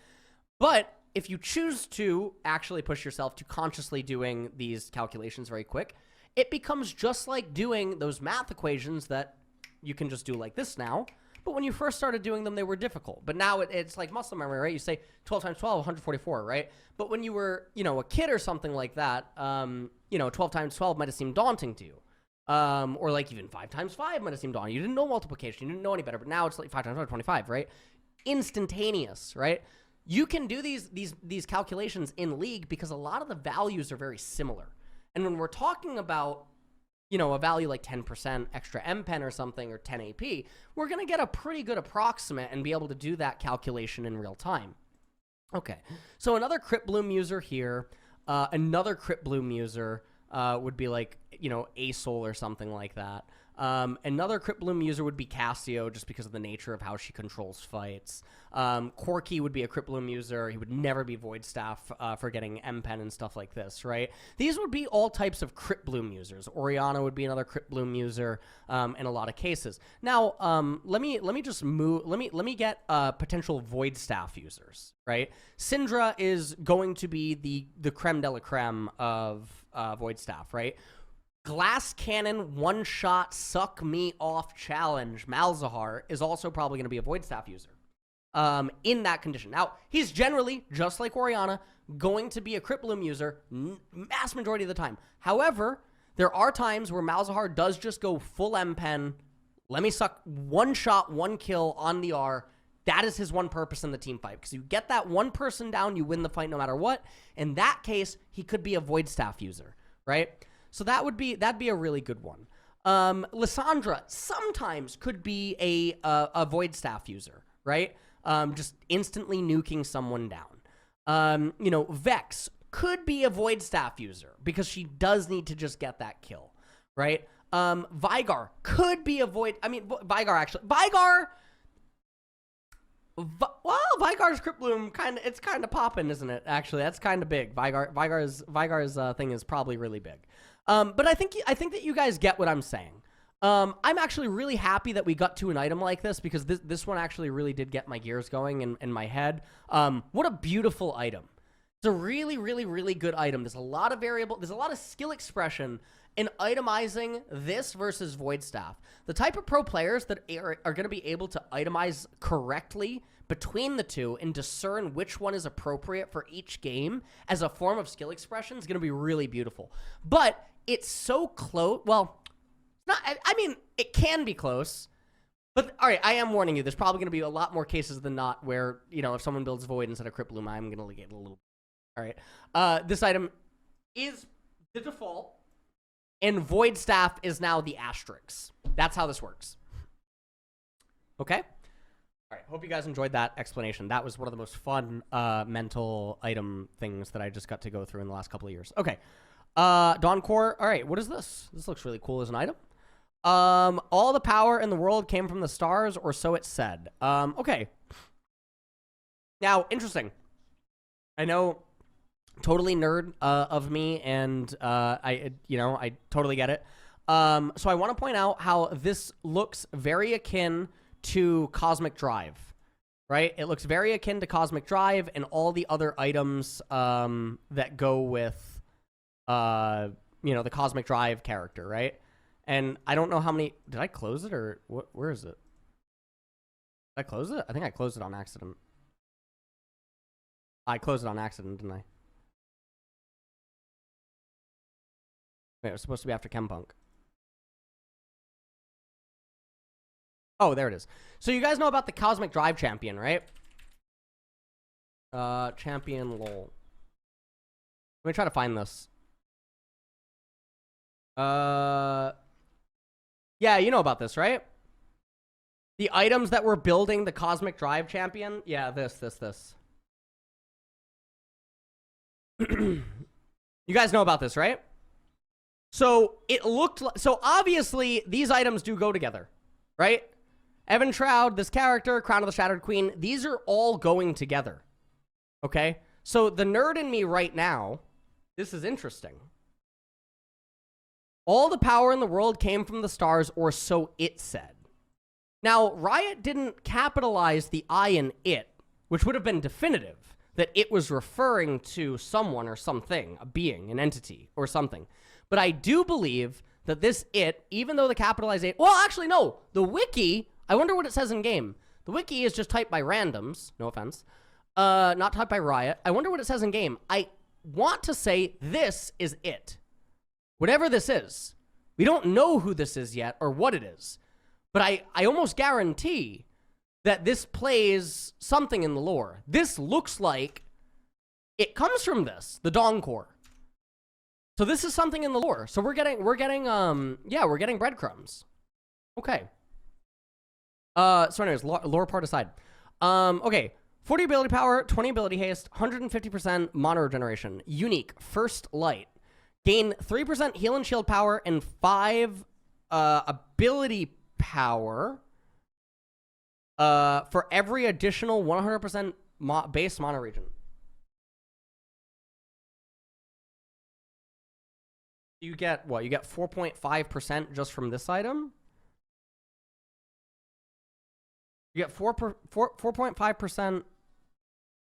But if you choose to actually push yourself to consciously doing these calculations very quick, it becomes just like doing those math equations that you can just do like this now. But when you first started doing them, they were difficult. But now it's like muscle memory, right? You say 12 times 12, 144, right? But when you were, a kid or something like that, 12 times 12 might have seemed daunting to you. Or like even 5 times 5 might have seemed daunting. You didn't know multiplication. You didn't know any better. But now it's like 5 times 5, 25, right? Instantaneous, right? You can do these calculations in League because a lot of the values are very similar. And when we're talking about, a value like 10% extra M-Pen or something, or 10 AP, we're going to get a pretty good approximate and be able to do that calculation in real time. Okay, so another Crypt Bloom user here, another Crypt Bloom user would be like, Asol or something like that. Another Crypt Bloom user would be Cassio, just because of the nature of how she controls fights. Corky would be a Crypt Bloom user. He would never be Void Staff for getting M-Pen and stuff like this, right? These would be all types of Crypt Bloom users. Oriana would be another Crypt Bloom user in a lot of cases. Now, let me just move. Let me get potential Void Staff users, right? Syndra is going to be the creme de la creme of Void Staff, right? Glass Cannon, one-shot, suck me off challenge. Malzahar is also probably going to be a Void Staff user in that condition. Now, he's generally, just like Oriana, going to be a Crypt Bloom user mass majority of the time. However, there are times where Malzahar does just go full M-Pen, let me suck one shot, one kill on the R. That is his one purpose in the team fight. Because you get that one person down, you win the fight no matter what. In that case, he could be a Void Staff user, right? So that'd be a really good one. Lysandra sometimes could be a Void Staff user, right? Just instantly nuking someone down. Vex could be a Void Staff user because she does need to just get that kill, right? Vigar could be a Void... Vigar actually... Vigar's Crypt Bloom it's kind of popping, isn't it? Actually, that's kind of big. Vigar's thing is probably really big. But I think that you guys get what I'm saying. I'm actually really happy that we got to an item like this because this one actually really did get my gears going in my head. What a beautiful item. It's a really, really, really good item. There's a lot of variable. There's a lot of skill expression in itemizing this versus Void Staff. The type of pro players that are going to be able to itemize correctly between the two and discern which one is appropriate for each game as a form of skill expression is going to be really beautiful. But it's so close. Well, it can be close. But, all right, I am warning you. There's probably going to be a lot more cases than not where, if someone builds Void instead of Crypt Bloom, I'm going to get a little... All right. This item is the default, and Void Staff is now the asterisk. That's how this works. Okay? All right. Hope you guys enjoyed that explanation. That was one of the most fun mental item things that I just got to go through in the last couple of years. Okay. Dawn Core. All right. What is this? This looks really cool as an item. All the power in the world came from the stars, or so it said. Okay. Now, interesting. I know, totally nerd of me, and I totally get it. So I want to point out how this looks very akin to Cosmic Drive, right? It looks very akin to Cosmic Drive and all the other items that go with, the Cosmic Drive character, right? And I don't know how many... Did I close it, or where is it? Did I close it? I think I closed it on accident. I closed it on accident, didn't I? Wait, it was supposed to be after Chempunk. Oh, there it is. So you guys know about the Cosmic Drive champion, right? Champion lol. Let me try to find this. Yeah, you know about this, right? The items that we're building the Cosmic Drive champion? Yeah, this. You guys know about this, right? So it looked like, so obviously these items do go together, right? Evan Shroud, this character, Crown of the Shattered Queen, these are all going together. Okay? So the nerd in me right now, this is interesting. All the power in the world came from the stars, or so it said. Now, Riot didn't capitalize the I in it, which would have been definitive that it was referring to someone or something, a being, an entity, or something. But I do believe that this it, even though the capitalization... Well, actually, no. The wiki, I wonder what it says in game. The wiki is just typed by randoms, no offense. Not typed by Riot. I wonder what it says in game. I want to say this is it. Whatever this is. We don't know who this is yet or what it is. But I almost guarantee that this plays something in the lore. This looks like it comes from this, the Dawn Core. So this is something in the lore. So we're getting breadcrumbs. Okay. So anyways, lore part aside. Okay. 40 ability power, 20 ability haste, 150% mana regeneration. Unique, first light. Gain 3% heal and shield power and 5 ability power for every additional 100% base mana regen. You get what? You get 4.5% just from this item? You get 4.5%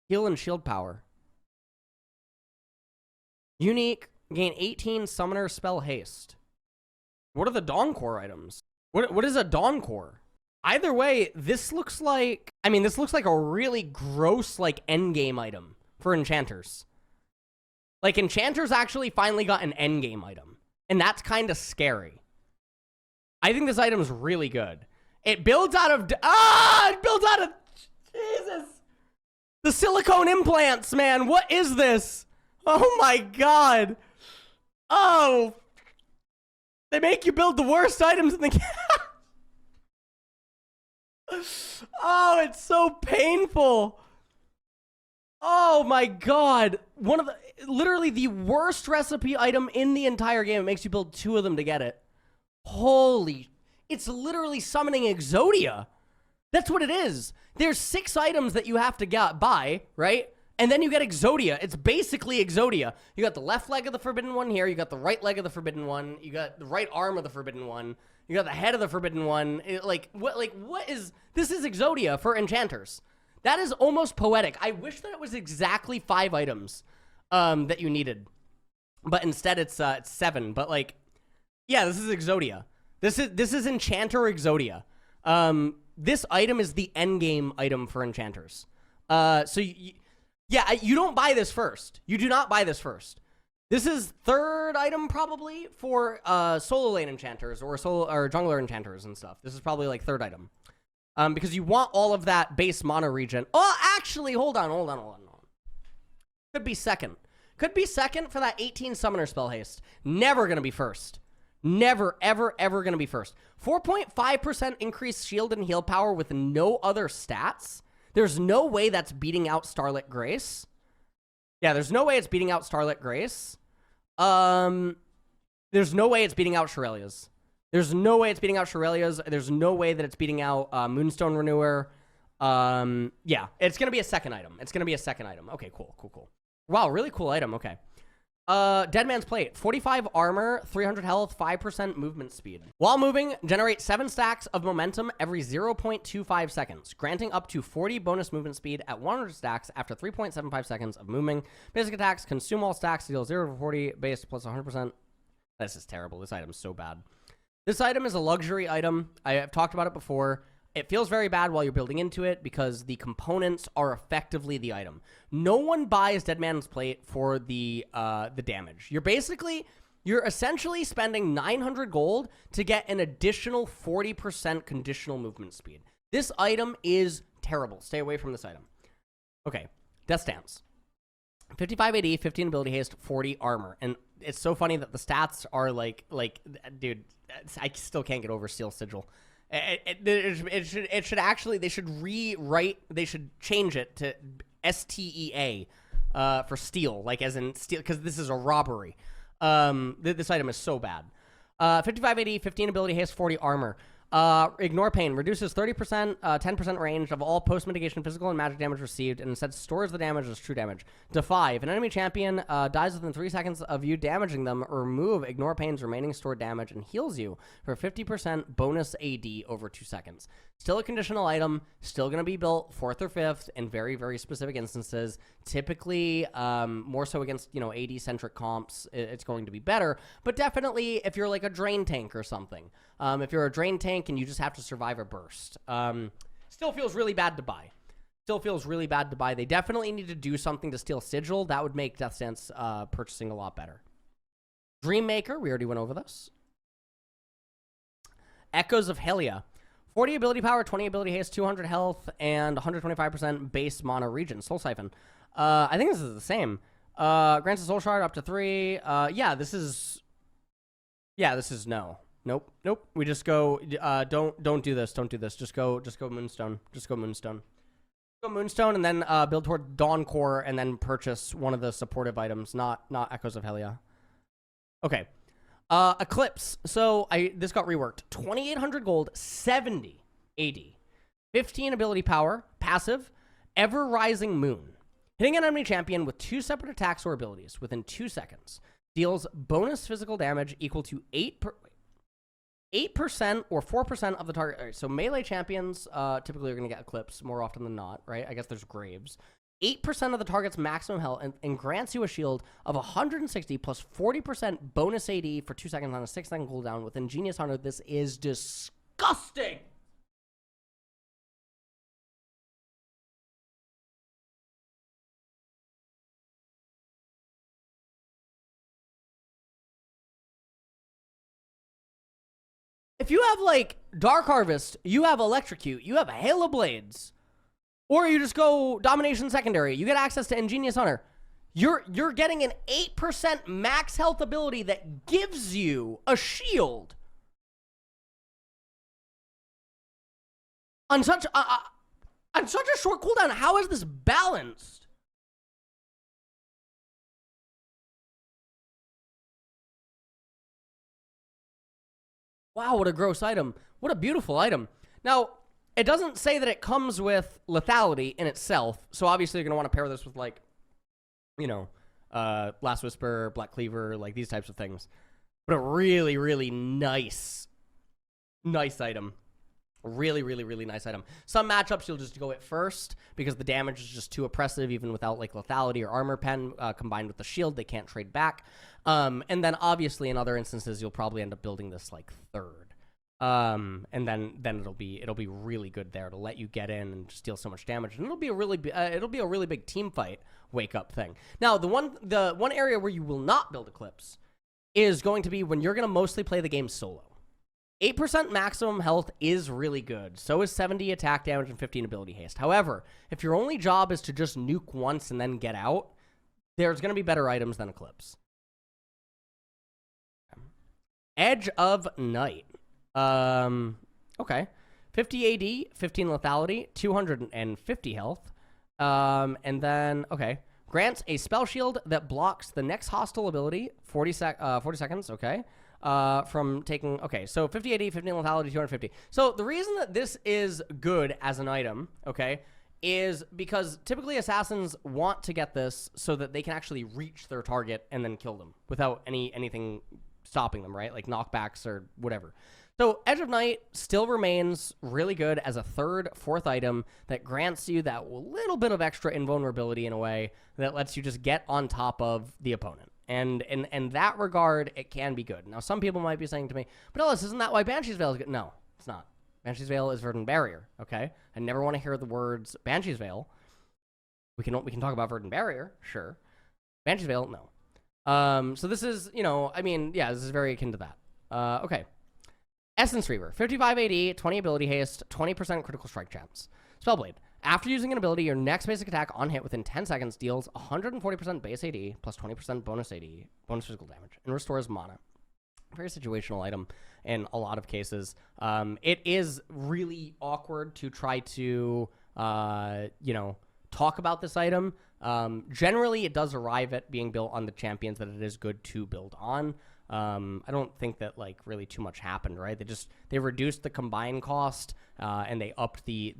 heal and shield power. Unique, gain 18 summoner spell haste. What are the Dawn Core items? What is a Dawn Core? Either way, this looks like... I mean, this looks like a really gross, like, endgame item for enchanters. Like, enchanters actually finally got an endgame item. And that's kind of scary. I think this item's really good. It builds out of... It builds out of... Jesus! The silicone implants, man! What is this? Oh my god! Oh! They make you build the worst items in the game. Oh, it's so painful. Oh my god. One of the... Literally the worst recipe item in the entire game. It makes you build 2 of them to get it. Holy... It's literally summoning Exodia. That's what it is. There's 6 items that you have to buy, right? And then you get Exodia. It's basically Exodia. You got the left leg of the Forbidden One here. You got the right leg of the Forbidden One. You got the right arm of the Forbidden One. You got the head of the Forbidden One. What is... This is Exodia for enchanters. That is almost poetic. I wish that it was exactly 5 items that you needed. But instead it's 7. But like, yeah, this is Exodia. This is Enchanter Exodia. This item is the endgame item for enchanters. You don't buy this first. You do not buy this first. This is 3rd item probably for solo lane enchanters or jungler enchanters and stuff. This is probably like 3rd item. Because you want all of that base mana regen. Oh, actually, hold on. Could be 2nd. Could be 2nd for that 18 summoner spell haste. Never gonna be 1st. Never, ever, ever gonna be 1st. 4.5% increased shield and heal power with no other stats. There's no way that's beating out Starlit Grace. Yeah, there's no way it's beating out Starlit Grace. There's no way it's beating out Shurelya's. There's no way it's beating out Shurelya's. There's no way that it's beating out Moonstone Renewer. Yeah, it's gonna be a 2nd item. It's gonna be a 2nd item. Okay, cool. Wow, really cool item. Okay. Dead Man's Plate. 45 armor, 300 health, 5% movement speed. While moving, generate 7 stacks of momentum every 0.25 seconds, granting up to 40 bonus movement speed at 100 stacks after 3.75 seconds of moving. Basic attacks, consume all stacks, deal 0 to 40, base plus 100%. This is terrible. This item is so bad. This item is a luxury item. I have talked about it before. It feels very bad while you're building into it because the components are effectively the item. No one buys Dead Man's Plate for the damage. You're essentially spending 900 gold to get an additional 40% conditional movement speed. This item is terrible. Stay away from this item. Okay, Death Stance. 55 AD, 15 ability haste, 40 armor. And it's so funny that the stats are like, dude, I still can't get over Steel Sigil. It should actually, they should change it to STEA for steal, like as in steal, because this is a robbery. This item is so bad. 55 AD, 15 ability haste, 40 armor. Ignore pain. Reduces 30%, 10% range of all post-mitigation physical and magic damage received, and instead stores the damage as true damage. Defy. If an enemy champion dies within 3 seconds of you damaging them, remove Ignore Pain's remaining stored damage and heals you for 50% bonus AD over 2 seconds. Still a conditional item. Still going to be built 4th or 5th in very, very specific instances. Typically, more so against, AD-centric comps, it's going to be better. But definitely if you're like a drain tank or something. If you're a drain tank and you just have to survive a burst. Still feels really bad to buy. Still feels really bad to buy. They definitely need to do something to steal Sigil. That would make Death Stance purchasing a lot better. Dreammaker, we already went over this. Echoes of Helia. 40 ability power, 20 ability haste, 200 health, and 125% base mana regen. Soul Siphon. I think this is the same. Grants a Soul Shard up to 3. This is no. Nope. We just go. Don't do this. Don't do this. Just go Moonstone. Just go Moonstone. Go Moonstone, and then build toward Dawn Core, and then purchase one of the supportive items, not Echoes of Helia. Okay. Eclipse. So this got reworked. 2,800 gold, 70 AD, 15 ability power, passive, Ever Rising Moon. Hitting an enemy champion with 2 separate attacks or abilities within 2 seconds deals bonus physical damage equal to 8% or 4% of the target. All right, so melee champions typically are going to get Eclipse more often than not, right? I guess there's Graves. 8% of the target's maximum health and grants you a shield of 160 plus 40% bonus AD for 2 seconds on a 6-second cooldown with Ingenious Hunter. This is disgusting. If you have, like, Dark Harvest, you have Electrocute, you have a Hail of Blades, or you just go Domination Secondary, you get access to Ingenious Hunter, you're getting an 8% max health ability that gives you a shield. On such a short cooldown, how is this balanced? Wow, what a gross item. What a beautiful item. Now, it doesn't say that it comes with lethality in itself, so obviously you're going to want to pair this with, like, Last Whisper, Black Cleaver, like these types of things. But a really, really nice item. Really, really, really nice item. Some matchups you'll just go it first because the damage is just too oppressive, even without, like, lethality or armor pen combined with the shield. They can't trade back. And then obviously in other instances you'll probably end up building this, like, third. And then it'll be really good there to let you get in and just deal so much damage, and it'll be a really big team fight wake up thing. Now the one area where you will not build Eclipse is going to be when you're going to mostly play the game solo. 8% maximum health is really good. So is 70 attack damage and 15 ability haste. However, if your only job is to just nuke once and then get out, there's going to be better items than Eclipse. Edge of Night. Okay. 50 AD, 15 lethality, 250 health. And then, okay. Grants a spell shield that blocks the next hostile ability, 40 seconds, okay. From taking, okay, so 50 AD, 15 lethality, 250. So the reason that this is good as an item, okay, is because typically assassins want to get this so that they can actually reach their target and then kill them without anything stopping them, right? Like knockbacks or whatever. So Edge of Night still remains really good as a third, fourth item that grants you that little bit of extra invulnerability in a way that lets you just get on top of the opponent. And in that regard, it can be good. Now, some people might be saying to me, but Ellis, isn't that why Banshee's Veil is good? No, it's not. Banshee's Veil is Verdant Barrier, okay? I never want to hear the words Banshee's Veil. We can talk about Verdant Barrier, sure. Banshee's Veil, no. So this is, this is very akin to that. Okay. Essence Reaver, 55 AD, 20 ability haste, 20% critical strike chance. Spellblade. After using an ability, your next basic attack on hit within 10 seconds deals 140% base AD plus 20% bonus AD, bonus physical damage, and restores mana. Very situational item in a lot of cases. It is really awkward to try to, talk about this item. Generally, it does arrive at being built on the champions that it is good to build on. I don't think that like really too much happened, right? They reduced the combine cost and they upped the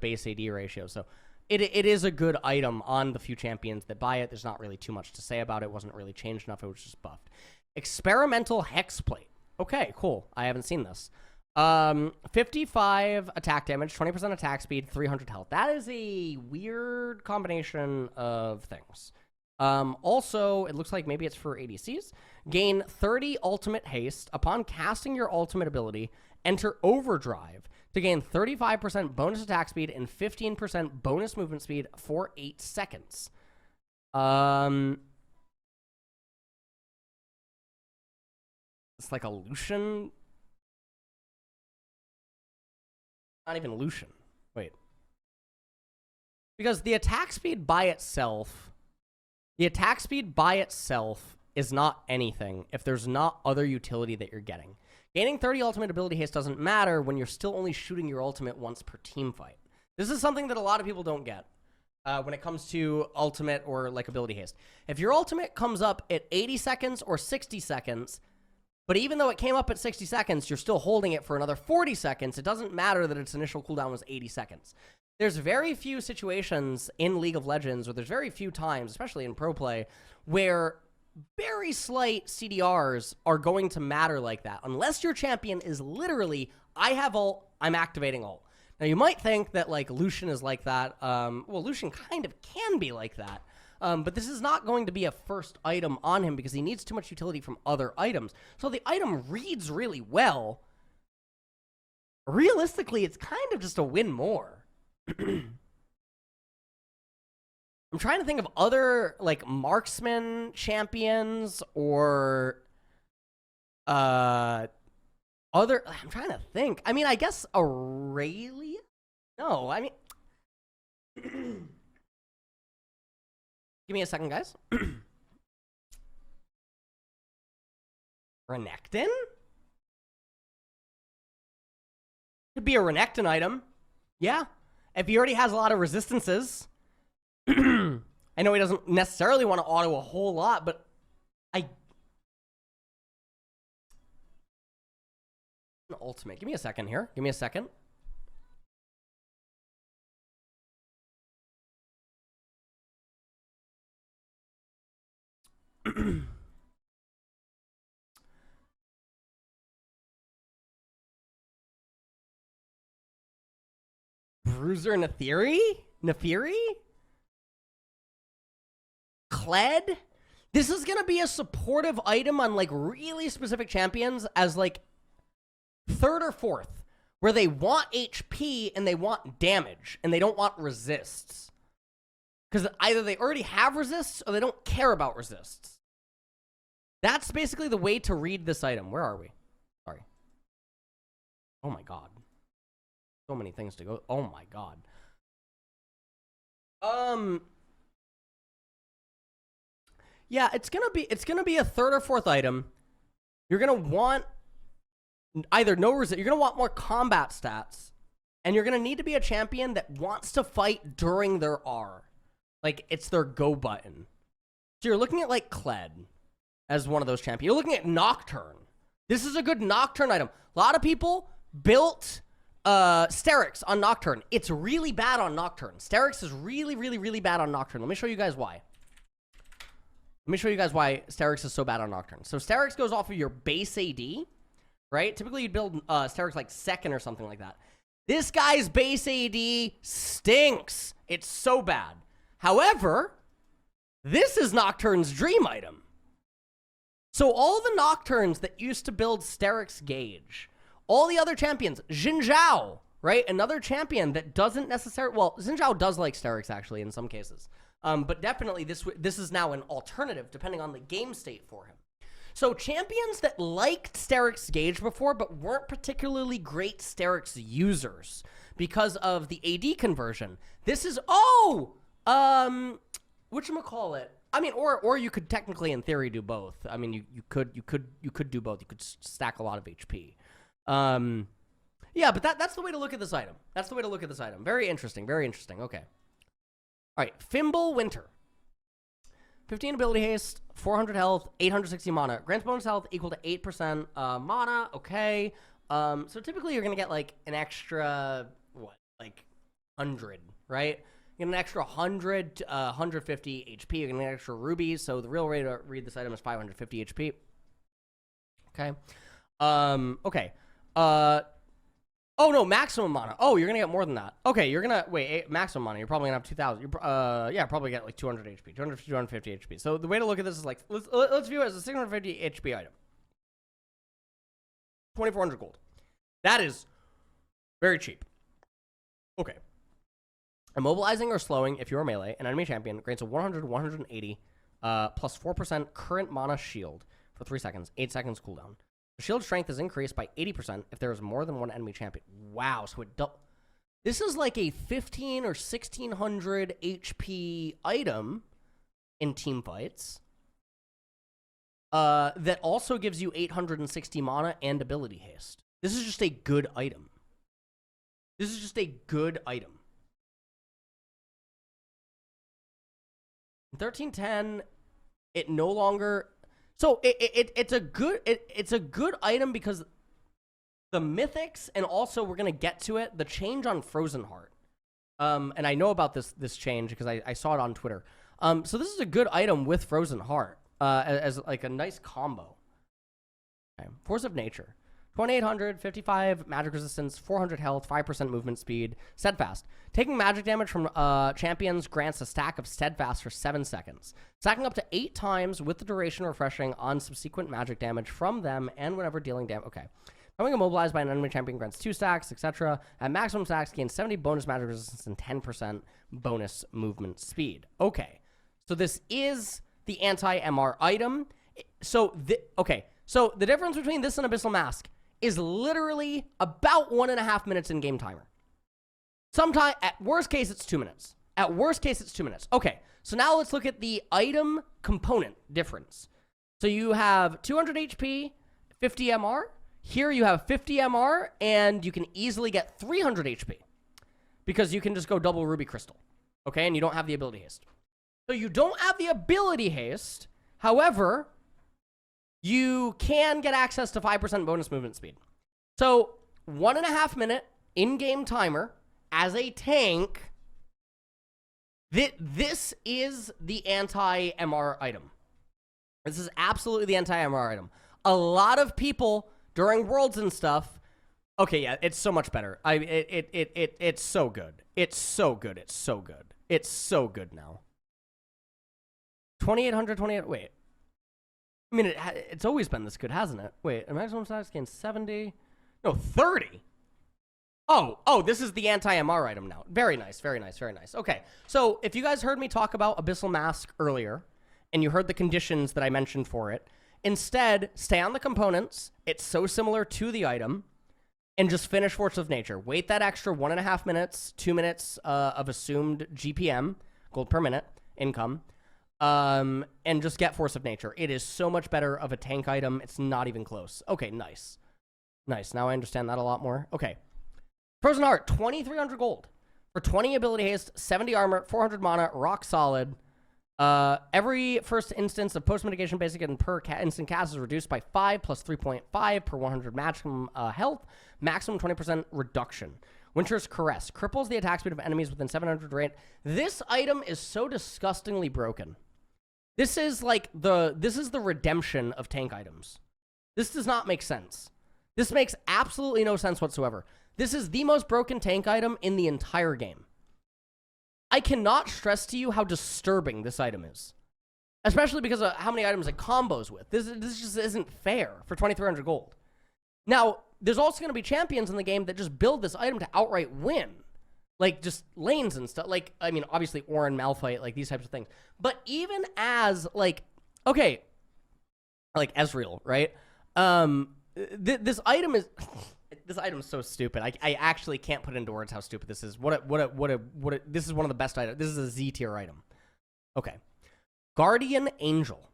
base AD ratio. So it is a good item on the few champions that buy it. There's not really too much to say about it. It wasn't really changed enough. It was just buffed. Experimental Hexplate. Okay, cool. I haven't seen this. 55 attack damage, 20% attack speed, 300 health. That is a weird combination of things. Also, it looks like maybe it's for ADCs. Gain 30 ultimate haste. Upon casting your ultimate ability, enter overdrive to gain 35% bonus attack speed and 15% bonus movement speed for 8 seconds. It's like a Lucian. Not even Lucian. Wait. Because the attack speed by itself is not anything if there's not other utility that you're getting. Gaining 30 ultimate ability haste doesn't matter when you're still only shooting your ultimate once per team fight. This is something that a lot of people don't get when it comes to ultimate or like ability haste. If your ultimate comes up at 80 seconds or 60 seconds, but even though it came up at 60 seconds, you're still holding it for another 40 seconds, it doesn't matter that its initial cooldown was 80 seconds. There's very few situations in League of Legends, or there's very few times, especially in pro play, where very slight CDRs are going to matter like that. Unless your champion is literally, I have ult, I'm activating ult. Now, you might think that, like, Lucian is like that. Well, Lucian kind of can be like that. But this is not going to be a first item on him because he needs too much utility from other items. So the item reads really well. Realistically, it's kind of just a win more. I'm trying to think of other, like, marksman champions or other... I'm trying to think. I mean, I guess Aurelia? No, I mean... Give me a second, guys. Renekton? Could be a Renekton item. Yeah. If he already has a lot of resistances. I know he doesn't necessarily want to auto a whole lot, but ultimate. Give me a second here. Give me a second. Bruiser Neferi? Kled? This is going to be a supportive item on, like, really specific champions as, like, 3rd or 4th, where they want HP and they want damage, and they don't want resists. Because either they already have resists or they don't care about resists. That's basically the way to read this item. Where are we? Sorry. Oh my god. So many things to go. Oh my god. Yeah, it's gonna be a 3rd or 4th item. You're gonna want either no resist. You're gonna want more combat stats, and you're gonna need to be a champion that wants to fight during their R. Like, it's their go button. So you're looking at, like, Kled as one of those champions. You're looking at Nocturne. This is a good Nocturne item. A lot of people built Sterix on Nocturne. It's really bad on Nocturne. Sterix is really, really, really bad on Nocturne. Let me show you guys why. Let me show you guys why Sterix is so bad on Nocturne. So Sterix goes off of your base AD, right? Typically, you'd build Sterix, like, 2nd or something like that. This guy's base AD stinks. It's so bad. However, this is Nocturne's dream item. So all the Nocturnes that used to build Sterix Gauge, all the other champions, Xin Zhao, right? Another champion that doesn't necessarily... Well, Xin Zhao does like Sterix, actually, in some cases. But definitely, this is now an alternative, depending on the game state for him. So champions that liked Sterix Gauge before, but weren't particularly great Sterix users because of the AD conversion. This is... Oh! Whatchamacallit? I mean, or you could technically, in theory, do both. I mean, you could do both. You could stack a lot of HP. Yeah, but that's the way to look at this item. That's the way to look at this item. Very interesting. Very interesting. Okay. All right, Fimble Winter. 15 ability haste, 400 health, 860 mana. Grants bonus health equal to 8% mana. Okay. So typically you're going to get like an extra, like 100, right? You get an extra 100, 150 HP. You're going to get an extra rubies. So the real way to read this item is 550 HP. Okay. Okay. Oh, no, maximum mana. Oh, you're going to get more than that. Okay, you're going to, wait, maximum mana. You're probably going to have 2,000. Yeah, probably get like 200 HP, 250 HP. So the way to look at this is like, let's view it as a 650 HP item. 2,400 gold. That is very cheap. Okay. Immobilizing or slowing, if you're a melee, an enemy champion grants a 100, 180, plus 4% current mana shield for 3 seconds, 8 seconds cooldown. The shield strength is increased by 80% if there is more than one enemy champion. Wow, so this is like a 1,500 or 1,600 HP item in team fights. That also gives you 860 mana and ability haste. This is just a good item. This is just a good item. 1310, it no longer... So it's a good item because the mythics, and also we're gonna get to it, the change on Frozen Heart. And I know about this change because I saw it on Twitter. So this is a good item with Frozen Heart, as like a nice combo. Okay. Force of Nature. 2,800, 55 magic resistance, 400 health, 5% movement speed, steadfast. Taking magic damage from champions grants a stack of steadfast for 7 seconds. Stacking up to 8 times with the duration refreshing on subsequent magic damage from them and whenever dealing damage. Okay. Becoming immobilized by an enemy champion grants 2 stacks, etc. At maximum stacks, gains 70 bonus magic resistance and 10% bonus movement speed. Okay. So this is the anti-MR item. So the difference between this and Abyssal Mask is literally about 1.5 minutes in game timer. Sometime, at worst case, it's 2 minutes. At worst case, it's 2 minutes. Okay, so now let's look at the item component difference. So you have 200 HP, 50 MR. Here you have 50 MR, and you can easily get 300 HP because you can just go double Ruby Crystal. Okay, and you don't have the ability haste. So you don't have the ability haste. However, you can get access to 5% bonus movement speed. So 1.5 minute in-game timer as a tank. This is the anti-MR item. This is absolutely the anti-MR item. A lot of people during Worlds and stuff. Okay, yeah, it's so much better. It's so good. It's so good. It's so good. It's so good now. 2,800, 28. Wait. I mean, it's always been this good, hasn't it? Wait, a maximum stacks gains 70. No, 30. Oh, this is the anti-MR item now. Very nice, very nice, very nice. Okay, so if you guys heard me talk about Abyssal Mask earlier, and you heard the conditions that I mentioned for it, instead, stay on the components. It's so similar to the item, and just finish Force of Nature. Wait that extra 1.5 minutes, 2 minutes of assumed GPM, gold per minute, income, and just get Force of Nature. It is so much better of a tank item. It's not even close. Okay, nice. Nice. Now I understand that a lot more. Okay. Frozen Heart, 2,300 gold. For 20 ability haste, 70 armor, 400 mana, rock solid. Every first instance of post-mitigation basic and per instant cast is reduced by 5 plus 3.5 per 100 maximum health. Maximum 20% reduction. Winter's Caress. Cripples the attack speed of enemies within 700 range. This item is so disgustingly broken. This is like this is the redemption of tank items. This does not make sense. This makes absolutely no sense whatsoever. This is the most broken tank item in the entire game. I cannot stress to you how disturbing this item is. Especially because of how many items it combos with. This just isn't fair for 2,300 gold. Now, there's also going to be champions in the game that just build this item to outright win. Like, just lanes and stuff. Like, I mean, obviously, Orin, Malphite, like, these types of things. But even as, like, okay, like, Ezreal, right? This item is... This item is so stupid. I actually can't put into words how stupid this is. This is one of the best items. This is a Z tier item. Okay. Guardian Angel.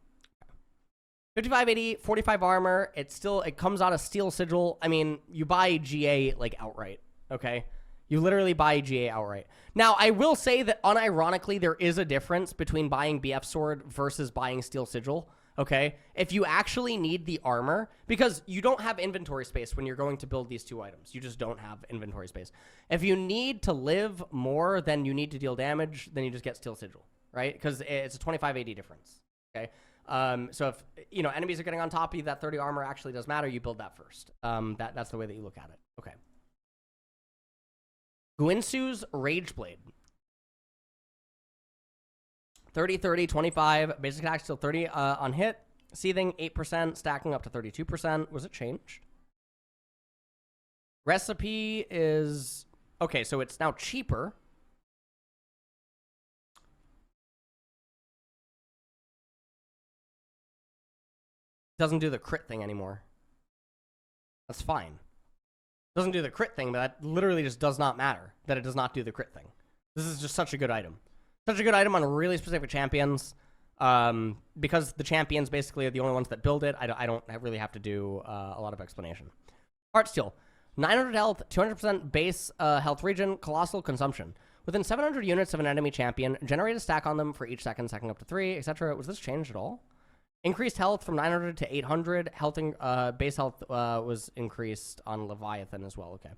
5580, 45 armor. It comes out of Steel Sigil. I mean, you buy GA like outright. Okay. You literally buy GA outright. Now, I will say that unironically, there is a difference between buying BF Sword versus buying Steel Sigil, okay? If you actually need the armor, because you don't have inventory space when you're going to build these two items. You just don't have inventory space. If you need to live more than you need to deal damage, then you just get Steel Sigil, right? Because it's a 25 AD difference, okay? So if, you know, enemies are getting on top of you, that 30 armor actually does matter, you build that first. That's the way that you look at it. Okay. Guinsu's Rageblade. 30, 30, 25. Basic attack still 30 on hit. Seething 8%, stacking up to 32%. Was it changed? Recipe is... Okay, so it's now cheaper. Doesn't do the crit thing anymore. That's fine. Doesn't do the crit thing, but that literally just does not matter that it does not do the crit thing. This is just such a good item. Such a good item on really specific champions. Because the champions basically are the only ones that build it, I don't really have to do a lot of explanation. Heartsteel. 900 health, 200% base health regen, colossal consumption. Within 700 units of an enemy champion, generate a stack on them for each second, stacking up to 3, etc. Was this changed at all? Increased health from 900 to 800. Base health was increased on Leviathan as well. Okay.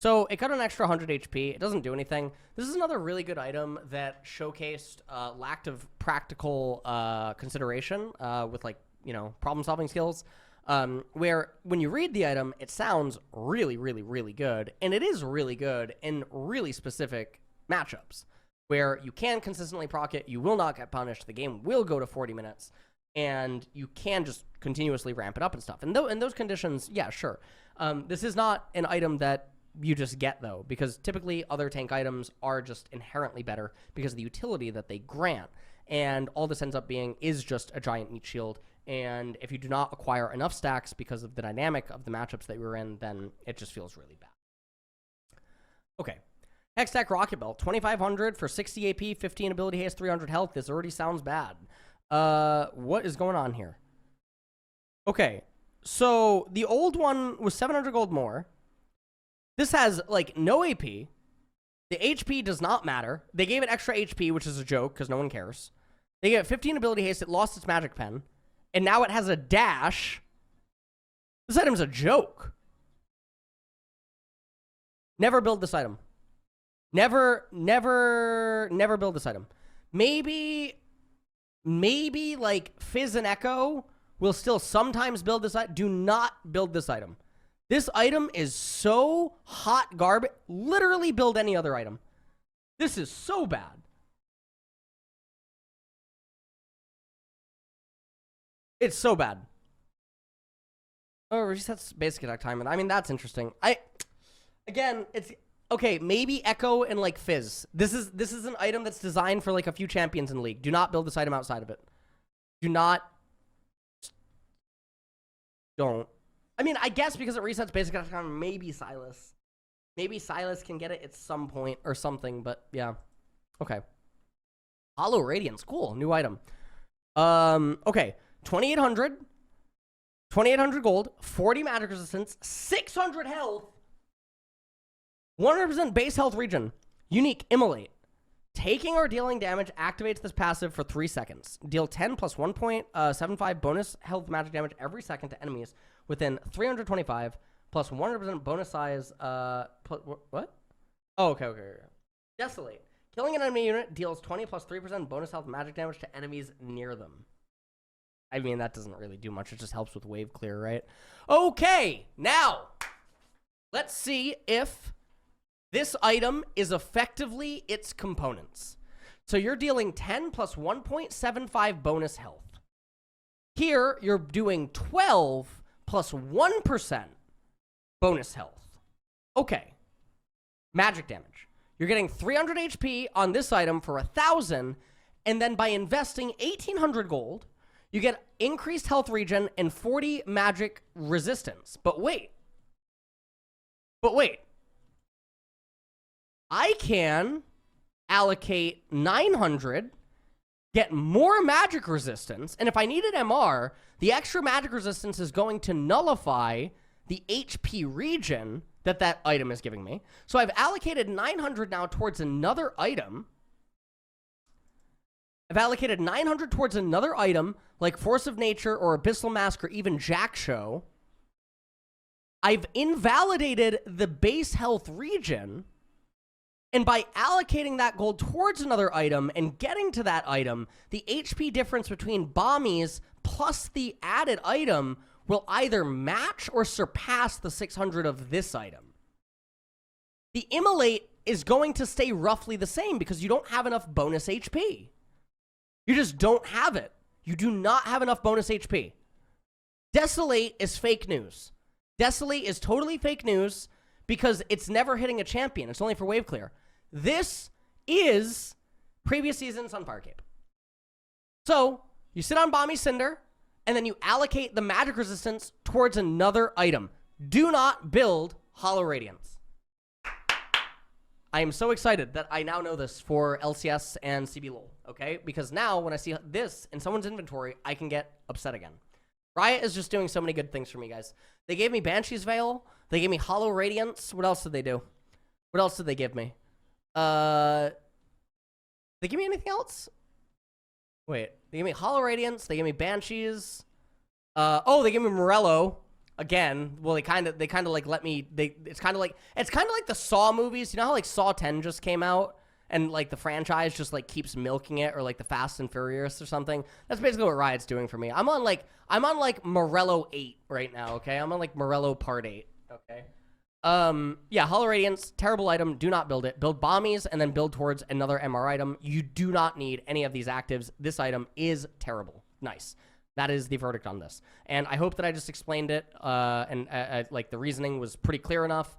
So it got an extra 100 HP. It doesn't do anything. This is another really good item that showcased lack of practical consideration with, like, you know, problem-solving skills. Where when you read the item, it sounds really, really, really good. And it is really good in really specific matchups where you can consistently proc it. You will not get punished. The game will go to 40 minutes. And you can just continuously ramp it up and stuff. And in those conditions, yeah, sure. This is not an item that you just get, though, because typically other tank items are just inherently better because of the utility that they grant. And all this ends up being is just a giant meat shield. And if you do not acquire enough stacks because of the dynamic of the matchups that you're in, then it just feels really bad. Okay. Hexdrinker Rocket Belt, 2,500 for 60 AP, 15 ability haste, 300 health. This already sounds bad. What is going on here? Okay, so the old one was 700 gold more. This has, like, no AP. The HP does not matter. They gave it extra HP, which is a joke, because no one cares. They gave it 15 ability haste. It lost its magic pen. And now it has a dash. This item's a joke. Never build this item. Never build this item. Maybe like Fizz and Echo will still sometimes build this item. Do not build this item. This item is so hot garbage. Literally build any other item. This is so bad. It's so bad. Oh, resets basic attack time. I mean, that's interesting. Again, it's... Okay, maybe Echo and, like, Fizz. This is an item that's designed for, like, a few champions in League. Do not build this item outside of it. Do not. Don't. I mean, I guess because it resets basic attack time, maybe Silas. Maybe Silas can get it at some point or something, but yeah. Okay. Hollow Radiance. Cool. New item. Okay. 2,800. 2,800 gold. 40 magic resistance. 600 health. 100% base health regen. Unique. Immolate. Taking or dealing damage activates this passive for 3 seconds. Deal 10 plus 1.75 bonus health magic damage every second to enemies within 325 plus 100% bonus size. What? Oh, okay. Desolate. Killing an enemy unit deals 20 plus 3% bonus health magic damage to enemies near them. I mean, that doesn't really do much. It just helps with wave clear, right? Okay, now let's see if this item is effectively its components. So you're dealing 10 plus 1.75 bonus health. Here, you're doing 12 plus 1% bonus health. Okay. Magic damage. You're getting 300 HP on this item for 1,000, and then by investing 1,800 gold, you get increased health regen and 40 magic resistance. But wait. I can allocate 900, get more magic resistance, and if I needed MR, the extra magic resistance is going to nullify the HP regen that that item is giving me. So I've allocated 900 now towards another item. I've allocated 900 towards another item, like Force of Nature or Abyssal Mask or even Jack Show. I've invalidated the base health region, and by allocating that gold towards another item and getting to that item, the HP difference between Bami's plus the added item will either match or surpass the 600 of this item. The Immolate is going to stay roughly the same because you don't have enough bonus HP. You just don't have it. You do not have enough bonus HP. Desolate is fake news. Desolate is totally fake news because it's never hitting a champion. It's only for wave clear. This is previous season Sunfire Cape. So, you sit on Bami Cinder, and then you allocate the magic resistance towards another item. Do not build Hollow Radiance. I am so excited that I now know this for LCS and CB LOL, okay? Because now, when I see this in someone's inventory, I can get upset again. Riot is just doing so many good things for me, guys. They gave me Banshee's Veil. They gave me Hollow Radiance. What else did they do? What else did they give me? They give me anything else? Wait. They gave me Hollow Radiance. They gave me Banshees. Oh, they gave me Morello. Again, well, they kind of like let me. It's kind of like the Saw movies. You know how like Saw 10 just came out, and like the franchise just like keeps milking it, or like the Fast and Furious or something. That's basically what Riot's doing for me. I'm on like Morello 8 right now. Okay, I'm on like Morello Part 8. Okay. Yeah, Hollow Radiance, terrible item. Do not build it. Build Bami's and then build towards another MR item. You do not need any of these actives. This item is terrible. Nice. That is the verdict on this. And I hope that I just explained it, and like the reasoning was pretty clear enough.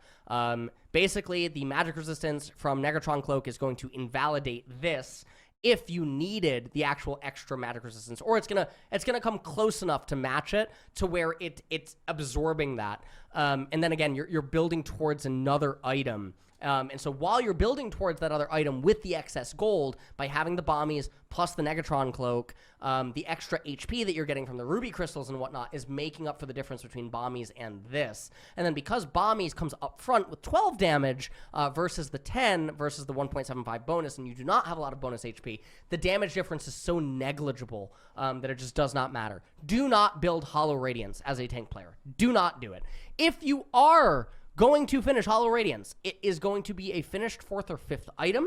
Basically, the magic resistance from Negatron Cloak is going to invalidate this if you needed the actual extra magic resistance, or it's gonna come close enough to match it to where it's absorbing that. And then again, you're building towards another item. And so while you're building towards that other item with the excess gold, by having the Bami's plus the Negatron Cloak, the extra HP that you're getting from the Ruby Crystals and whatnot is making up for the difference between Bami's and this. And then because Bami's comes up front with 12 damage versus the 10 versus the 1.75 bonus, and you do not have a lot of bonus HP, the damage difference is so negligible that it just does not matter. Do not build Hollow Radiance as a tank player. Do not do it. If you are going to finish Hollow Radiance, it is going to be a finished 4th or 5th item,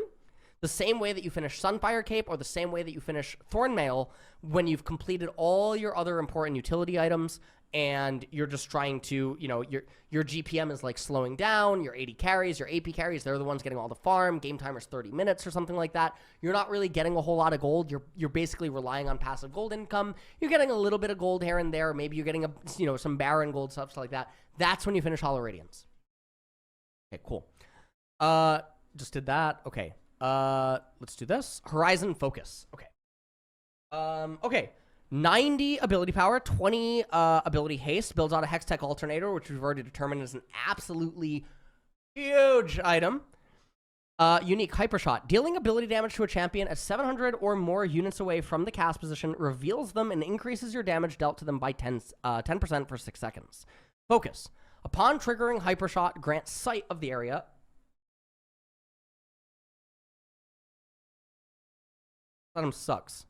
the same way that you finish Sunfire Cape or the same way that you finish Thornmail when you've completed all your other important utility items and you're just trying to, you know, your GPM is like slowing down, your AD carries, your AP carries, they're the ones getting all the farm, game timer's 30 minutes or something like that. You're not really getting a whole lot of gold. You're basically relying on passive gold income. You're getting a little bit of gold here and there. Maybe you're getting some Baron gold, stuff like that. That's when you finish Hollow Radiance. Okay, cool. Just did that. Okay. Let's do this. Horizon Focus. Okay. Okay. 90 ability power, 20 ability haste, builds out a Hextech Alternator, which we've already determined is an absolutely huge item. Unique Hypershot. Dealing ability damage to a champion at 700 or more units away from the cast position, reveals them and increases your damage dealt to them by 10% for 6 seconds. Focus. Upon triggering Hypershot, grant sight of the area. That item sucks.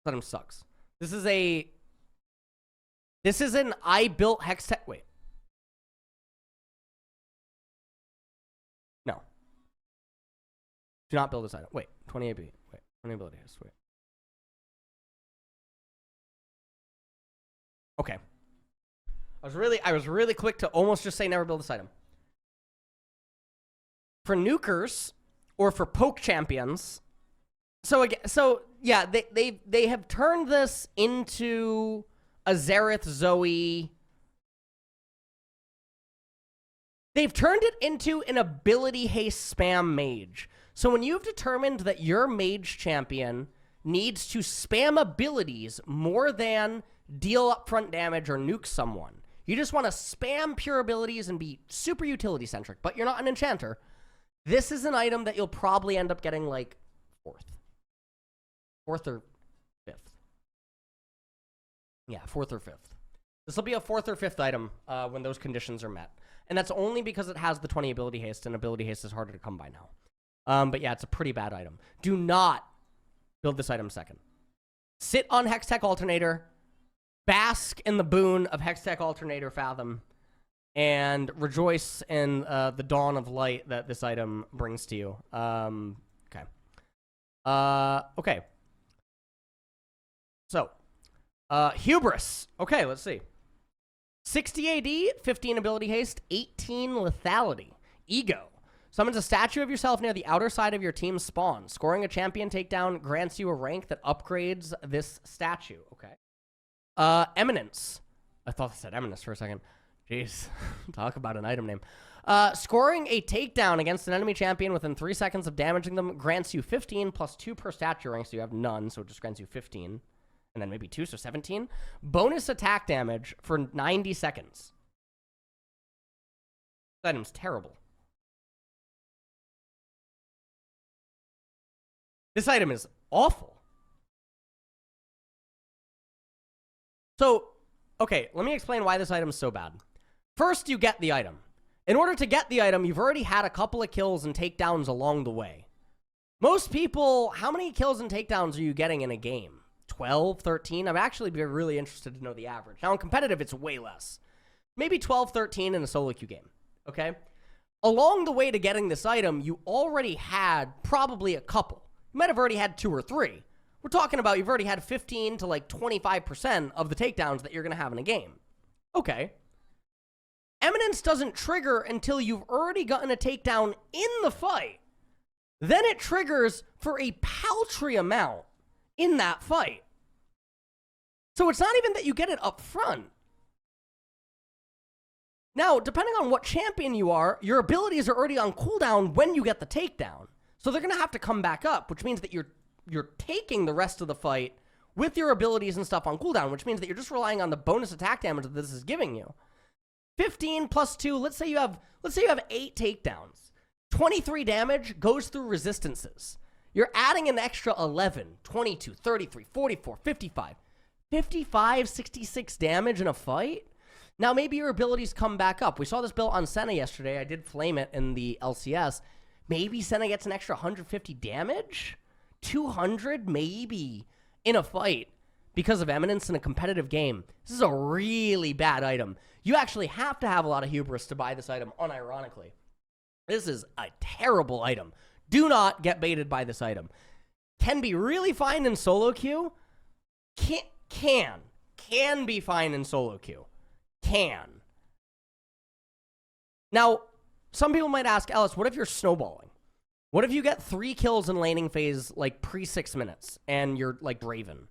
That item sucks. This is an I built Hextech. Wait. No. Do not build this item. Wait. 20 AB. Wait. 20 ability haste. Wait. Okay. I was really quick to almost just say never build this item. For nukers or for poke champions. So yeah, they have turned this into a Xerath Zoe. They've turned it into an ability haste spam mage. So when you've determined that your mage champion needs to spam abilities more than deal upfront damage or nuke someone, you just want to spam pure abilities and be super utility centric, but you're not an enchanter. This is an item that you'll probably end up getting like 4th or 5th. Yeah, 4th or 5th. This will be a 4th or 5th item when those conditions are met. And that's only because it has the 20 ability haste, and ability haste is harder to come by now. But yeah, it's a pretty bad item. Do not build this item second. Sit on Hextech Alternator, bask in the boon of Hextech Alternator Fathom, and rejoice in the dawn of light that this item brings to you. Okay. Okay. So, Hubris. Okay, let's see. 60 AD, 15 ability haste, 18 lethality. Ego. Summons a statue of yourself near the outer side of your team's spawn. Scoring a champion takedown grants you a rank that upgrades this statue. Okay. Eminence. I thought I said Eminence for a second. Jeez. Talk about an item name. Scoring a takedown against an enemy champion within 3 seconds of damaging them grants you 15 plus 2 per statue rank, so you have none, so it just grants you 15. And then maybe 2, so 17. Bonus attack damage for 90 seconds. This item's terrible. This item is awful. So, okay, let me explain why this item is so bad. First, you get the item. In order to get the item, you've already had a couple of kills and takedowns along the way. Most people, how many kills and takedowns are you getting in a game? 12, 13? I'd actually be really interested to know the average. Now, in competitive, it's way less. Maybe 12, 13 in a solo queue game, okay? Along the way to getting this item, you already had probably a couple. You might have already had 2 or 3. We're talking about you've already had 15 to like 25% of the takedowns that you're going to have in a game. Okay. Eminence doesn't trigger until you've already gotten a takedown in the fight. Then it triggers for a paltry amount in that fight. So it's not even that you get it up front. Now, depending on what champion you are, your abilities are already on cooldown when you get the takedown. So they're going to have to come back up, which means that you're taking the rest of the fight with your abilities and stuff on cooldown, which means that you're just relying on the bonus attack damage that this is giving you. 15 plus 2, let's say you have 8 takedowns. 23 damage goes through resistances. You're adding an extra 11, 22, 33, 44, 55. 55, 66 damage in a fight? Now, maybe your abilities come back up. We saw this built on Senna yesterday. I did flame it in the LCS. Maybe Senna gets an extra 150 damage? 200, maybe, in a fight because of Eminence in a competitive game. This is a really bad item. You actually have to have a lot of hubris to buy this item, unironically. This is a terrible item. Do not get baited by this item. Can be really fine in solo queue. Can be fine in solo queue. Can. Now, some people might ask, Ellis, what if you're snowballing? What if you get 3 kills in laning phase, like, pre-6 minutes, and you're, like, Raven,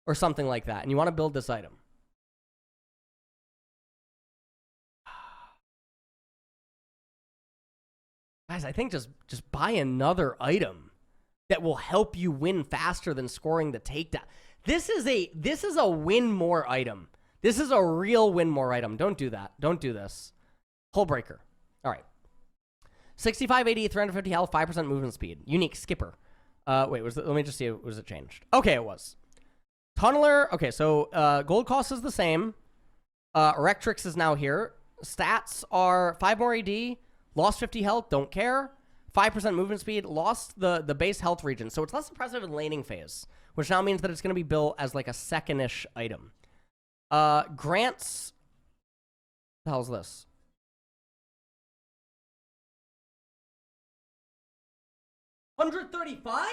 or something like that, and you want to build this item? Guys, I think just buy another item that will help you win faster than scoring the takedown. This is a win more item. This is a real win more item. Don't do that. Don't do this. Hullbreaker. All right. 65 AD, 350 health, 5% movement speed. Unique skipper. Wait, let me just see. Was it changed? Okay, it was. Tunneler. Okay, so gold cost is the same. Erectrix is now here. Stats are 5 more AD, lost 50 health, don't care. 5% movement speed, lost the base health region. So it's less impressive in laning phase, which now means that it's going to be built as like a second-ish item. Grants. What the hell's this? $135?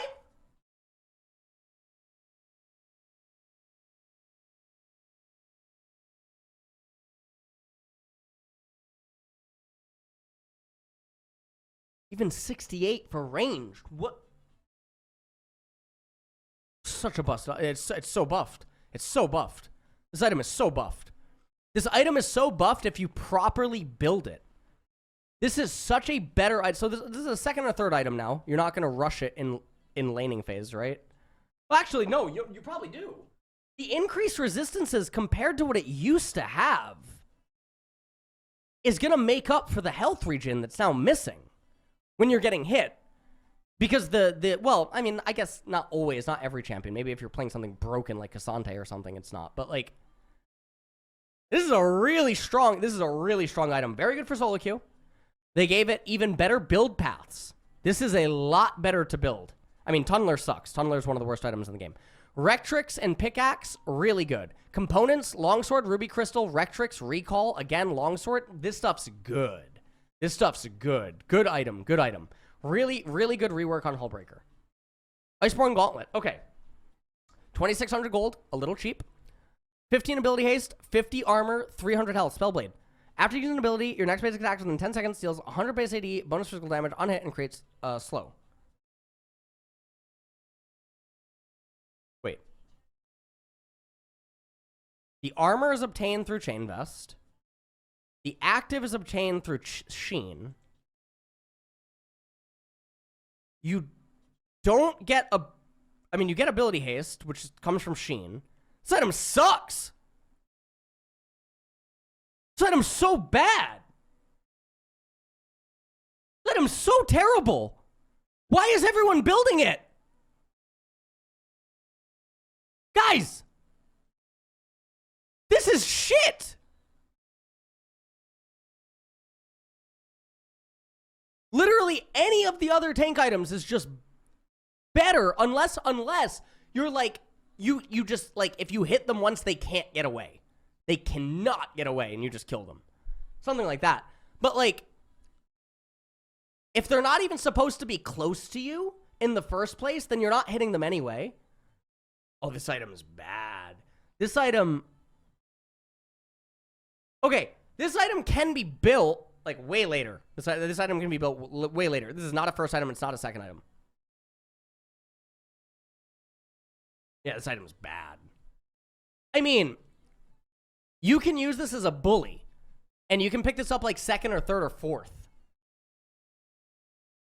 Even 68 for ranged. What? Such a bust. It's so buffed. It's so buffed. This item is so buffed. This item is so buffed if you properly build it. This is such a better item. So this is a second or third item now. You're not going to rush it in laning phase, right? Well, actually, no. You probably do. The increased resistances compared to what it used to have is going to make up for the health regen that's now missing when you're getting hit. Because well, I mean, I guess not always, not every champion. Maybe if you're playing something broken like Cassante or something, it's not. But, like, This is a really strong item. Very good for solo queue. They gave it even better build paths. This is a lot better to build. I mean, Tunneler sucks. Tunneler is one of the worst items in the game. Rectrix and Pickaxe, really good. Components, Longsword, Ruby Crystal, Rectrix, Recall, again, Longsword. This stuff's good. This stuff's good. Good item, good item. Really, really good rework on Hullbreaker. Iceborne Gauntlet, okay. 2,600 gold, a little cheap. 15 ability haste, 50 armor, 300 health, Spellblade. After using an ability, your next basic attack within 10 seconds deals 100 base AD, bonus physical damage on hit, and creates slow. Wait. The armor is obtained through Chain Vest. The active is obtained through Sheen. You don't get a... I mean, you get ability haste, which comes from Sheen. This item sucks! This item's so bad! This item's so terrible! Why is everyone building it? Guys! This is shit! Literally any of the other tank items is just better unless you're like, you just, like, if you hit them once, they can't get away. They cannot get away, and you just kill them. Something like that. But, like, if they're not even supposed to be close to you in the first place, then you're not hitting them anyway. Oh, this item is bad. This item... Okay, this item can be built, like, way later. This item can be built way later. This is not a first item. It's not a second item. Yeah, this item is bad. I mean, you can use this as a bully, and you can pick this up like second or third or fourth.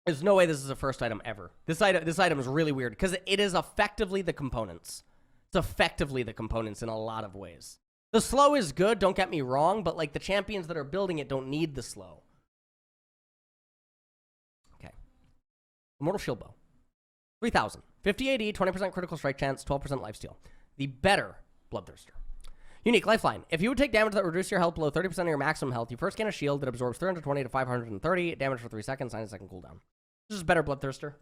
There's no way this is a first item ever. This item is really weird because it is effectively the components. It's effectively the components in a lot of ways. The slow is good, don't get me wrong, but like the champions that are building it don't need the slow. Okay. Immortal Shield Bow. 3,000. 50 AD, 20% critical strike chance, 12% lifesteal. The better Bloodthirster. Unique Lifeline. If you would take damage that reduces your health below 30% of your maximum health, you first gain a shield that absorbs 320 to 530 damage for 3 seconds, 90-second cooldown. This is better Bloodthirster.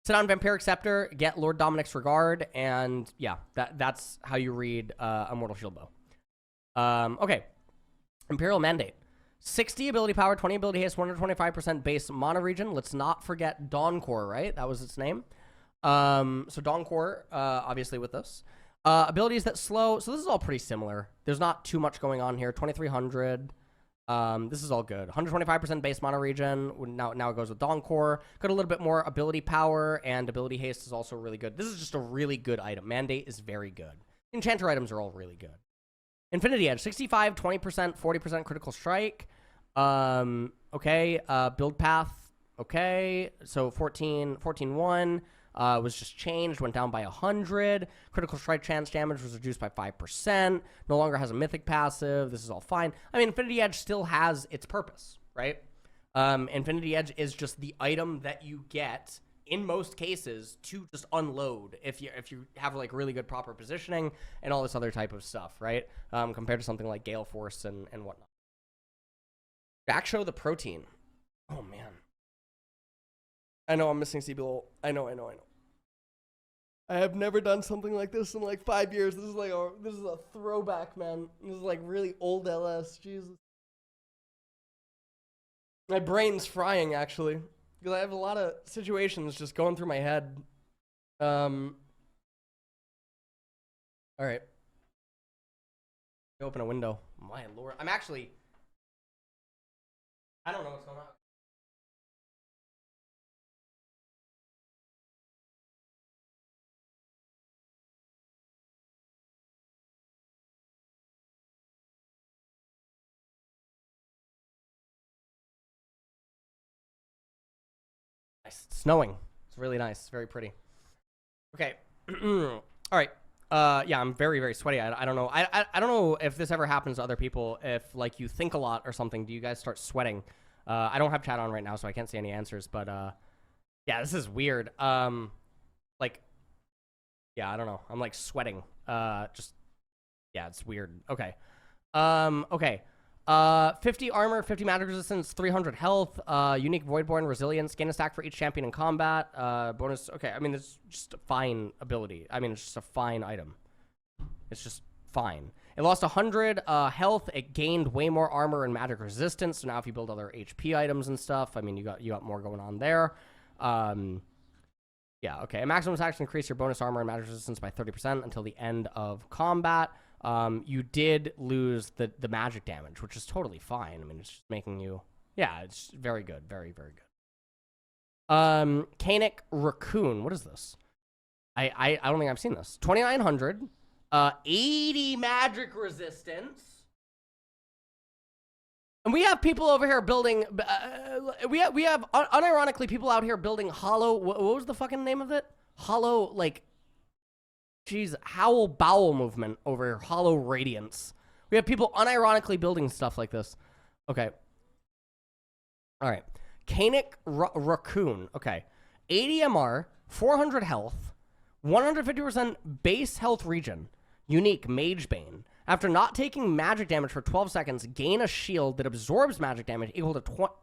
Sit on Vampiric Scepter, get Lord Dominic's Regard, and yeah, that's how you read Immortal Shield Bow. Okay. Imperial Mandate. 60 ability power, 20 ability haste, 125% base mana region. Let's not forget Dawncore, right? That was its name. So Dawncore, obviously with this. Abilities that slow. So this is all pretty similar. There's not too much going on here. 2,300. This is all good. 125% base mana region. Now it goes with Dawncore. Got a little bit more ability power, and ability haste is also really good. This is just a really good item. Mandate is very good. Enchanter items are all really good. Infinity Edge, 65, 20%, 40% critical strike. Okay. Build path. Okay. So 14.1. Was just changed, went down by 100. Critical strike chance damage was reduced by 5%. No longer has a mythic passive. This is all fine. I mean, Infinity Edge still has its purpose, right? Infinity Edge is just the item that you get in most cases to just unload if you have like really good proper positioning and all this other type of stuff, right? Compared to something like Gale Force and whatnot. Back show the protein. Oh man. I know I'm missing CBL. I know. I have never done something like this in like 5 years. This is a throwback, man. This is like really old LS. Jesus. My brain's frying actually because I have a lot of situations just going through my head. All right. Open a window. My lord. I don't know what's going on. Nice. It's snowing. It's really nice. It's very pretty. Okay. All right. Yeah, I'm very, very sweaty. I don't know. I don't know if this ever happens to other people. If like you think a lot or something, do you guys start sweating? I don't have chat on right now, so I can't see any answers. But yeah, this is weird. Like, yeah, I don't know. I'm like sweating. Yeah, it's weird. Okay. Okay. 50 armor, 50 magic resistance, 300 health, unique Voidborn resilience, gain a stack for each champion in combat, bonus. Okay, I mean, it's just a fine ability. I mean, it's just a fine item. It's just fine. It lost 100 health. It gained way more armor and magic resistance. So now if you build other HP items and stuff, I mean, you got more going on there. Yeah, okay. A maximum attacks increase your bonus armor and magic resistance by 30% until the end of combat. You did lose the magic damage, which is totally fine. I mean, it's just making you... Yeah, it's very good. Very, very good. Canic Raccoon. What is this? I don't think I've seen this. 2,900. 80 magic resistance. And we have people over here building... we have unironically, people out here building hollow... What was the fucking name of it? Hollow, like... Jeez, Howl Bowel Movement over here. Hollow Radiance. We have people unironically building stuff like this. Okay. All right. Canic Raccoon. Okay. 80 MR, 400 health, 150% base health regen. Unique Mage Bane. After not taking magic damage for 12 seconds, gain a shield that absorbs magic damage equal to 20...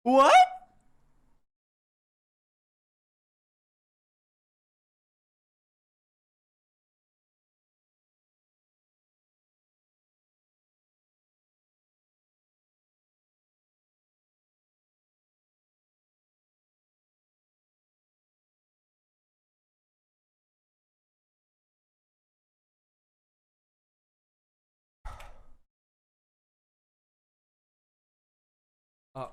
What? Oh.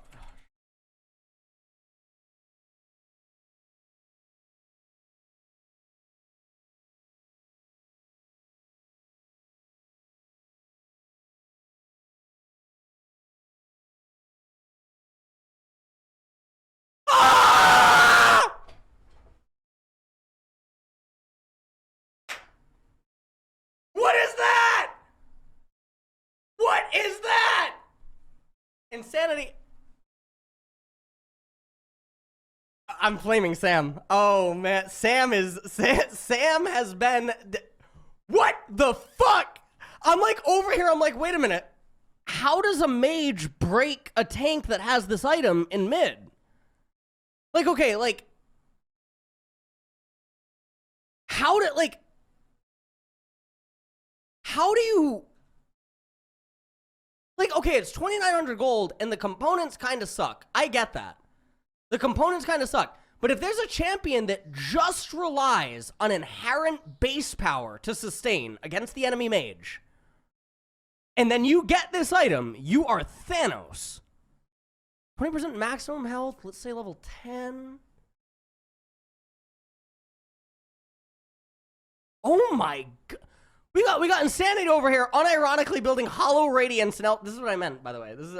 Ah! What is that? What is that? Insanity. I'm flaming Sam. Oh man, Sam has been... What the fuck? I'm like over here, I'm like, wait a minute. How does a mage break a tank that has this item in mid? Like, okay, like... How do you... Like, okay, it's 2,900 gold and the components kind of suck. I get that. The components kind of suck. But if there's a champion that just relies on inherent base power to sustain against the enemy mage, and then you get this item, you are Thanos. 20% maximum health, let's say level 10. Oh my god. We got Insanity over here, unironically building Hollow Radiance. Now, this is what I meant, by the way. This is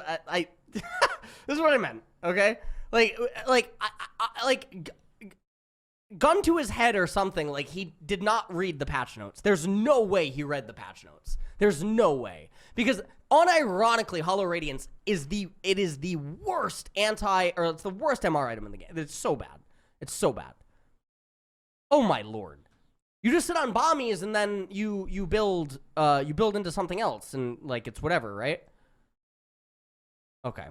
this is what I meant, okay? Like, gun to his head or something, like, he did not read the patch notes. There's no way he read the patch notes. There's no way. Because, unironically, Hollow Radiance is the worst it's the worst MR item in the game. It's so bad. It's so bad. Oh my lord. You just sit on Bamis and then you build into something else and, like, it's whatever, right? Okay.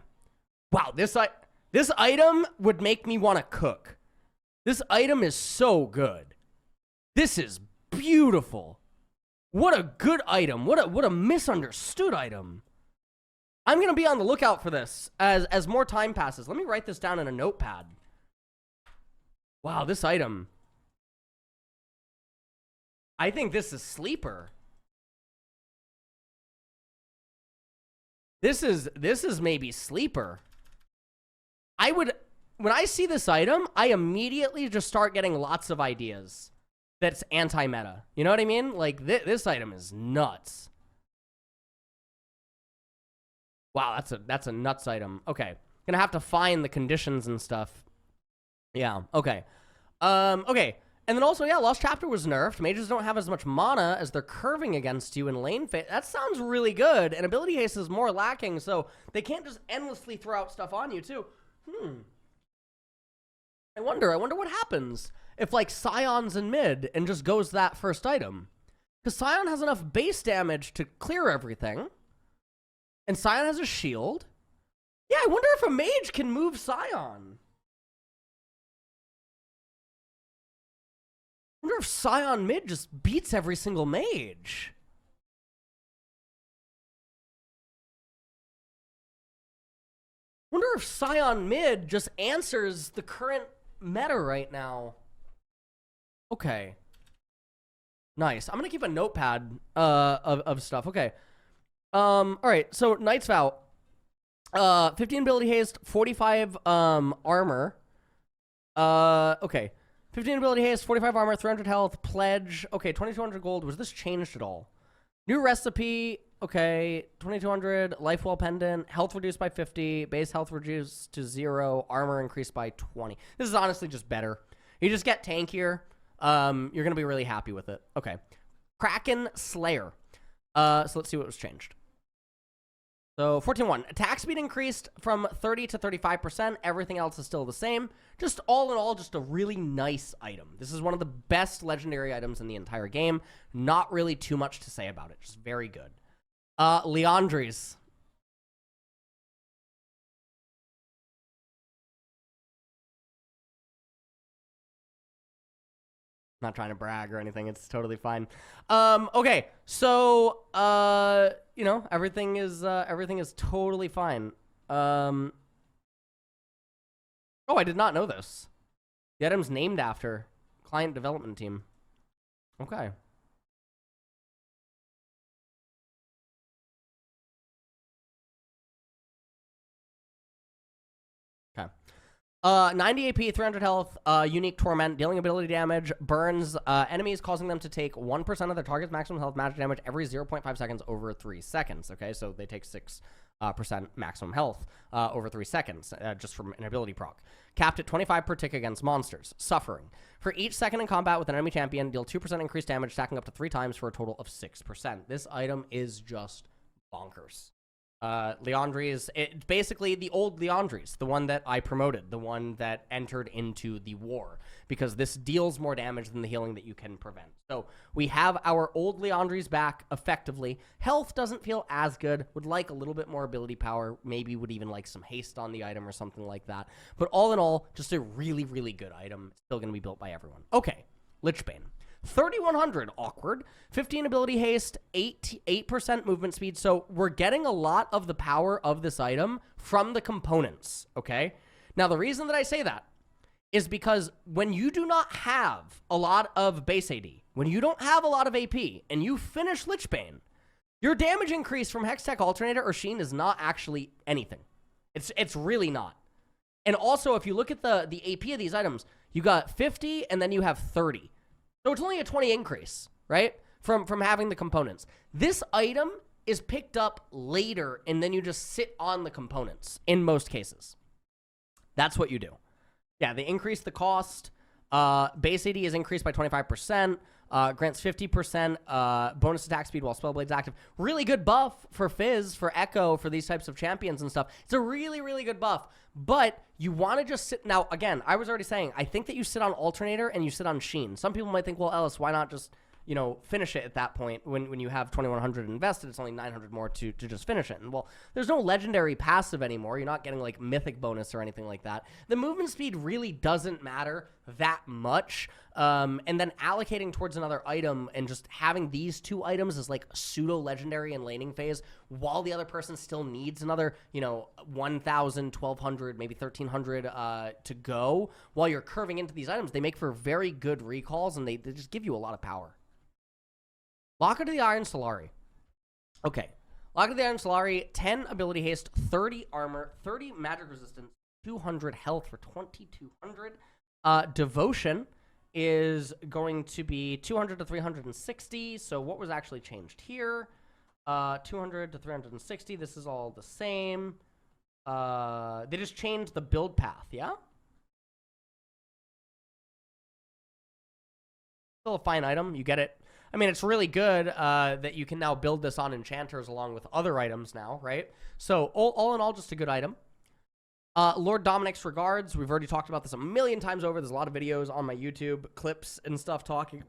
Wow, this item would make me want to cook. This item is so good. This is beautiful. What a good item. What a misunderstood item. I'm going to be on the lookout for this as more time passes. Let me write this down in a notepad. Wow, this item. I think this is sleeper. This is maybe sleeper. When I see this item, I immediately just start getting lots of ideas that's anti-meta. You know what I mean? Like, this item is nuts. Wow, that's a nuts item. Okay. Gonna have to find the conditions and stuff. Yeah, okay. Okay. And then also, yeah, Lost Chapter was nerfed. Mages don't have as much mana as they're curving against you in lane phase. That sounds really good. And ability haste is more lacking, so they can't just endlessly throw out stuff on you, too. I wonder what happens if, like, Scion's in mid and just goes that first item. Because Scion has enough base damage to clear everything. And Scion has a shield. Yeah, I wonder if a mage can move Scion. I wonder if Scion mid just beats every single mage. I wonder if Scion mid just answers the current meta right now. Okay. Nice. I'm going to keep a notepad of stuff. Okay. All right. So Knight's Vow. 15 ability haste, 45 armor. Okay. 15 ability haste, 45 armor, 300 health, pledge. Okay, 2200 gold. Was this changed at all? New recipe. Okay, 2200 life well pendant, health reduced by 50, base health reduced to 0, armor increased by 20. This is honestly just better. You just get tankier. You're gonna be really happy with it. Okay, Kraken Slayer. So let's see what was changed. So 14.1, attack speed increased from 30 to 35%. Everything else is still the same. Just all in all, just a really nice item. This is one of the best legendary items in the entire game. Not really too much to say about it. Just very good. Liandry's. Not trying to brag or anything. It's totally fine. Okay, so you know, everything is totally fine. Oh, I did not know this. The item's named after client development team. Okay. Okay. 90 AP, 300 health, unique torment, dealing ability damage, burns enemies, causing them to take 1% of their target's maximum health magic damage every 0.5 seconds over 3 seconds. Okay, so they take 6% maximum health over 3 seconds, just from an ability proc. Capped at 25 per tick against monsters. Suffering. For each second in combat with an enemy champion, deal 2% increased damage, stacking up to 3 times for a total of 6%. This item is just bonkers. Liandry's, it's basically the old Liandry's, the one that I promoted, the one that entered into the war, because this deals more damage than the healing that you can prevent. So we have our old Liandry's back effectively. Health doesn't feel as good, would like a little bit more ability power, maybe would even like some haste on the item or something like that. But all in all, just a really, really good item. Still going to be built by everyone. Okay, Lichbane. 3100, awkward. 15 ability haste, 8% movement speed. So we're getting a lot of the power of this item from the components, okay? Now, the reason that I say that is because when you do not have a lot of base AD, when you don't have a lot of AP, and you finish Lichbane, your damage increase from Hextech Alternator or Sheen is not actually anything. It's really not. And also, if you look at the AP of these items, you got 50, and then you have 30. So it's only a 20 increase, right? From having the components. This item is picked up later, and then you just sit on the components in most cases. That's what you do. Yeah, they increase the cost. Base AD is increased by 25%. Grants 50% bonus attack speed while Spellblade's active. Really good buff for Fizz, for Echo, for these types of champions and stuff. It's a really, really good buff. But you want to just sit... Now, again, I was already saying, I think that you sit on Alternator and you sit on Sheen. Some people might think, well, Ellis, why not just, you know, finish it at that point when you have 2100 invested? It's only 900 more to just finish it. And, well, there's no legendary passive anymore. You're not getting, like, mythic bonus or anything like that. The movement speed really doesn't matter that much. And then allocating towards another item and just having these two items as, like, pseudo-legendary and laning phase while the other person still needs another, you know, 1,000, 1,200, maybe 1,300 to go while you're curving into these items, they make for very good recalls, and they just give you a lot of power. Locker to the Iron Solari. Okay. Locker to the Iron Solari, 10 ability haste, 30 armor, 30 magic resistance, 200 health for 2,200. Devotion is going to be 200 to 360. So what was actually changed here? 200 to 360. This is all the same. They just changed the build path, yeah? Still a fine item. You get it. I mean, it's really good that you can now build this on enchanters along with other items now, right? So all in all, just a good item. Lord Dominic's regards. We've already talked about this a million times over. There's a lot of videos on my YouTube, clips and stuff talking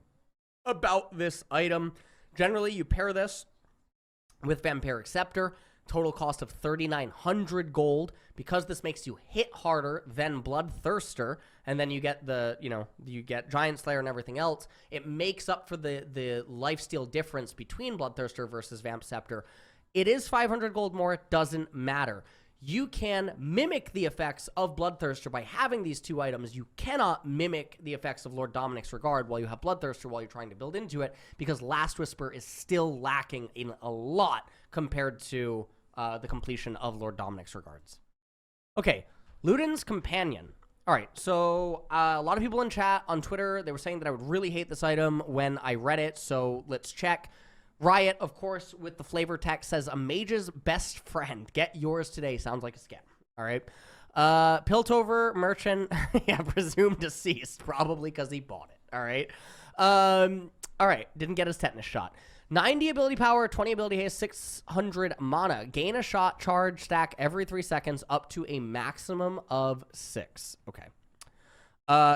about this item. Generally, you pair this with Vampiric Scepter. Total cost of 3,900 gold. Because this makes you hit harder than Bloodthirster, and then you get you get Giant Slayer and everything else, it makes up for the lifesteal difference between Bloodthirster versus Vamp Scepter. It is 500 gold more. It doesn't matter. You can mimic the effects of Bloodthirster by having these two items. You cannot mimic the effects of Lord Dominic's Regard while you have Bloodthirster while you're trying to build into it, because Last Whisper is still lacking in a lot compared to the completion of Lord Dominic's Regards. Okay, Luden's Companion. All right, so a lot of people in chat on Twitter, they were saying that I would really hate this item when I read it, so let's check. Riot, of course, with the flavor text says, a mage's best friend. Get yours today. Sounds like a scam. All right. Piltover Merchant, yeah, presumed deceased, probably because he bought it. All right. All right, didn't get his tetanus shot. 90 ability power, 20 ability haste, 600 mana. Gain a shot charge stack every 3 seconds up to a maximum of 6. Okay.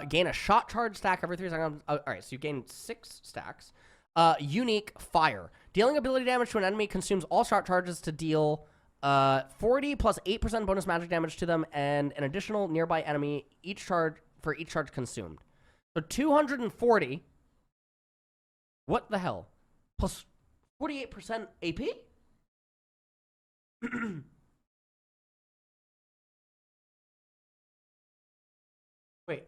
Gain a shot charge stack every 3 seconds. All right, so you gain 6 stacks. Unique Fire. Dealing ability damage to an enemy consumes all shot charges to deal 40 plus 8% bonus magic damage to them and an additional nearby enemy for each charge consumed. So 240. What the hell? Plus 48% AP? Wait.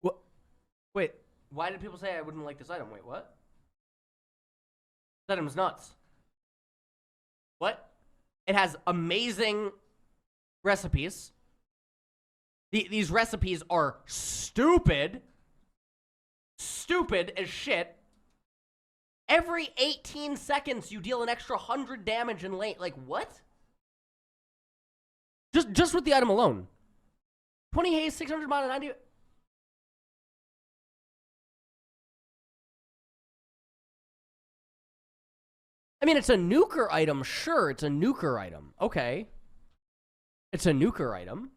What? Wait. Why did people say I wouldn't like this item? Wait, what? This item's nuts. What? It has amazing recipes. These recipes are stupid. Stupid as shit. Every 18 seconds, you deal an extra 100 damage in lane. Like, what? Just with the item alone. 20 haste, 600 mana, 90... I mean, it's a nuker item. Sure, it's a nuker item. Okay. It's a nuker item.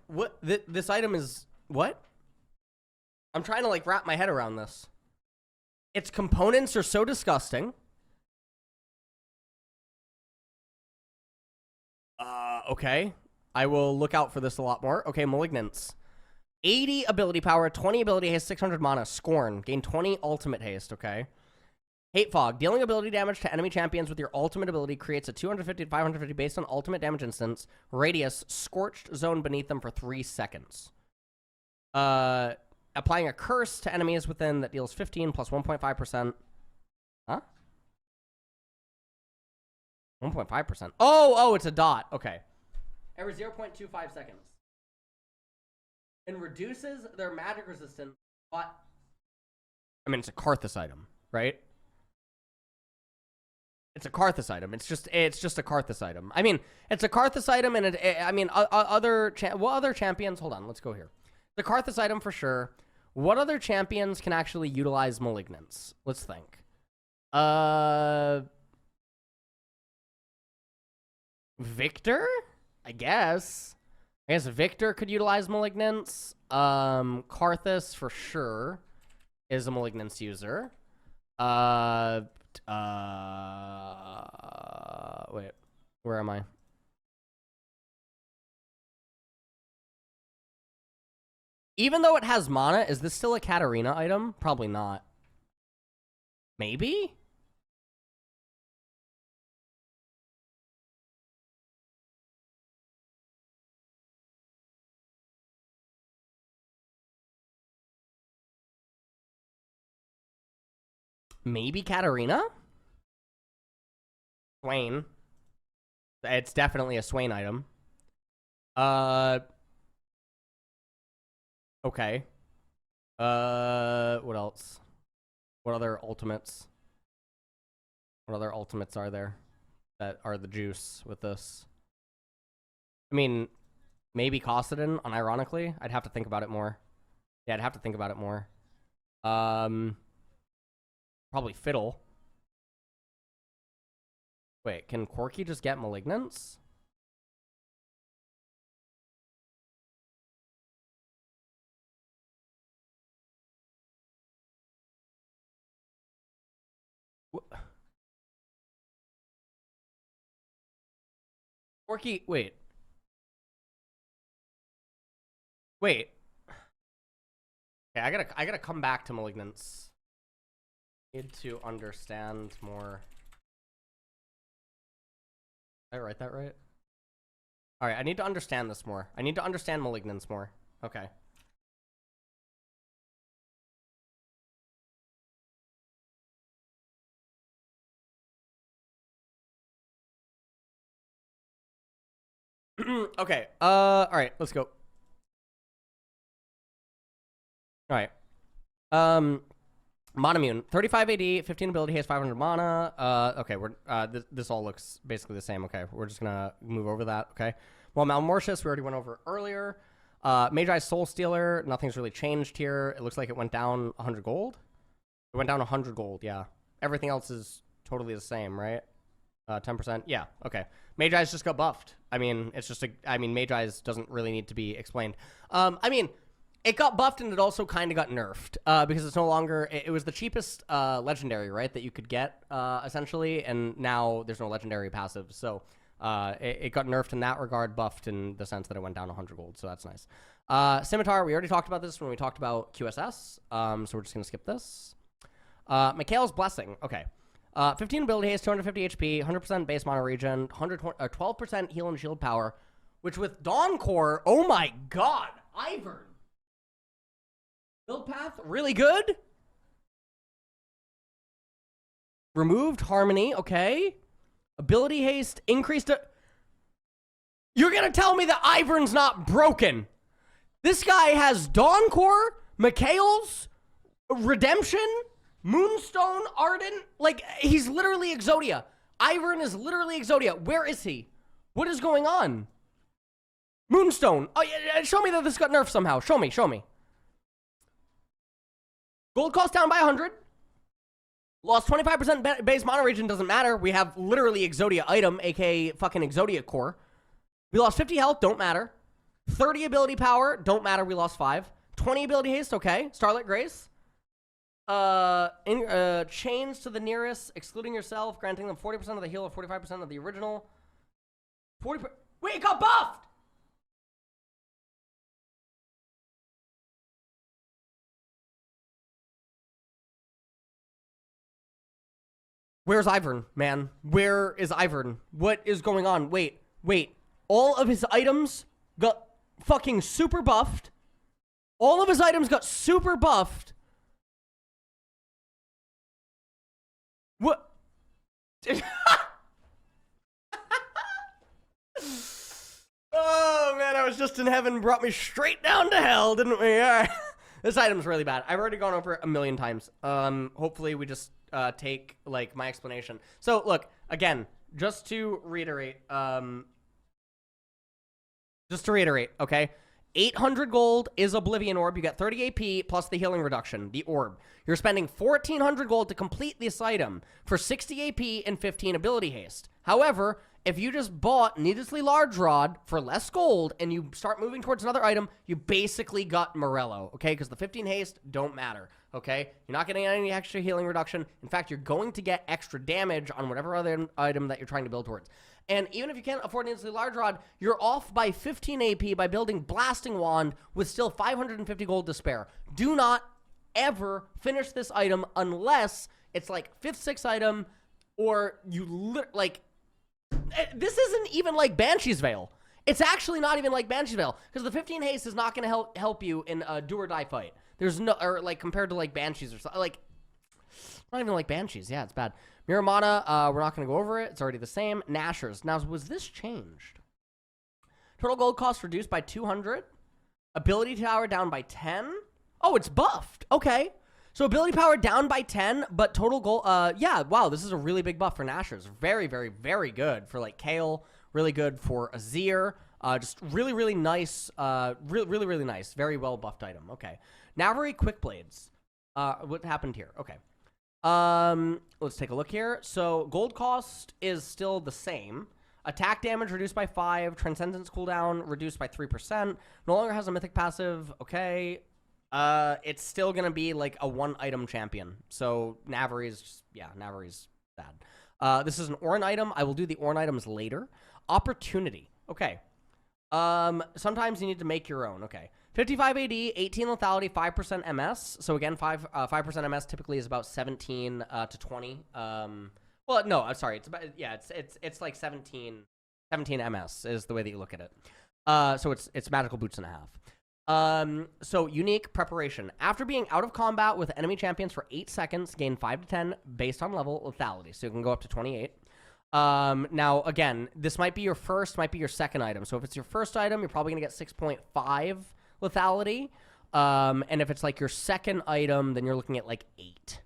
What? This item is... What? I'm trying to, like, wrap my head around this. Its components are so disgusting. Okay. I will look out for this a lot more. Okay, Malignance. 80 ability power, 20 ability haste, 600 mana. Scorn. Gain 20 ultimate haste, okay. Hate Fog. Dealing ability damage to enemy champions with your ultimate ability creates a 250 to 550 based on ultimate damage instance. Radius. Scorched zone beneath them for 3 seconds. Applying a curse to enemies within that deals 15 plus 1.5%. Huh? 1.5%. Oh, it's a dot. Okay. Every 0.25 seconds. And reduces their magic resistance. But I mean, it's a Karthus item, right? It's a Karthus item. It's just a Karthus item. I mean, it's a Karthus item, and I mean, what other champions? Hold on, let's go here. The Karthus item for sure. What other champions can actually utilize Malignance? Let's think. Victor? I guess Victor could utilize Malignance. Karthus for sure is a Malignance user. Wait, where am I? Even though it has mana, is this still a Katarina item? Probably not. Maybe? Maybe Katarina? Swain. It's definitely a Swain item. Okay. What else? What other ultimates? What other ultimates are there that are the juice with this? I mean, maybe Cossidon, unironically. I'd have to think about it more. Yeah, I'd have to think about it more. Probably Fiddle. Wait, can Quirky just get Malignance? Quirky, wait. Wait. Okay, I gotta come back to Malignance. Need to understand more. Did I write that right? Alright, I need to understand this more. I need to understand Malignance more. Okay. Okay, alright, let's go. Alright. Monomune, 35 AD, 15 ability, has 500 mana. Okay, we're this all looks basically the same. Okay, we're just gonna move over that. Okay. Well, Malmortius, we already went over earlier. Magi Soul Stealer, nothing's really changed here. It looks like it went down 100 gold. It went down 100 gold, yeah. Everything else is totally the same, right? 10%, yeah, okay. Magi's just got buffed. I mean, it's just Magi's doesn't really need to be explained. I mean, it got buffed and it also kind of got nerfed because it's no longer, it was the cheapest legendary, right, that you could get, essentially, and now there's no legendary passive, so it got nerfed in that regard, buffed in the sense that it went down 100 gold, so that's nice. Scimitar, we already talked about this when we talked about QSS, so we're just going to skip this. Mikhail's Blessing, okay. 15 ability haste, 250 HP, 100% base mono regen, 12% heal and shield power, which with Dawn Core, oh my god, Ivern. Build path, really good. Removed Harmony, okay. Ability haste, increased to... You're gonna tell me that Ivern's not broken? This guy has Dawn Core, Mikhail's, Redemption, Moonstone, Ardent. Like, he's literally Exodia. Ivern is literally Exodia. Where is he? What is going on? Moonstone. Oh, yeah, show me that this got nerfed somehow. Show me, show me. Gold cost down by 100. Lost 25% base mono regen, doesn't matter. We have literally Exodia item, aka fucking Exodia core. We lost 50 health, don't matter. 30 ability power, don't matter, we lost 5. 20 ability haste, okay. Starlit Grace. Chains to the nearest, excluding yourself, granting them 40% of the heal or 45% of the original. 40%. Wait, it got buffed! Where's Ivern, man? Where is Ivern? What is going on? Wait. All of his items got fucking super buffed. All of his items got super buffed. What? Oh, man, I was just in heaven, brought me straight down to hell, didn't we? All right. This item's really bad. I've already gone over it a million times. Hopefully we just take, like, my explanation. So, look, again, just to reiterate, okay? 800 gold is Oblivion Orb. You get 30 AP plus the healing reduction, the orb. You're spending 1,400 gold to complete this item for 60 AP and 15 ability haste. However, if you just bought Needlessly Large Rod for less gold and you start moving towards another item, you basically got Morello, okay? Because the 15 haste don't matter, okay? You're not getting any extra healing reduction. In fact, you're going to get extra damage on whatever other item that you're trying to build towards. And even if you can't afford Needlessly Large Rod, you're off by 15 AP by building Blasting Wand with still 550 gold to spare. Do not ever finish this item unless it's like 5th, 6th item, or you like... This isn't even like Banshee's Veil. It's actually not even like Banshee's Veil, because the 15 haste is not going to help you in a do or die fight. There's no, or like compared to like Banshees or something. Like, I don't even like Banshees. Yeah, it's bad. Mirror Mana, we're not going to go over it. It's already the same. Nashers. Now, was this changed? Total gold cost reduced by 200. Ability power down by 10. Oh, it's buffed. Okay. So ability power down by 10, but total gold. Yeah, wow, this is a really big buff for Nashers. Very, very, very good for like Kale. Really good for Azir. Just really, really nice. Really, really nice. Very well buffed item. Okay. Navari Quick Blades. What happened here? Okay. Let's take a look here. So gold cost is still the same. Attack damage reduced by 5. Transcendence cooldown reduced by 3%. No longer has a mythic passive. Okay. It's still gonna be like a 1-item champion. So Navari is just, yeah, Navari's bad. This is an Orin item. I will do the Orin items later. Opportunity. Okay. Sometimes you need to make your own. Okay. 55 AD, 18 lethality, 5% MS. So again, 5% MS typically is about 17 to 20. Well, no, I'm sorry. It's about, yeah, it's like 17 MS is the way that you look at it. So it's magical boots and a half. So unique preparation. After being out of combat with enemy champions for 8 seconds, gain 5 to 10 based on level lethality. So you can go up to 28. Now again, this might be your first, might be your second item. So if it's your first item, you're probably gonna get 6.5 lethality. And if it's like your second item, then you're looking at like 8.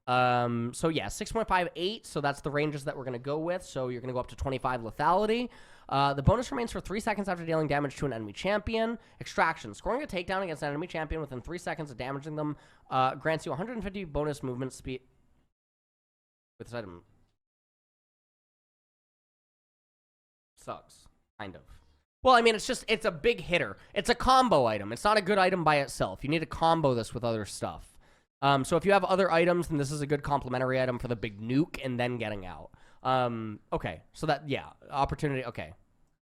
So yeah, 6.5, 8. So that's the ranges that we're gonna go with. So you're gonna go up to 25 lethality. The bonus remains for 3 seconds after dealing damage to an enemy champion. Extraction. Scoring a takedown against an enemy champion within 3 seconds of damaging them grants you 150 bonus movement speed. With this item. Sucks. Kind of. Well, I mean, it's a big hitter. It's a combo item. It's not a good item by itself. You need to combo this with other stuff. So if you have other items, then this is a good complementary item for the big nuke and then getting out. Okay. So that, yeah, opportunity. Okay.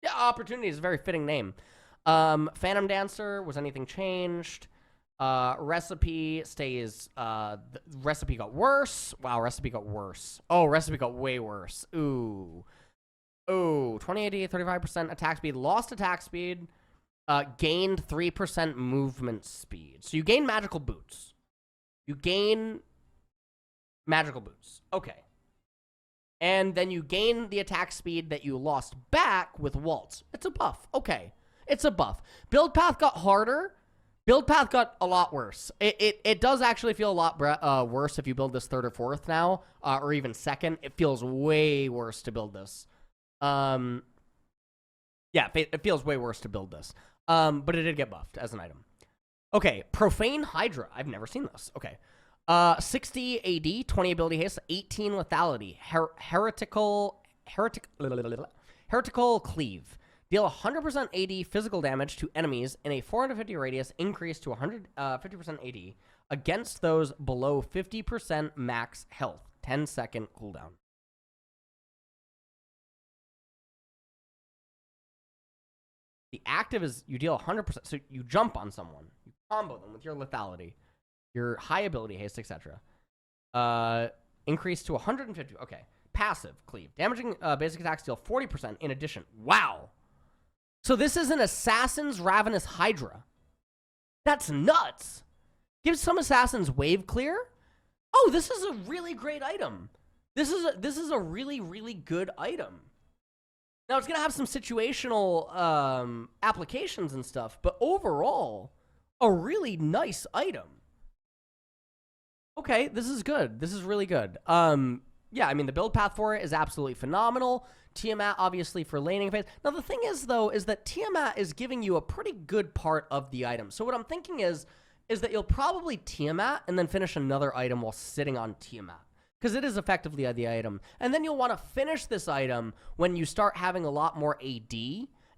Yeah, opportunity is a very fitting name. Phantom Dancer, was anything changed? Recipe stays, recipe got worse. Wow, recipe got worse. Oh, recipe got way worse. Ooh. Ooh, 2080, 35% attack speed, lost attack speed, gained 3% movement speed. So you gain magical boots. You gain magical boots. Okay. And then you gain the attack speed that you lost back with Waltz. It's a buff. Okay. It's a buff. Build path got harder. Build path got a lot worse. It does actually feel a lot worse if you build this third or fourth now, or even second. It feels way worse to build this. Yeah, it feels way worse to build this. But it did get buffed as an item. Okay, Profane Hydra. I've never seen this. Okay. 60 AD, 20 ability haste, 18 lethality. Heretical Cleave. Deal 100% AD physical damage to enemies in a 450 radius, increase to 150% AD against those below 50% max health. 10-second cooldown. The active is you deal 100%. So you jump on someone. You combo them with your lethality, your high ability haste, etc. Increase to 150. Okay. Passive cleave. Damaging basic attacks deal 40% in addition. Wow. So this is an Assassin's Ravenous Hydra. That's nuts. Gives some assassins wave clear. Oh, this is a really great item. This is a really, really good item. Now, it's going to have some situational applications and stuff, but overall, a really nice item. Okay, this is good. This is really good. Yeah, I mean, the build path for it is absolutely phenomenal. Tiamat, obviously, for laning phase. Now, the thing is, though, is that Tiamat is giving you a pretty good part of the item. So what I'm thinking is that you'll probably Tiamat and then finish another item while sitting on Tiamat. Because it is effectively the item. And then you'll want to finish this item when you start having a lot more AD,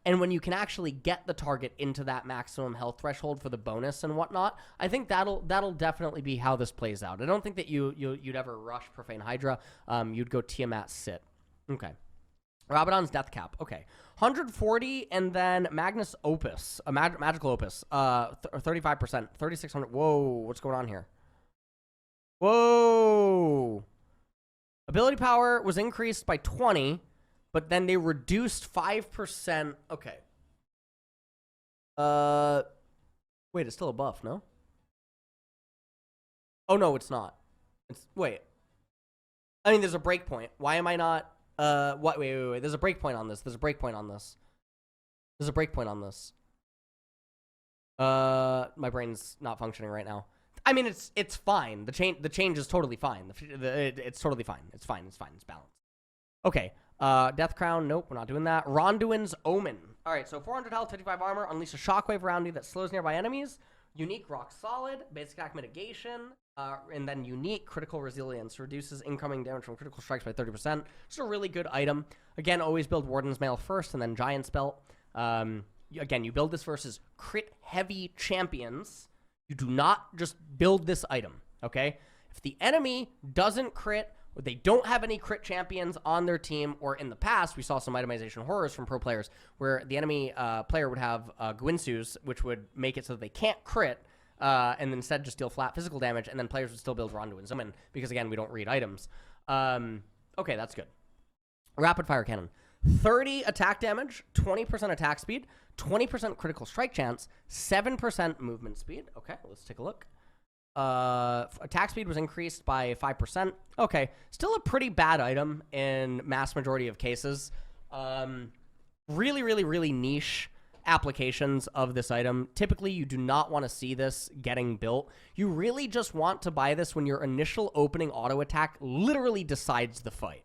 and when you can actually get the target into that maximum health threshold for the bonus and whatnot. I think that'll definitely be how this plays out. I don't think that you'd ever rush Profane Hydra. You'd go Tiamat sit. Okay. Rabadon's Death Cap. Okay. 140, and then Magnus Opus. Magical Opus. 35%. 3,600. Whoa, what's going on here? Whoa. Ability power was increased by 20, but then they reduced 5%. Okay. Wait, it's still a buff, no? Oh, no, it's not. Wait. I mean, there's a breakpoint. Why am I not? What? Wait. There's a breakpoint on this. There's a breakpoint on this. There's a breakpoint on this. My brain's not functioning right now. I mean, it's fine. The change is totally fine. It's totally fine. It's fine. It's balanced. Okay. Death Crown. Nope, we're not doing that. Ronduin's Omen. All right. So 400 health, 55 armor. Unleash a shockwave around you that slows nearby enemies. Unique rock solid. Basic attack mitigation. And then unique critical resilience. Reduces incoming damage from critical strikes by 30%. It's a really good item. Again, always build Warden's Mail first, and then Giant's Belt. Again, you build this versus crit-heavy champions. You do not just build this item, okay? If the enemy doesn't crit, or they don't have any crit champions on their team, or in the past, we saw some itemization horrors from pro players, where the enemy player would have Gwinsus, which would make it so that they can't crit, and instead just deal flat physical damage, and then players would still build Ronduin's Omen, because again, we don't read items. Okay, that's good. Rapid Fire Cannon. 30 attack damage, 20% attack speed, 20% critical strike chance, 7% movement speed. Okay, let's take a look. Attack speed was increased by 5%. Okay, still a pretty bad item in mass majority of cases. Really niche applications of this item. Typically, you do not want to see this getting built. You really just want to buy this when your initial opening auto attack literally decides the fight.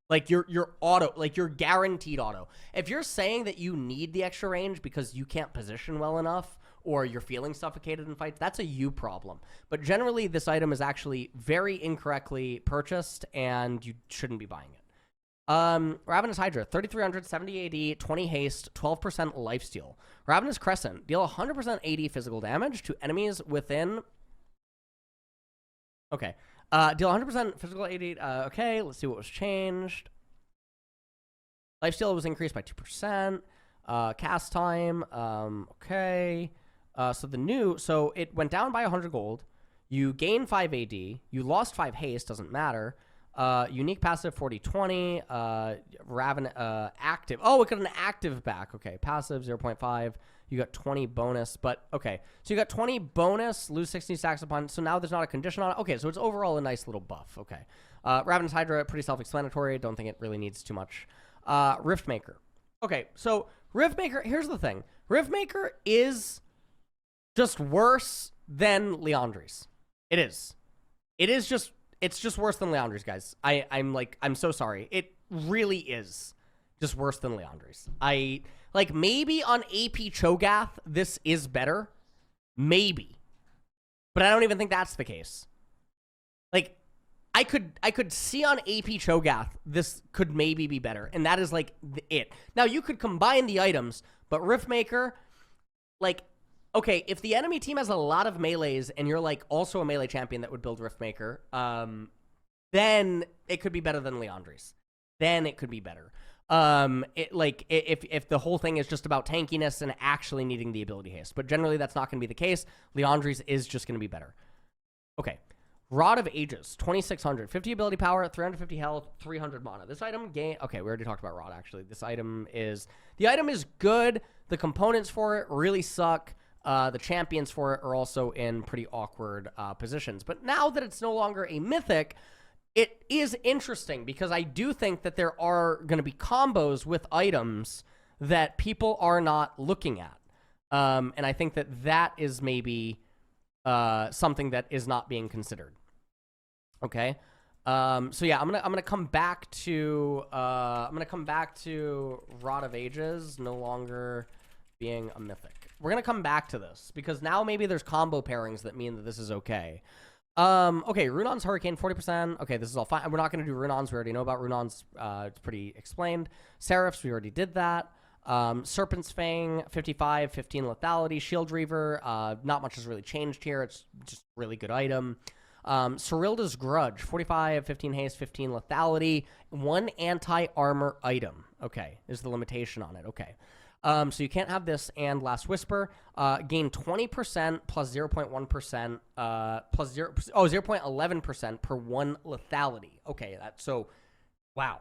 Like your auto, like your guaranteed auto. If you're saying that you need the extra range because you can't position well enough or you're feeling suffocated in fights, that's a you problem. But generally, this item is actually very incorrectly purchased and you shouldn't be buying it. Ravenous Hydra, 3300, 70 AD, 20 haste, 12% lifesteal. Ravenous Crescent, deal 100% AD physical damage to enemies within... Okay. Deal 100% physical AD. Okay, let's see what was changed. Lifesteal was increased by 2%. Cast time. Okay. So it went down by 100 gold. You gain 5 AD. You lost 5 haste. Doesn't matter. Unique passive 40/20. Active. Oh, it got an active back. Okay. Passive 0.5. You got 20 bonus, but okay. So you got 20 bonus, lose 60 stacks upon. So now there's not a condition on it. Okay, so it's overall a nice little buff. Okay. Ravenous Hydra, pretty self-explanatory. Don't think it really needs too much. Riftmaker. Okay, so Riftmaker, here's the thing. Riftmaker is just worse than Liandry's. It is. It's just worse than Liandry's, guys. I'm so sorry. It really is just worse than Liandry's. Like, maybe on AP Cho'Gath, this is better. Maybe. But I don't even think that's the case. Like, I could see on AP Cho'Gath, this could maybe be better. And that is, like, it. Now, you could combine the items, but Riftmaker, like, okay, if the enemy team has a lot of melees and you're, like, also a melee champion that would build Riftmaker, then it could be better than Liandry's. Then it could be better. If the whole thing is just about tankiness and actually needing the ability haste. But generally, that's not going to be the case. Liandry's is just going to be better. Okay. Rod of Ages, 2600. 50 ability power, 350 health, 300 mana. This item gain... Okay, we already talked about Rod, actually. This item is... The item is good. The components for it really suck. The champions for it are also in pretty awkward positions. But now that it's no longer a mythic... It is interesting because I do think that there are going to be combos with items that people are not looking at. And I think that that is maybe something that is not being considered. Okay. So yeah, I'm gonna come back to Rod of Ages no longer being a mythic. We're gonna come back to this because now maybe there's combo pairings that mean that this is okay. Okay, Runon's Hurricane, 40%. Okay, this is all fine. We're not going to do Runons. We already know about Runons. It's pretty explained. Seraphs, we already did that. Serpent's Fang, 55, 15 lethality. Shield Reaver, not much has really changed here. It's just a really good item. Cyrilda's Grudge, 45, 15 haste, 15 lethality. 1 anti-armor item. Okay, is the limitation on it. Okay. So you can't have this and Last Whisper. Gain 20% plus 0.1%, plus 0.11% per 1 lethality. Okay, that's so, wow.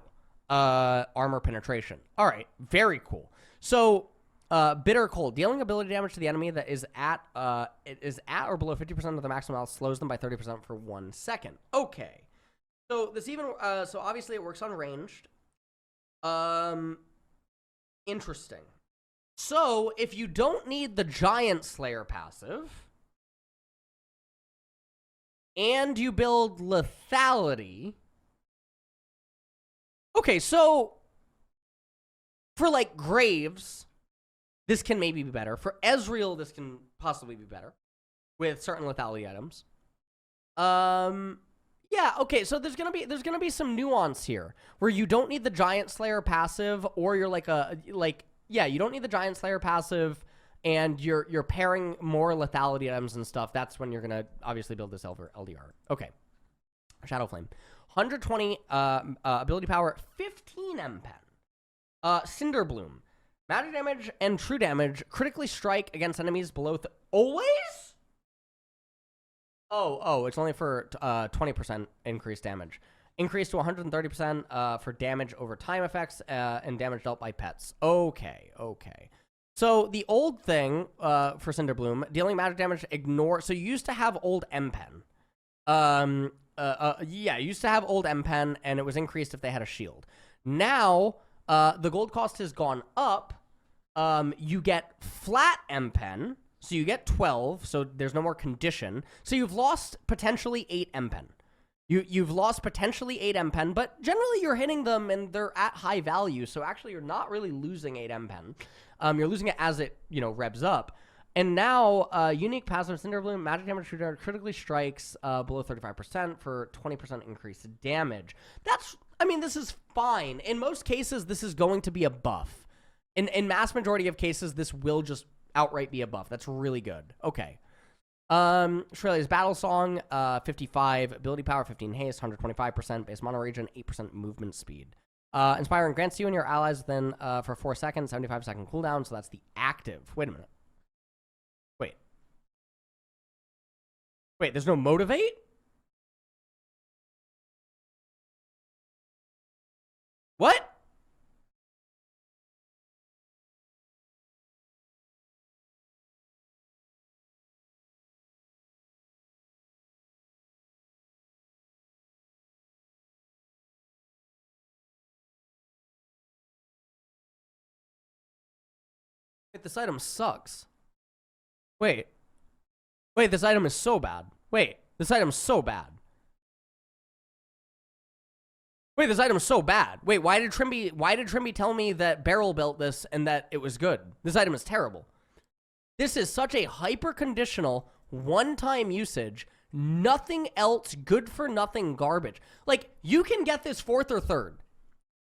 Armor penetration. All right, very cool. So, Bitter Cold, dealing ability damage to the enemy that is at or below 50% of the maximum health, slows them by 30% for 1 second. Okay. So this even so obviously it works on ranged. Interesting. So if you don't need the Giant Slayer passive and you build lethality. Okay, so for like Graves, this can maybe be better. For Ezreal, this can possibly be better with certain lethality items. Yeah, okay, so there's gonna be some nuance here where you don't need the Giant Slayer passive, or you're you don't need the Giant Slayer passive, and you're pairing more lethality items and stuff. That's when you're gonna obviously build this LDR. Okay, Shadow Flame, 120 ability power, 15 M-Pen. Cinder Bloom, magic damage and true damage, critically strike against enemies below. Always. Oh, it's only for 20% increased damage. Increased to 130% for damage over time effects and damage dealt by pets. Okay. So the old thing for Cinder Bloom, dealing magic damage, ignore. So you used to have old M-Pen. Yeah, you used to have old M-Pen, and it was increased if they had a shield. Now, the gold cost has gone up. You get flat M-Pen. So you get 12, so there's no more condition. So you've lost potentially 8 M-Pen. You've lost potentially 8 M-Pen, but generally you're hitting them and they're at high value, so actually you're not really losing 8 M-Pen. You're losing it as it, revs up. And now, unique passive Cinder Bloom, magic damage critically strikes below 35% for 20% increased damage. This is fine. In most cases, this is going to be a buff. In mass majority of cases, this will just outright be a buff. That's really good. Okay. Shrillia's Battle Song, 55 ability power, 15 haste, 125% base mono regen, 8% movement speed. Inspiring grants you and your allies within for 4 seconds, 75-second cooldown. So that's the active. Wait a minute. Wait, there's no motivate? What? This item sucks. Wait, this item is so bad. Wait, this item's so bad. Wait, this item's so bad. Wait, why did Trimby tell me that Beryl built this and that it was good? This item is terrible. This is such a hyper-conditional, one-time usage, nothing else, good-for-nothing garbage. Like, you can get this 4th or 3rd.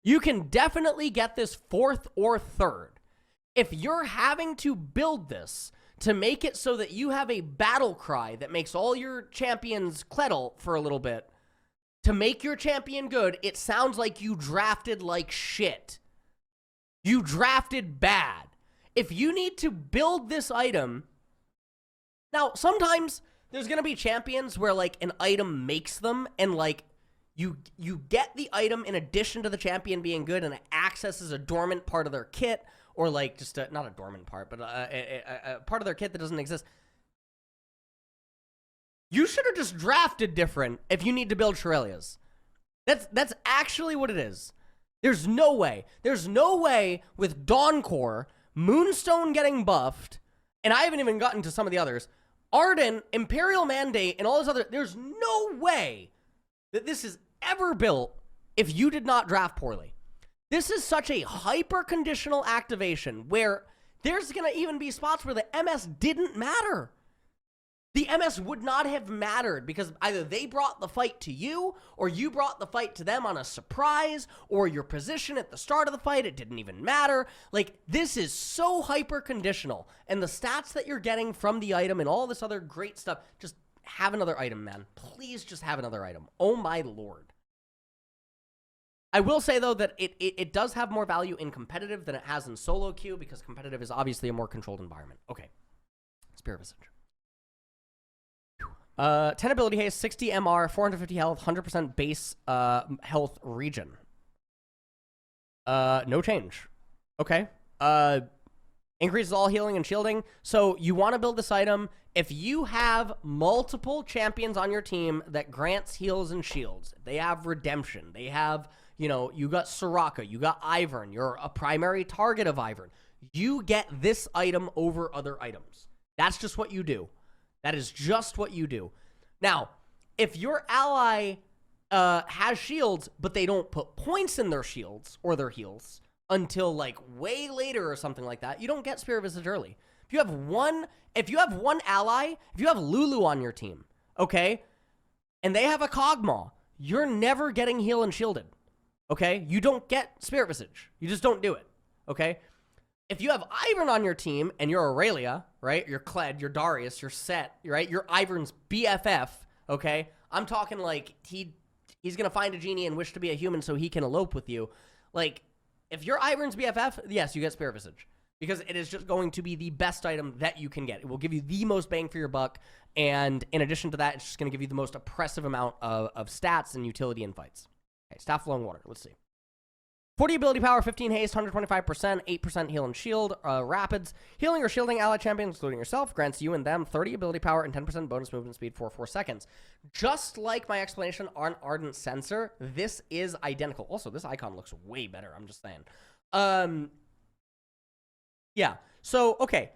You can definitely get this 4th or 3rd. If you're having to build this to make it so that you have a battle cry that makes all your champions cledle for a little bit, to make your champion good, it sounds like you drafted like shit. You drafted bad. If you need to build this item... Now, sometimes there's going to be champions where, like, an item makes them, and, like, you get the item in addition to the champion being good, and it accesses a dormant part of their kit, or, like, just not a dormant part, but a part of their kit that doesn't exist. You should have just drafted different if you need to build Shurelias. That's actually what it is. There's no way. There's no way with Dawncore, Moonstone getting buffed, and I haven't even gotten to some of the others, Arden, Imperial Mandate, and all those other... There's no way that this is ever built if you did not draft poorly. This is such a hyper-conditional activation where there's going to even be spots where the MS didn't matter. The MS would not have mattered because either they brought the fight to you or you brought the fight to them on a surprise, or your position at the start of the fight, it didn't even matter. Like, this is so hyper-conditional, and the stats that you're getting from the item and all this other great stuff, just have another item, man. Please just have another item. Oh my lord. I will say, though, that it does have more value in competitive than it has in solo queue, because competitive is obviously a more controlled environment. Okay. Spear of Visage. 10 ability haste, 60 MR, 450 health, 100% base health regen. No change. Okay. Increases all healing and shielding. So you want to build this item. if you have multiple champions on your team that grants heals and shields, they have redemption, they have, you know, you got Soraka, you got Ivern, you're a primary target of Ivern, you get this item over other items. That's just what you do. That is just what you do. Now, if your ally has shields, but they don't put points in their shields or their heals until like way later or something like that, you don't get Spirit Visage early. If you have one ally, if you have Lulu on your team, okay, and they have a Cogmaw, you're never getting heal and shielded, okay? You don't get Spirit Visage. You just don't do it, okay? If you have Ivern on your team and you're Aurelia, right? You're Kled, you're Darius, you're Set, right? You're Ivern's BFF, okay? I'm talking like he's going to find a genie and wish to be a human so he can elope with you. Like, if you're Ivern's BFF, yes, you get Spirit Visage. Because it is just going to be the best item that you can get. It will give you the most bang for your buck. And in addition to that, it's just going to give you the most oppressive amount of stats and utility in fights. Okay, Staff Flowing Water. Let's see. 40 ability power, 15 haste, 125%, 8% heal and shield, rapids. Healing or shielding ally champions, including yourself, grants you and them 30 ability power and 10% bonus movement speed for 4 seconds. Just like my explanation on Ardent Censer, this is identical. Also, this icon looks way better, I'm just saying. Yeah, so, okay,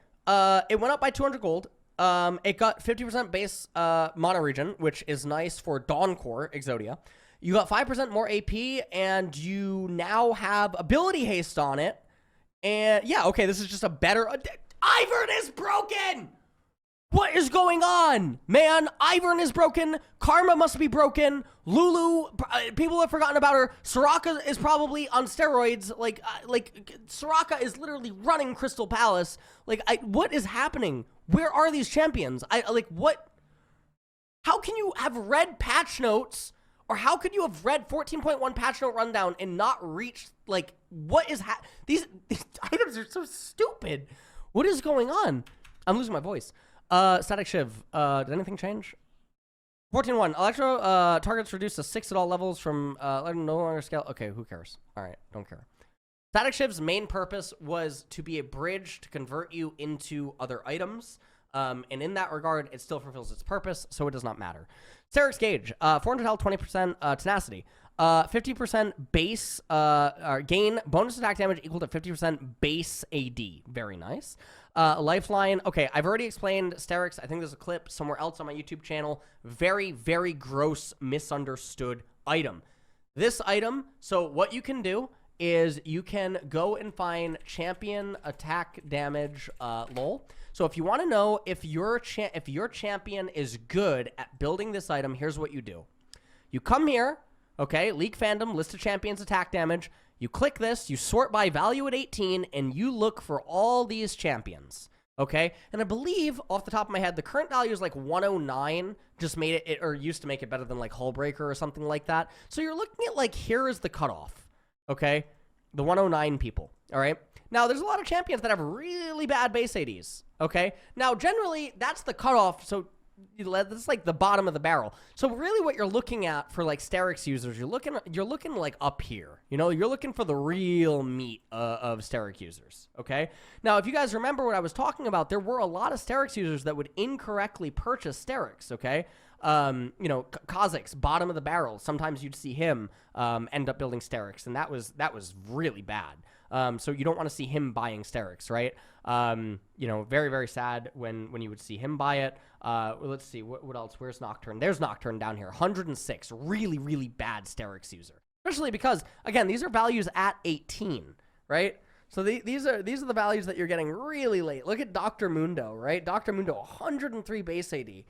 it went up by 200 gold. It got 50% base mono regen, which is nice for Dawncore Exodia. You got 5% more AP, and you now have ability haste on it. And, yeah, okay, this is just a better... Ivern is broken! What is going on? Man, Ivern is broken. Karma must be broken. Lulu, people have forgotten about her. Soraka is probably on steroids. Like Soraka is literally running Crystal Palace. Like, what is happening? Where are these champions? What? How can you have read patch notes, or how could you have read 14.1 patch note rundown and not reach, like, what is these items are so stupid. What is going on? I'm losing my voice. Static Shiv. Did anything change? 14.1. Electro targets reduced to 6 at all levels from no longer scale. Okay, who cares? All right, don't care. Static Shiv's main purpose was to be a bridge to convert you into other items. And in that regard, it still fulfills its purpose, so it does not matter. Steric's Gauge. 400 health, 20% tenacity. 50% base gain bonus attack damage equal to 50% base AD. Very nice. Lifeline. Okay, I've already explained Sterix. I think there's a clip somewhere else on my YouTube channel. Very, very gross, misunderstood item. This item, so what you can do is you can go and find champion attack damage lol. So if you want to know if your champion is good at building this item, here's what you do. You come here, okay, League Fandom, list of champions attack damage. You click this, you sort by value at 18, and you look for all these champions, okay? And I believe, off the top of my head, the current value is like 109, just made it, or used to make it better than like Hullbreaker or something like that. So you're looking at like, here is the cutoff, okay? The 109 people, all right? Now, there's a lot of champions that have really bad base ADs, okay? Now, generally, that's the cutoff, so that's like the bottom of the barrel. So really what you're looking at for like Sterix users, you're looking like up here. You know, you're looking for the real meat of Sterix users, okay? Now, if you guys remember what I was talking about, there were a lot of Sterix users that would incorrectly purchase Sterix, okay? You know, Kha'Zix, bottom of the barrel. Sometimes you'd see him end up building Sterix, and that was really bad. So you don't want to see him buying Sterix, right? You know, very, very sad when you would see him buy it. Let's see, what else? Where's Nocturne? There's Nocturne down here. 106. Really, really bad Sterix user. Especially because, again, these are values at 18, right? So these are the values that you're getting really late. Look at Dr. Mundo, right? Dr. Mundo, 103 base AD.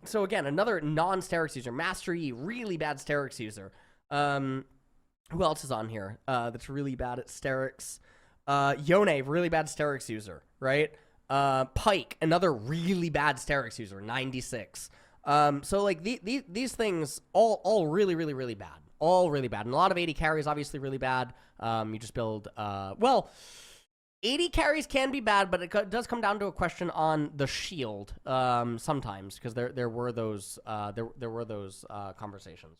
So again, another non-Sterix user. Master E, really bad Sterix user. Who else is on here that's really bad at Sterix? Yone, really bad Sterix user, right? Pike, another really bad Sterix user, 96. So like these things all really, really, really bad. All really bad. And a lot of 80 carries, obviously really bad. You just build, well, 80 carries can be bad, but it does come down to a question on the shield sometimes, because there were those conversations.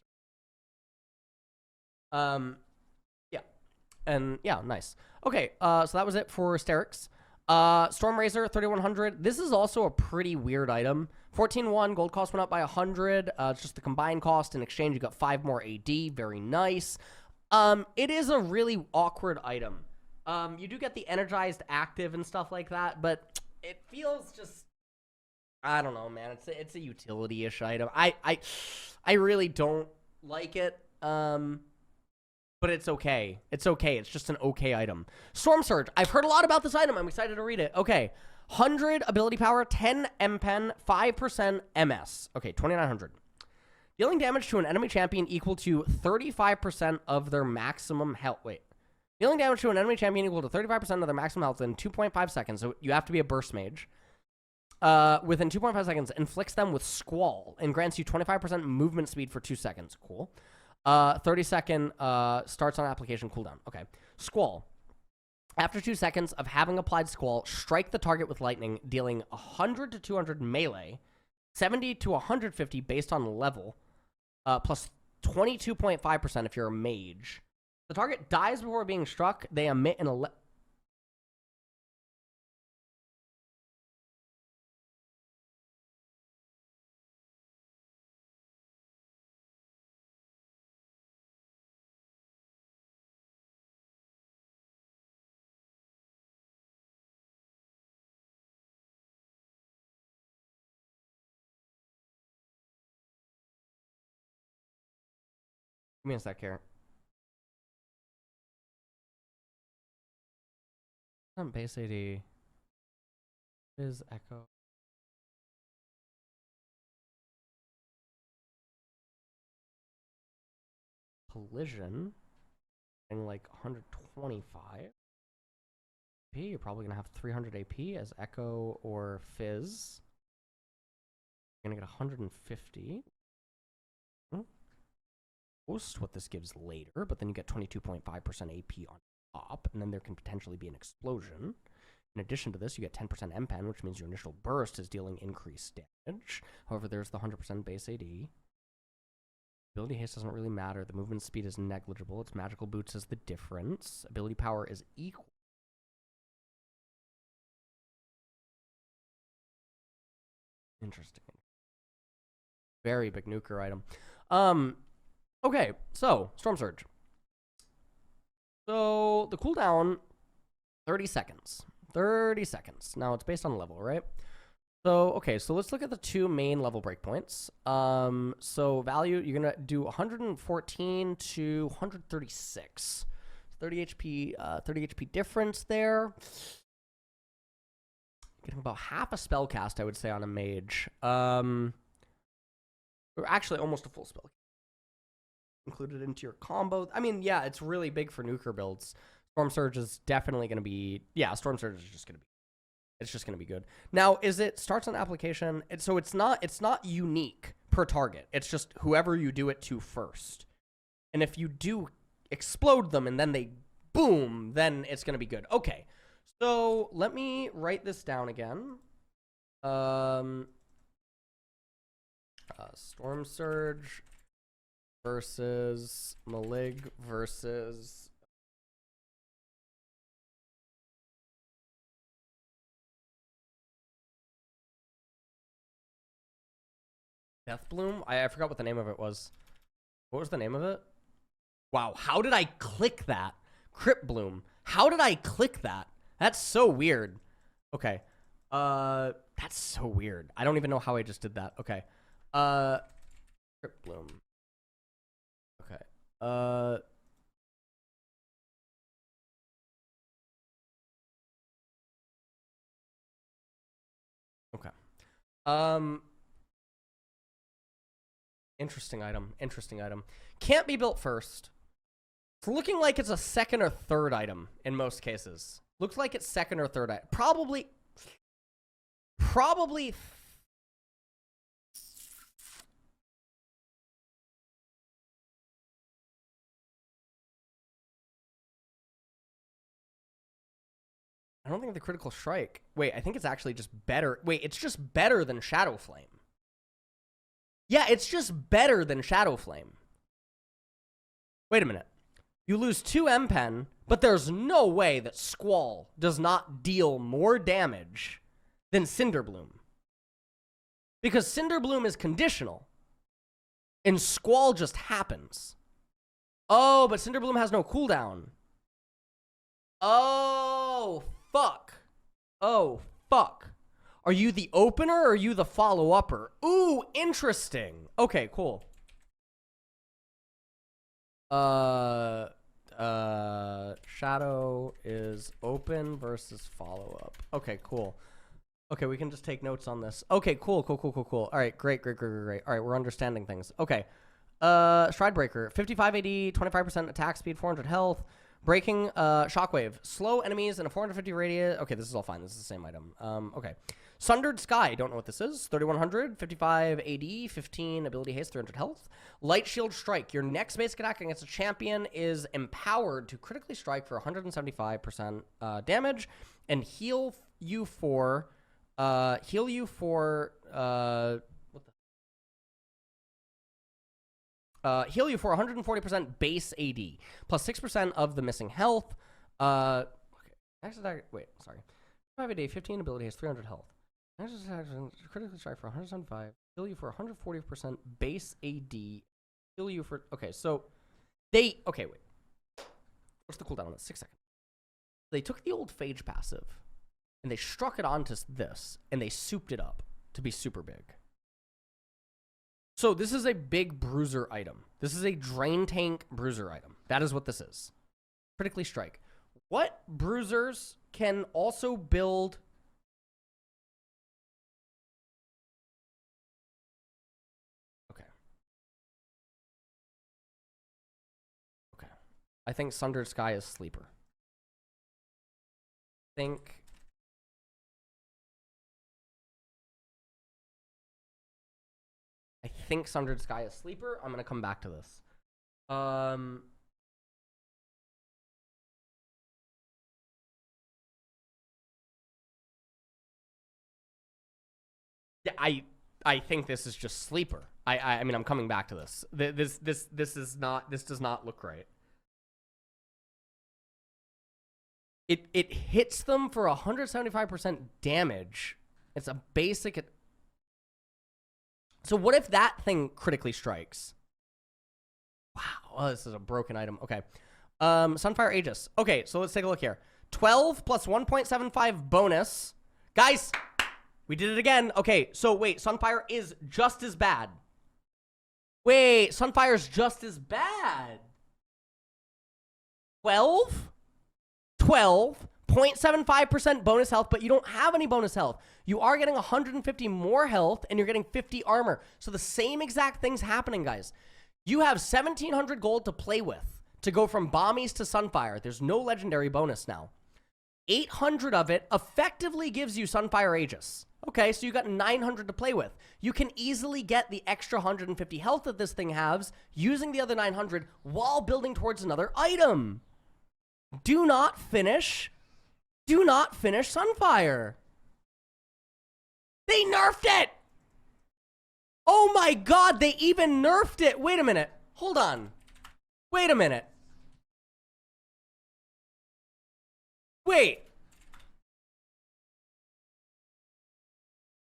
Yeah. And yeah, nice. Okay, so that was it for Sterix. Storm Razor, 3100. This is also a pretty weird item. 14-1, gold cost went up by 100. It's just the combined cost. In exchange, you got 5 more AD. Very nice. It is a really awkward item. You do get the energized active and stuff like that, but it feels just, I don't know, man. It's a utility-ish item. I really don't like it. But it's okay. It's okay. It's just an okay item. Storm Surge. I've heard a lot about this item. I'm excited to read it. Okay. 100 ability power, 10 MPen, 5% MS. Okay, 2900. Dealing damage to an enemy champion equal to 35% of their maximum health. Wait. Dealing damage to an enemy champion equal to 35% of their maximum health in 2.5 seconds. So you have to be a burst mage. Within 2.5 seconds, inflicts them with Squall and grants you 25% movement speed for 2 seconds. Cool. 30-second starts on application cooldown. Okay. Squall. After 2 seconds of having applied Squall, strike the target with lightning, dealing 100 to 200 melee, 70 to 150 based on level, plus 22.5% if you're a mage. The target dies before being struck. They emit an Give me a sec here. Base AD is echo. Collision and like 125 AP. You're probably gonna have 300 AP as echo or fizz. You're gonna get 150. Most what this gives later, but then you get 22.5% AP on top, and then there can potentially be an explosion. In addition to this, you get 10% MPen, which means your initial burst is dealing increased damage. However, there's the 100% base AD. Ability haste doesn't really matter. The movement speed is negligible. Its magical boots is the difference. Ability power is equal. Interesting. Very big nuker item. Okay, so Storm Surge. So the cooldown, 30 seconds. 30 seconds. Now it's based on level, right? So, okay, so let's look at the 2 main level breakpoints. So value, you're going to do 114 to 136. 30 HP difference there. Getting about half a spell cast, I would say, on a mage. Or actually, almost a full spell included into your combo. I mean, yeah, it's really big for nuker builds. Storm Surge is definitely going to be... Yeah, Storm Surge is just going to be... It's just going to be good. Now, is it starts on application? So it's not unique per target. It's just whoever you do it to first. And if you do explode them and then they boom, then it's going to be good. Okay. So let me write this down again. Storm Surge versus Malig versus Deathbloom. I forgot what the name of it was. What was the name of it? Wow, how did I click that? Crypt Bloom. How did I click that? That's so weird. Okay. That's so weird. I don't even know how I just did that. Okay. Crypt Bloom. Okay. Okay. Interesting item. Interesting item. Can't be built first. It's looking like it's a second or third item in most cases. Looks like it's second or third item. Probably. I don't think the critical strike. Wait, I think it's actually just better. Wait, it's just better than Shadow Flame. Yeah, it's just better than Shadow Flame. Wait a minute. You lose 2 M-Pen, but there's no way that Squall does not deal more damage than Cinderbloom. Because Cinderbloom is conditional, and Squall just happens. Oh, but Cinderbloom has no cooldown. Oh, fuck. Oh, fuck. Are you the opener or are you the follow-upper? Ooh, interesting. Okay, cool. Shadow is open versus follow-up. Okay, cool. Okay, we can just take notes on this. Okay, cool. All right, great. All right, we're understanding things. Okay. Stridebreaker, 55 AD, 25% attack speed, 400 health. Breaking, Shockwave, slow enemies in a 450 radius. Okay, this is all fine. This is the same item. Okay. Sundered Sky, don't know what this is. 3100, 55 AD, 15 ability haste, 300 health. Light Shield Strike, your next basic attack against a champion is empowered to critically strike for 175% damage and heal you for 140% base AD, plus 6% of the missing health. Okay. Next attack, wait, sorry. 5 AD, 15 ability has 300 health. Next attack, critically strike for 175, heal you for 140% base AD, heal you for, okay, so okay, wait. What's the cooldown on this? 6 seconds. They took the old Phage passive, and they struck it onto this, and they souped it up to be super big. So this is a big bruiser item. This is a drain tank bruiser item. That is what this is. Critically strike. What bruisers can also build... Okay. Okay. I think Sundered Sky is sleeper. I think Sundered Sky is sleeper. I'm gonna come back to this. Yeah, I think this is just sleeper. I mean, I'm coming back to this. This does not look right. It hits them for 175% damage. It's a basic. So what if that thing critically strikes? Wow, oh, this is a broken item. Okay. Sunfire Aegis. Okay, so let's take a look here. 12 plus 1.75 bonus. Guys, we did it again. Okay, so wait, Sunfire is just as bad. Wait, Sunfire's just as bad. 12? 0.75% bonus health, but you don't have any bonus health. You are getting 150 more health, and you're getting 50 armor. So the same exact thing's happening, guys. You have 1,700 gold to play with to go from Bami's to Sunfire. There's no legendary bonus now. 800 of it effectively gives you Sunfire Aegis. Okay, so you got 900 to play with. You can easily get the extra 150 health that this thing has using the other 900 while building towards another item. Do not finish Sunfire. They nerfed it. Oh my god, they even nerfed it. Wait a minute. Hold on. Wait a minute. Wait.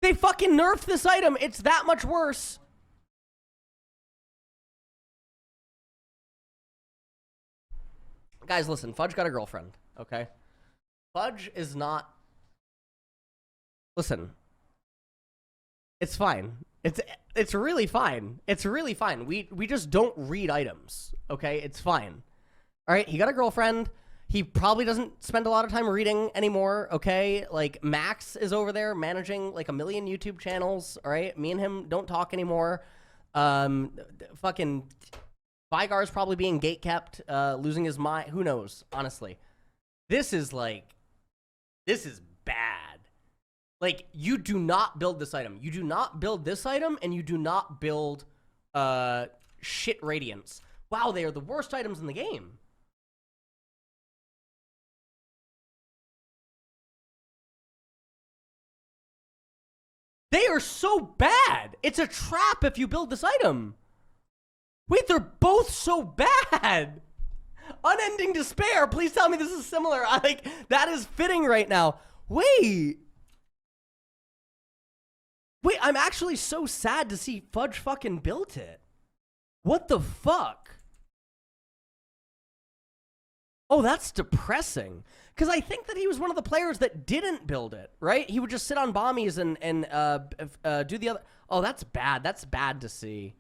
They fucking nerfed this item. It's that much worse. Guys, listen. Fudge got a girlfriend, okay? Fudge is not... Listen. It's fine. It's really fine. It's really fine. We just don't read items, okay? It's fine. All right, he got a girlfriend. He probably doesn't spend a lot of time reading anymore, okay? Like, Max is over there managing, like, 1 million YouTube channels, all right? Me and him don't talk anymore. Fucking... Vigar's probably being gatekept, losing his mind. Who knows, honestly. This is, like... This is bad. Like, you do not build this item. You do not build this item, and you do not build, shit Radiance. Wow, they are the worst items in the game. They are so bad. It's a trap if you build this item. Wait, they're both so bad. Unending Despair. Please tell me this is similar. That is fitting right now. Wait, I'm actually so sad to see Fudge fucking built it. What the fuck? Oh, that's depressing. Because I think that he was one of the players that didn't build it, right? He would just sit on Bami's and do the other. Oh, that's bad. That's bad to see.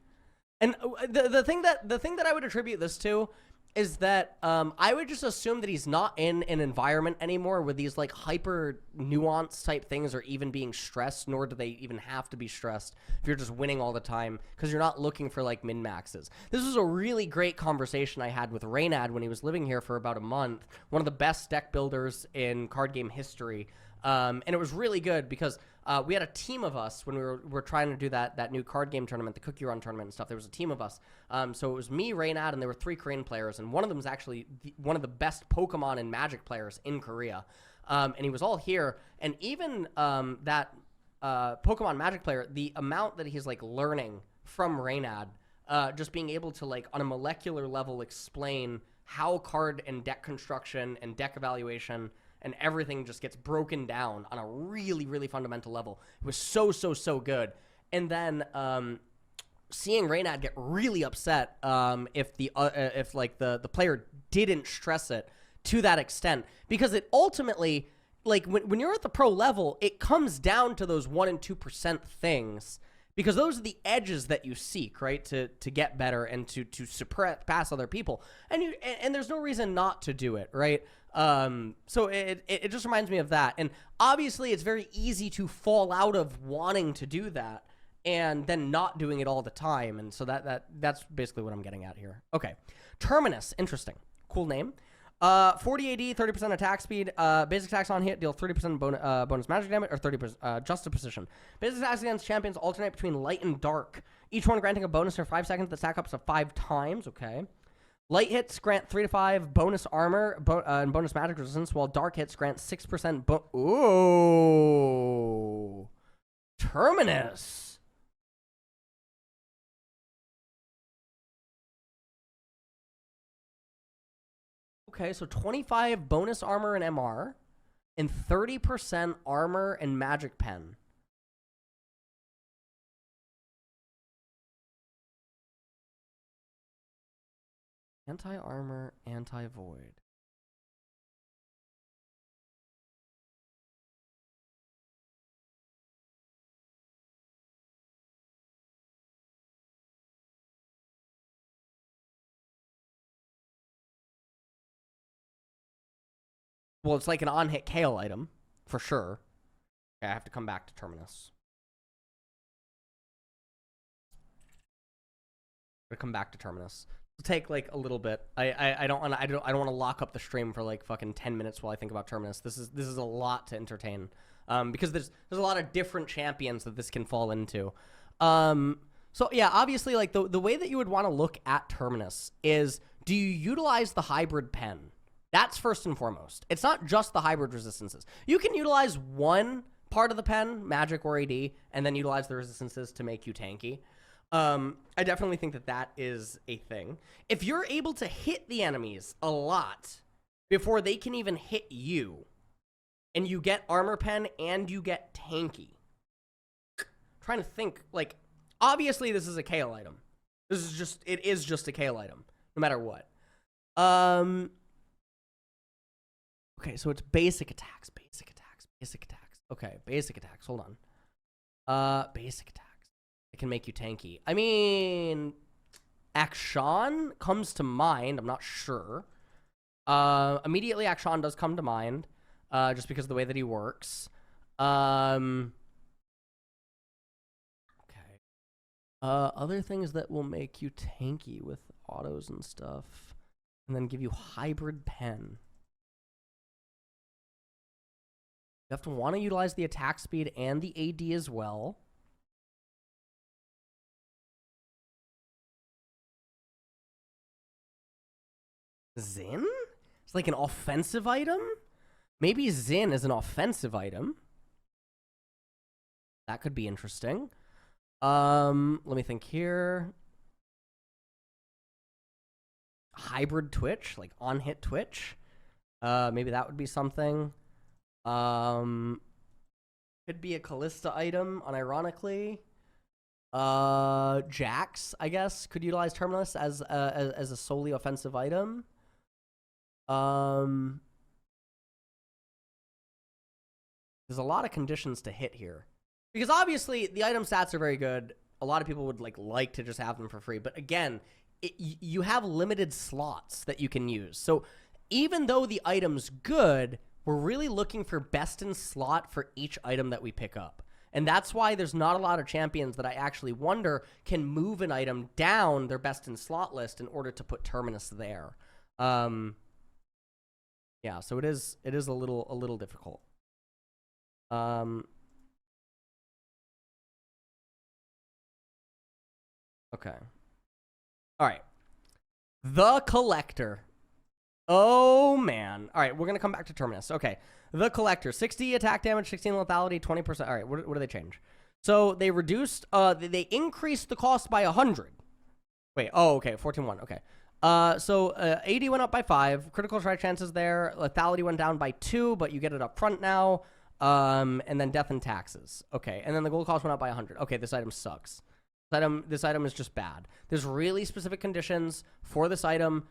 And the thing that I would attribute this to is that I would just assume that he's not in an environment anymore where these like hyper nuanced type things are even being stressed, nor do they even have to be stressed if you're just winning all the time, because you're not looking for like min maxes. This was a really great conversation I had with Reynad when he was living here for about a month, one of the best deck builders in card game history. And it was really good because we had a team of us when we were trying to do that new card game tournament, the Cookie Run tournament and stuff. There was a team of us. So it was me, Reynad, and there were 3 Korean players, and one of them was actually one of the best Pokemon and Magic players in Korea. And he was all here. And even that Pokemon Magic player, the amount that he's like learning from Reynad, just being able to like on a molecular level explain how card and deck construction and deck evaluation and everything just gets broken down on a really, really fundamental level. It was so good. And then seeing Reynad get really upset if the player didn't stress it to that extent, because it ultimately, like when you're at the pro level, it comes down to those 1% and 2% things, because those are the edges that you seek, right, to get better and to surpass other people, and there's no reason not to do it, right? So it just reminds me of that. And obviously it's very easy to fall out of wanting to do that and then not doing it all the time. And so that's basically what I'm getting at here. Okay. Terminus. Interesting. Cool name. 40 AD, 30% attack speed. Basic attacks on hit deal 30% bonus magic damage, or 30% justice position. Basic attacks against champions alternate between light and dark, each one granting a bonus for 5 seconds that stack up to 5 times. Okay. Light hits grant 3 to 5 bonus armor and bonus magic resistance, while dark hits grant 6% Ooh. Terminus. Okay, so 25 bonus armor and MR, and 30% armor and magic pen. Anti-armor, anti-void. Well, it's like an on-hit KO item, for sure. Okay, I have to come back to Terminus. I'm gonna come back to Terminus. It'll take like a little bit. I don't want to lock up the stream for like fucking 10 minutes while I think about Terminus. This is a lot to entertain. Because there's a lot of different champions that this can fall into. So yeah, obviously like the way that you would want to look at Terminus is, do you utilize the hybrid pen? That's first and foremost. It's not just the hybrid resistances. You can utilize one part of the pen, magic or AD, and then utilize the resistances to make you tanky. I definitely think that is a thing. If you're able to hit the enemies a lot before they can even hit you, and you get armor pen and you get tanky. I'm trying to think, like, obviously this is a KO item. It is just a KO item, no matter what. Okay, so it's basic attacks. Okay, basic attacks. Hold on. Basic attacks. It can make you tanky. I mean, Akshan comes to mind. I'm not sure. Immediately, Akshan does come to mind, just because of the way that he works. Okay. Other things that will make you tanky with autos and stuff, and then give you hybrid pen. You have to want to utilize the attack speed and the AD as well. Zin? It's like an offensive item? Maybe Zin is an offensive item. That could be interesting. Let me think here. hybrid Twitch, like on-hit Twitch. Maybe that would be something. Could be a Callista item, unironically. Jax, I guess, could utilize Terminus as a solely offensive item. There's a lot of conditions to hit here. Because obviously, the item stats are very good. A lot of people would like to just have them for free. But again, you have limited slots that you can use. So even though the item's good, we're really looking for best in slot for each item that we pick up. And that's why there's not a lot of champions that I actually wonder can move an item down their best in slot list in order to put Terminus there. Yeah, so it is a little difficult. Okay. All right. The Collector. Oh, man. All right, we're going to come back to Terminus. Okay. The Collector. 60 attack damage, 16 lethality, 20%. All right, what do they change? So they reduced, they increased the cost by 100. Wait, oh, okay, 14-1. Okay. So AD went up by 5. Critical strike chances there. Lethality went down by 2, but you get it up front now. And then death and taxes. Okay, and then the gold cost went up by 100. Okay, this item sucks. This item is just bad. There's really specific conditions for this item,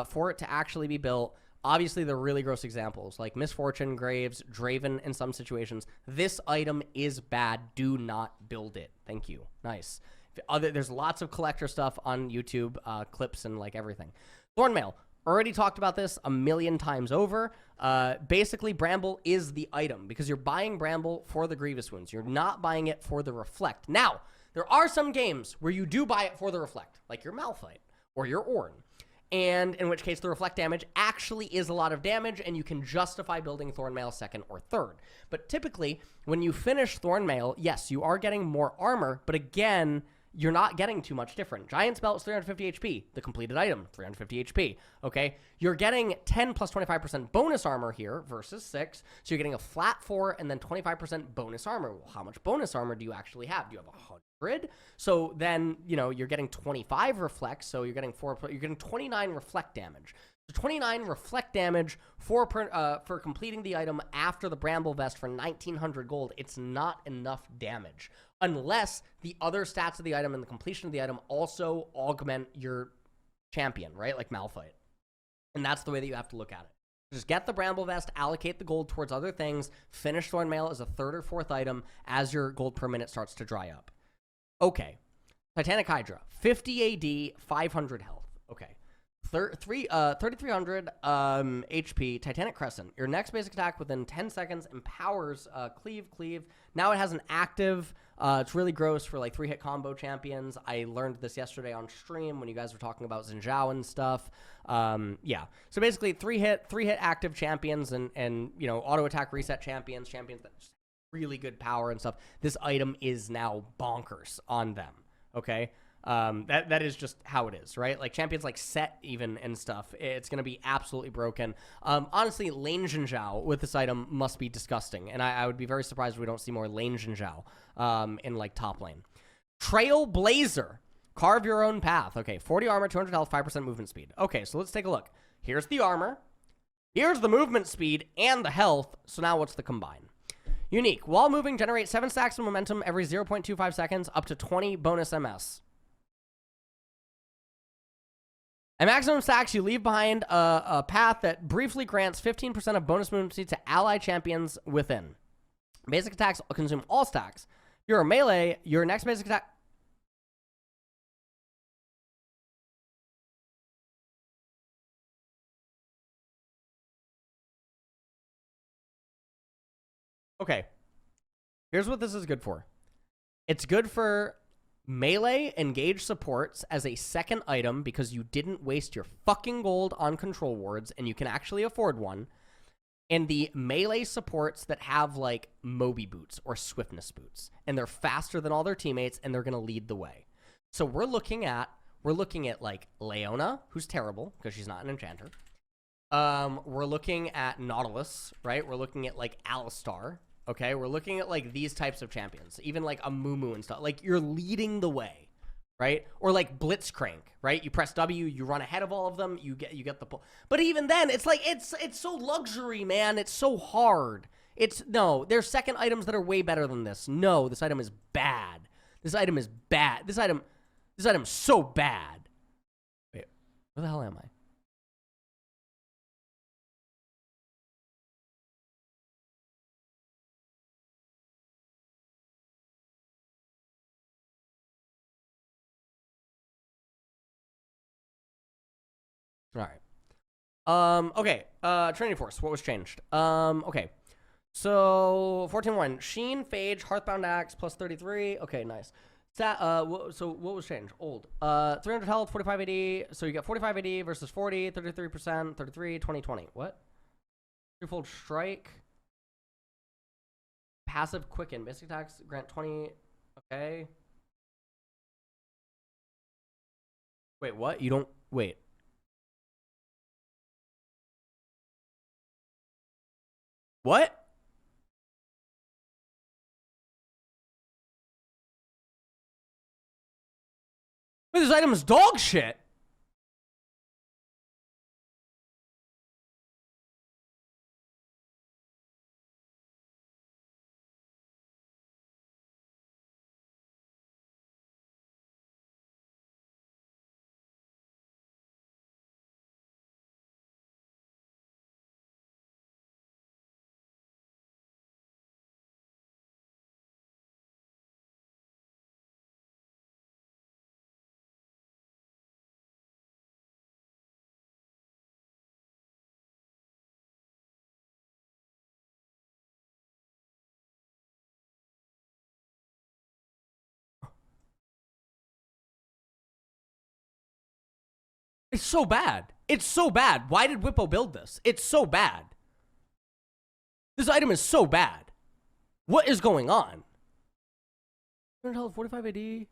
for it to actually be built. Obviously, they're really gross examples, like Misfortune, Graves, Draven in some situations. This item is bad. Do not build it. Thank you. Nice. There's lots of collector stuff on YouTube, clips and like everything. Thornmail. Already talked about this a million times over. Basically, Bramble is the item because you're buying Bramble for the Grievous Wounds. You're not buying it for the Reflect. Now, there are some games where you do buy it for the Reflect, like your Malphite or your Ornn, and in which case the Reflect damage actually is a lot of damage, and you can justify building Thornmail second or third. But typically, when you finish Thornmail, yes, you are getting more armor, but again, you're not getting too much different. Giant's Belt is 350 HP. The completed item, 350 HP. Okay? You're getting 10 plus 25% bonus armor here versus 6. So you're getting a flat 4 and then 25% bonus armor. Well, how much bonus armor do you actually have? Do you have 100? So then, you know, you're getting 25 reflect. So you're getting 29 reflect damage. So 29 reflect damage for completing the item after the Bramble Vest for 1900 gold. It's not enough damage. Unless the other stats of the item and the completion of the item also augment your champion, right? Like Malphite. And that's the way that you have to look at it. Just get the Bramble Vest, allocate the gold towards other things, finish Thornmail as a third or fourth item as your gold per minute starts to dry up. Okay. Titanic Hydra, 50 AD, 500 health. Okay. 3,300 HP, Titanic Crescent. Your next basic attack within 10 seconds empowers Cleave. Now it has an active, it's really gross for like 3-hit combo champions. I learned this yesterday on stream when you guys were talking about Xinjiao and stuff. Yeah. So basically 3-hit active champions and you know, auto attack reset champions that just really good power and stuff. This item is now bonkers on them. Okay. That is just how it is, right? Like champions like Set even and stuff, it's going to be absolutely broken. Honestly, Lane Xinjiao with this item must be disgusting, and I would be very surprised if we don't see more Lane Xinjiao in like top lane. Trailblazer, carve your own path. Okay, 40 armor, 200 health, 5% movement speed. Okay, so let's take a look. Here's the armor, here's the movement speed and the health. So now what's the combine? Unique, while moving, generate 7 stacks of momentum every 0.25 seconds, up to 20 bonus MS. At maximum stacks, you leave behind a path that briefly grants 15% of bonus movement speed to ally champions within. Basic attacks consume all stacks. If you're a melee, your next basic attack... Okay. Here's what this is good for. It's good for melee engage supports as a second item because you didn't waste your fucking gold on control wards and you can actually afford one. And the melee supports that have like Moby boots or swiftness boots, and they're faster than all their teammates and they're going to lead the way. So we're looking at like Leona, who's terrible because she's not an enchanter. We're looking at Nautilus, right? We're looking at like Alistar. Okay, we're looking at like these types of champions, even like a Mumu and stuff. Like you're leading the way, right? Or like Blitzcrank, right? You press W, you run ahead of all of them, you get the pull. But even then, it's like it's so luxury, man. It's so hard. No, there's second items that are way better than this. No, this item is bad. This item is bad. This item's so bad. Wait, where the hell am I? All right. Okay. Training Force. What was changed? Okay. So 14-1. Sheen, Phage, Hearthbound Axe, plus 33. Okay, nice. So what was changed? Old. 300 health, 45 AD. So you get 45 AD versus 40, 33%, 33, 20, 20. What? Threefold Strike. Passive Quicken. Basic attacks grant 20. Okay. Wait, what? You don't... Wait. What? Wait, this item is dog shit. It's so bad. It's so bad. Why did Whippo build this? It's so bad. This item is so bad. What is going on? 100 health, 45 AD. Wait,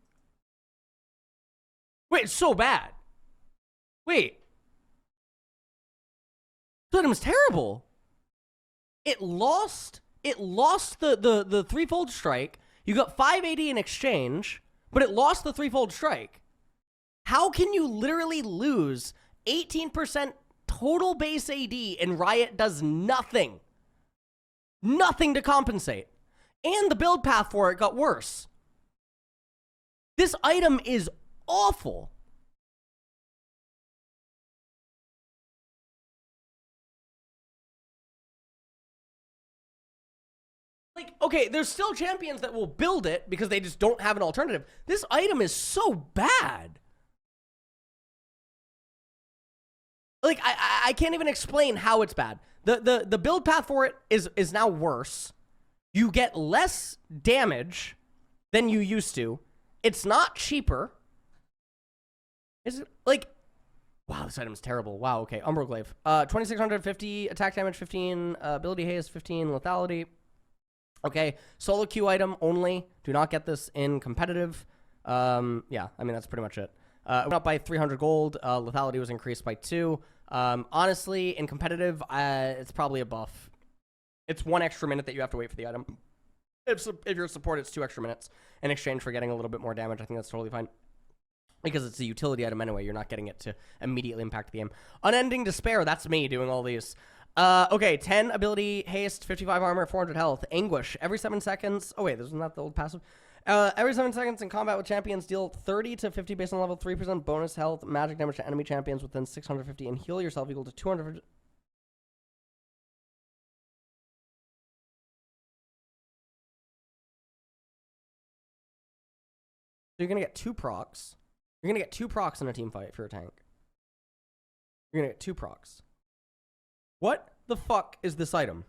it's so bad. Wait. This item is terrible. It lost the threefold strike. You got 5 AD in exchange, but it lost the threefold strike. How can you literally lose 18% total base AD and Riot does nothing? Nothing to compensate. And the build path for it got worse. This item is awful. Like, okay, there's still champions that will build it because they just don't have an alternative. This item is so bad. Like, I can't even explain how it's bad. The build path for it is now worse. You get less damage than you used to. It's not cheaper. Is it, like... Wow, this item's terrible. Wow, okay. Umbroglaive. 2650 attack damage, 15 ability haste, 15 lethality. Okay, solo queue item only. Do not get this in competitive. Yeah, I mean, that's pretty much it. It went up by 300 gold. Lethality was increased by 2. Honestly, in competitive, it's probably a buff. It's 1 extra minute that you have to wait for the item. If you're a support, it's 2 extra minutes in exchange for getting a little bit more damage. I think that's totally fine. Because it's a utility item anyway. You're not getting it to immediately impact the game. Unending Despair. That's me doing all these. Okay, 10 ability haste, 55 armor, 400 health. Anguish. Every 7 seconds. Oh, wait, isn't that the old passive? Every 7 seconds in combat with champions, deal 30 to 50 based on level, 3% bonus health, magic damage to enemy champions within 650, and heal yourself equal to 200. So you're going to get 2 procs. You're going to get 2 procs in a team fight if you're a tank. You're going to get 2 procs. What the fuck is this item?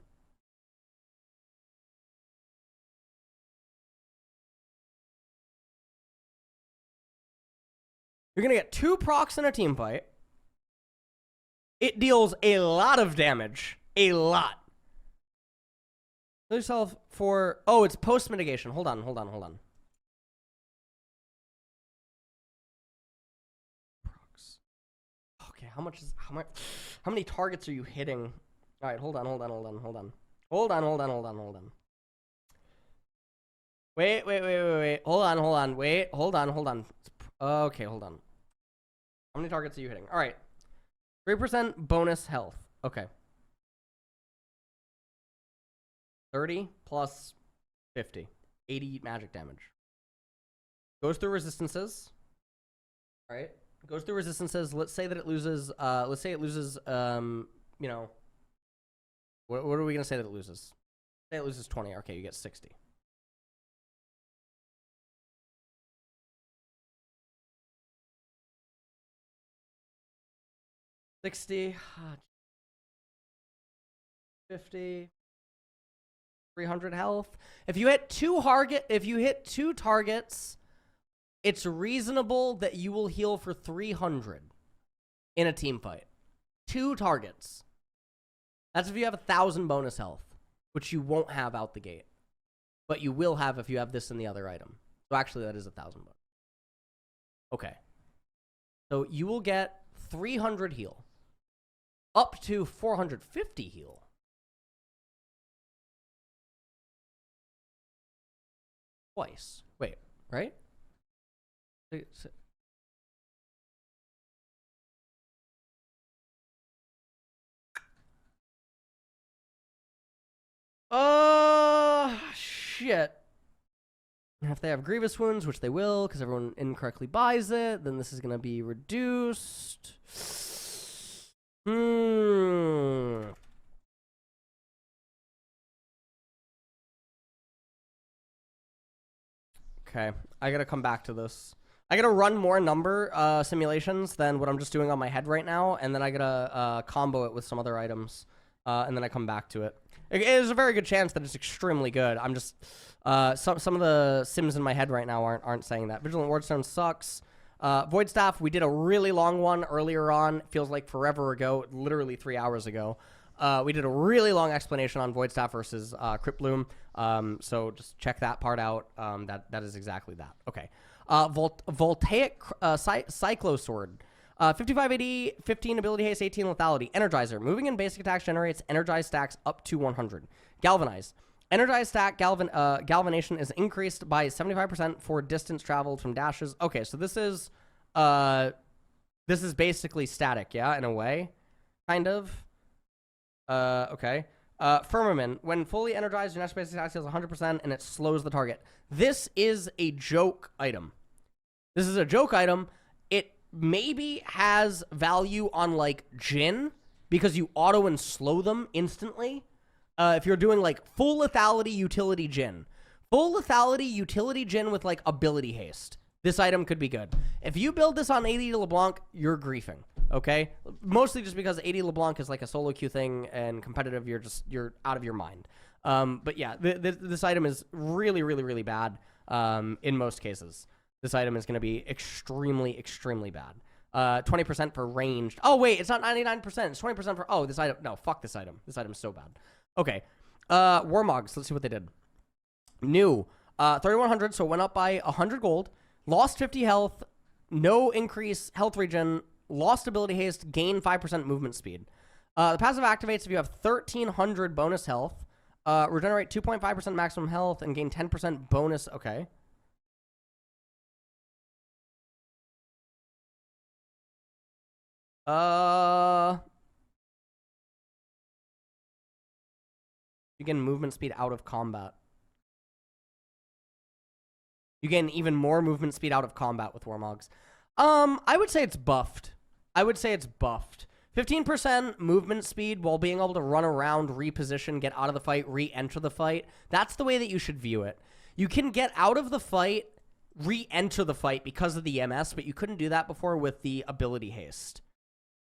You're going to get 2 procs in a team fight. It deals a lot of damage. A lot. Heal yourself for... Oh, it's post-mitigation. Hold on. Procs. Okay, how many targets are you hitting? All right, hold on. Wait. Hold on. Okay, hold on. How many targets are you hitting? All right. 3% bonus health. Okay. 30 plus 50. 80 magic damage. Goes through resistances. All right. Goes through resistances. Let's say that it loses, you know, what are we going to say that it loses? Say it loses 20. Okay, you get 60. $60, 50, 300 health. If you hit two targets, it's reasonable that you will heal for 300 in a team fight. 2 targets. That's if you have 1,000 bonus health, which you won't have out the gate, but you will have if you have this in the other item. So actually, that is 1,000 bonus. Okay. So you will get 300 heal. Up to 450 heal. Twice. Wait, right? Shit. And if they have grievous wounds, which they will, because everyone incorrectly buys it, then this is going to be reduced. Okay, I gotta come back to this. I gotta run more number simulations than what I'm just doing on my head right now, and then I gotta combo it with some other items, and then I come back to it. There's a very good chance that it's extremely good. I'm just some of the sims in my head right now aren't saying that. Vigilant Wardstone sucks. Void Staff, we did a really long one earlier on. Feels like forever ago, literally 3 hours ago. We did a really long explanation on Void Staff versus Crypt Bloom. So just check that part out. That is exactly that. Okay. Voltaic Cyclo Sword. 55 AD, 15 ability haste, 18 lethality. Energizer. Moving in basic attacks generates energized stacks up to 100. Galvanize. Energized stack galvanization is increased by 75% for distance traveled from dashes. Okay, so this is basically static, yeah, in a way, kind of. Okay. Firmament. When fully energized, your next basic attack heals 100% and it slows the target. This is a joke item. This is a joke item. It maybe has value on, like, Jinn, because you auto and slow them instantly. If you're doing, like, full lethality utility Jinn. Full lethality utility Jinn with, like, ability haste. This item could be good. If you build this on 80 LeBlanc, you're griefing, okay? Mostly just because 80 LeBlanc is like a solo queue thing, and competitive, you're out of your mind. But yeah, this item is really, really, really bad in most cases. This item is going to be extremely, extremely bad. 20% for ranged. Oh, wait, it's not 99%. It's 20% for... Oh, this item... No, fuck this item. This item is so bad. Okay. Warmogs. Let's see what they did. New. 3,100, so it went up by 100 gold. Lost 50 health. No increase health regen. Lost ability haste. Gain 5% movement speed. The passive activates if you have 1,300 bonus health. Regenerate 2.5% maximum health and gain 10% bonus... Okay. You gain movement speed out of combat. You gain even more movement speed out of combat with Warmogs. I would say it's buffed. 15% movement speed while being able to run around, reposition, get out of the fight, re-enter the fight. That's the way that you should view it. You can get out of the fight, re-enter the fight because of the MS, but you couldn't do that before with the ability haste.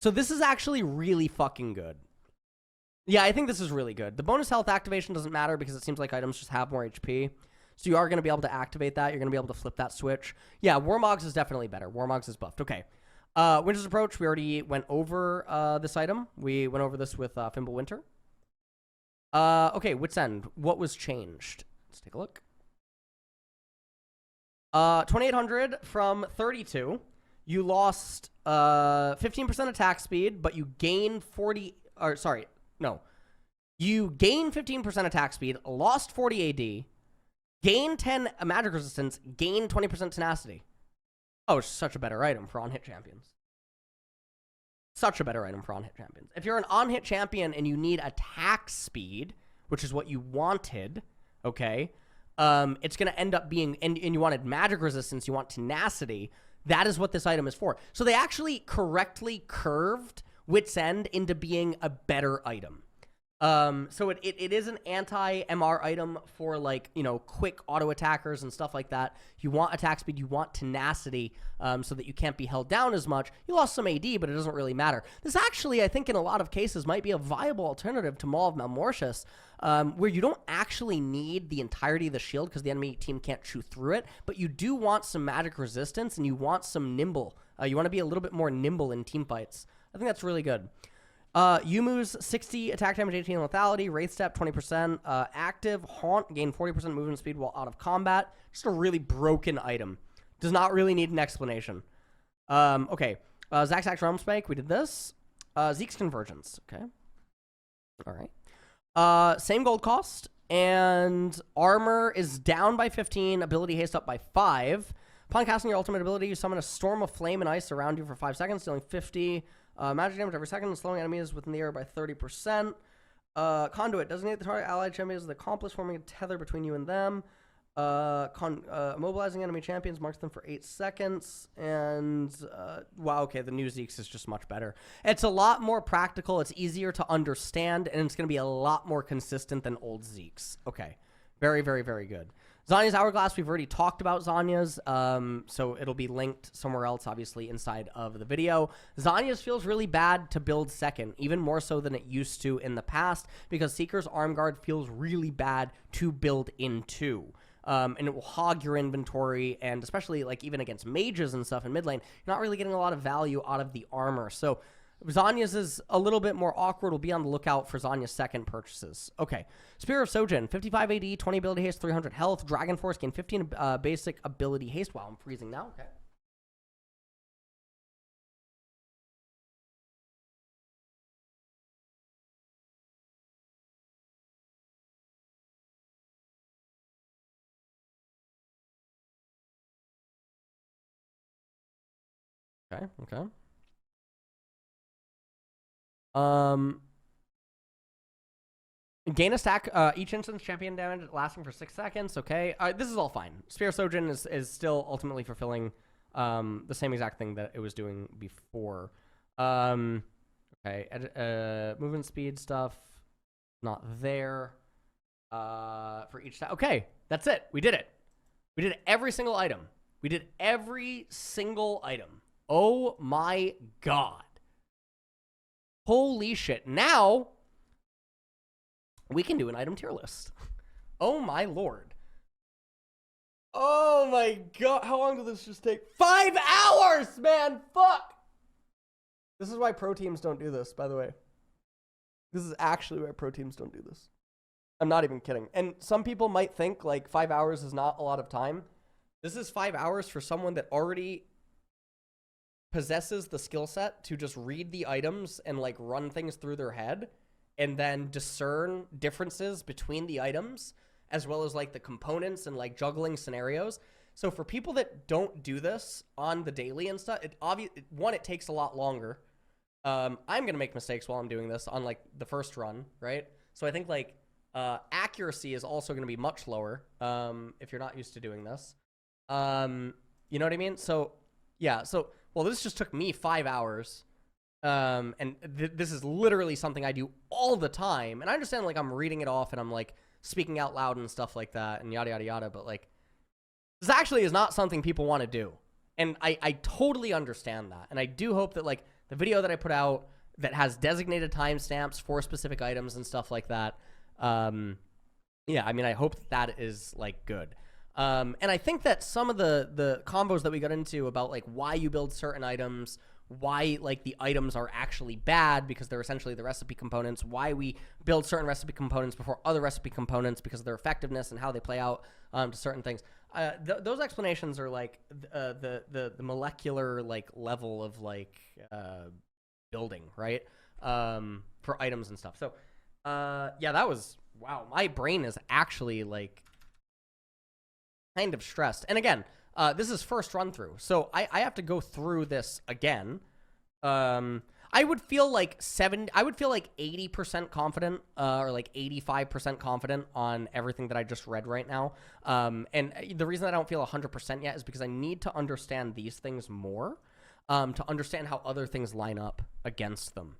So this is actually really fucking good. Yeah, I think this is really good. The bonus health activation doesn't matter because it seems like items just have more HP. So you are going to be able to activate that. You're going to be able to flip that switch. Yeah, Warmogs is definitely better. Warmogs is buffed. Okay. Winter's Approach, we already went over this item. We went over this with Fimble Winter. Okay, Wit's End. What was changed? Let's take a look. 2,800 from 32. You lost 15% attack speed, but you gain 40... Or, sorry, no. You gain 15% attack speed, lost 40 AD, gain 10 magic resistance, gain 20% tenacity. Oh, it's such a better item for on-hit champions. Such a better item for on-hit champions. If you're an on-hit champion and you need attack speed, which is what you wanted, okay, it's going to end up being, and you wanted magic resistance, you want tenacity, that is what this item is for. So they actually correctly curved Wit's End into being a better item. So it is an anti-MR item for, like, you know, quick auto attackers and stuff like that. You want attack speed, you want tenacity, so that you can't be held down as much. You lost some AD, but it doesn't really matter. This actually, I think, in a lot of cases might be a viable alternative to Maw of Malmortius, where you don't actually need the entirety of the shield because the enemy team can't chew through it, but you do want some magic resistance and you want some nimble. You want to be a little bit more nimble in team fights. I think that's really good. Yumu's 60 attack damage, 18 lethality, Wraith Step 20%, active, Haunt, gain 40% movement speed while out of combat. Just a really broken item. Does not really need an explanation. Okay, Zak'Zak's Realmspike, we did this. Zeke's Convergence, okay. All right. Same gold cost, and armor is down by 15, ability haste up by 5. Upon casting your ultimate ability, you summon a storm of flame and ice around you for 5 seconds, dealing 50 magic damage every second, slowing enemies within the air by 30%. Conduit, designate the target allied champions as the accomplice, forming a tether between you and them. Mobilizing enemy champions, marks them for 8 seconds. And, wow, okay, the new Zeke's is just much better. It's a lot more practical, it's easier to understand, and it's going to be a lot more consistent than old Zeke's. Okay, very, very, very good. Zanya's Hourglass, we've already talked about Zanya's, so it'll be linked somewhere else, obviously, inside of the video. Zanya's feels really bad to build second, even more so than it used to in the past, because Seeker's Arm Guard feels really bad to build into. And it will hog your inventory, and especially, like, even against mages and stuff in mid lane, you're not really getting a lot of value out of the armor. So Zanya's is a little bit more awkward. We'll be on the lookout for Zanya's second purchases. Okay. Spear of Sojin, 55 AD, 20 ability haste, 300 health. Dragon Force, gain 15 basic ability haste. Wow, I'm freezing now. Okay. Okay. Gain a stack, each instance champion damage lasting for 6 seconds. Okay, this is all fine. Spear of Sojin is still ultimately fulfilling the same exact thing that it was doing before. Okay, movement speed stuff, not there. For each stack. Okay, that's it. We did it. We did every single item. We did every single item. Oh my god. Holy shit. Now, we can do an item tier list. Oh my lord. Oh my god. How long did this just take? 5 hours, man. Fuck. This is why pro teams don't do this, by the way. This is actually why pro teams don't do this. I'm not even kidding. And some people might think, like, 5 hours is not a lot of time. This is 5 hours for someone that already possesses the skill set to just read the items and, like, run things through their head and then discern differences between the items as well as, like, the components and, like, juggling scenarios. So for people that don't do this on the daily and stuff, it takes a lot longer. I'm going to make mistakes while I'm doing this on, like, the first run, right? So I think, like, accuracy is also going to be much lower if you're not used to doing this. You know what I mean? So, yeah, so... Well, this just took me 5 hours, and this is literally something I do all the time. And I understand, like, I'm reading it off and I'm, like, speaking out loud and stuff like that and yada, yada, yada. But, like, this actually is not something people want to do. And I totally understand that. And I do hope that, like, the video that I put out that has designated timestamps for specific items and stuff like that, yeah, I mean, I hope that is, like, good. And I think that some of the combos that we got into about, like, why you build certain items, why, like, the items are actually bad because they're essentially the recipe components, why we build certain recipe components before other recipe components because of their effectiveness and how they play out to certain things. Those explanations are, like, the molecular, like, level of, like, building, right? For items and stuff. So, yeah, that was, wow, my brain is actually, like, kind of stressed. And again, This is first run through, so I have to go through this again. I would feel like 80% confident, or like 85% confident on everything that I just read right now. And the reason I don't feel 100% yet is because I need to understand these things more, to understand how other things line up against them.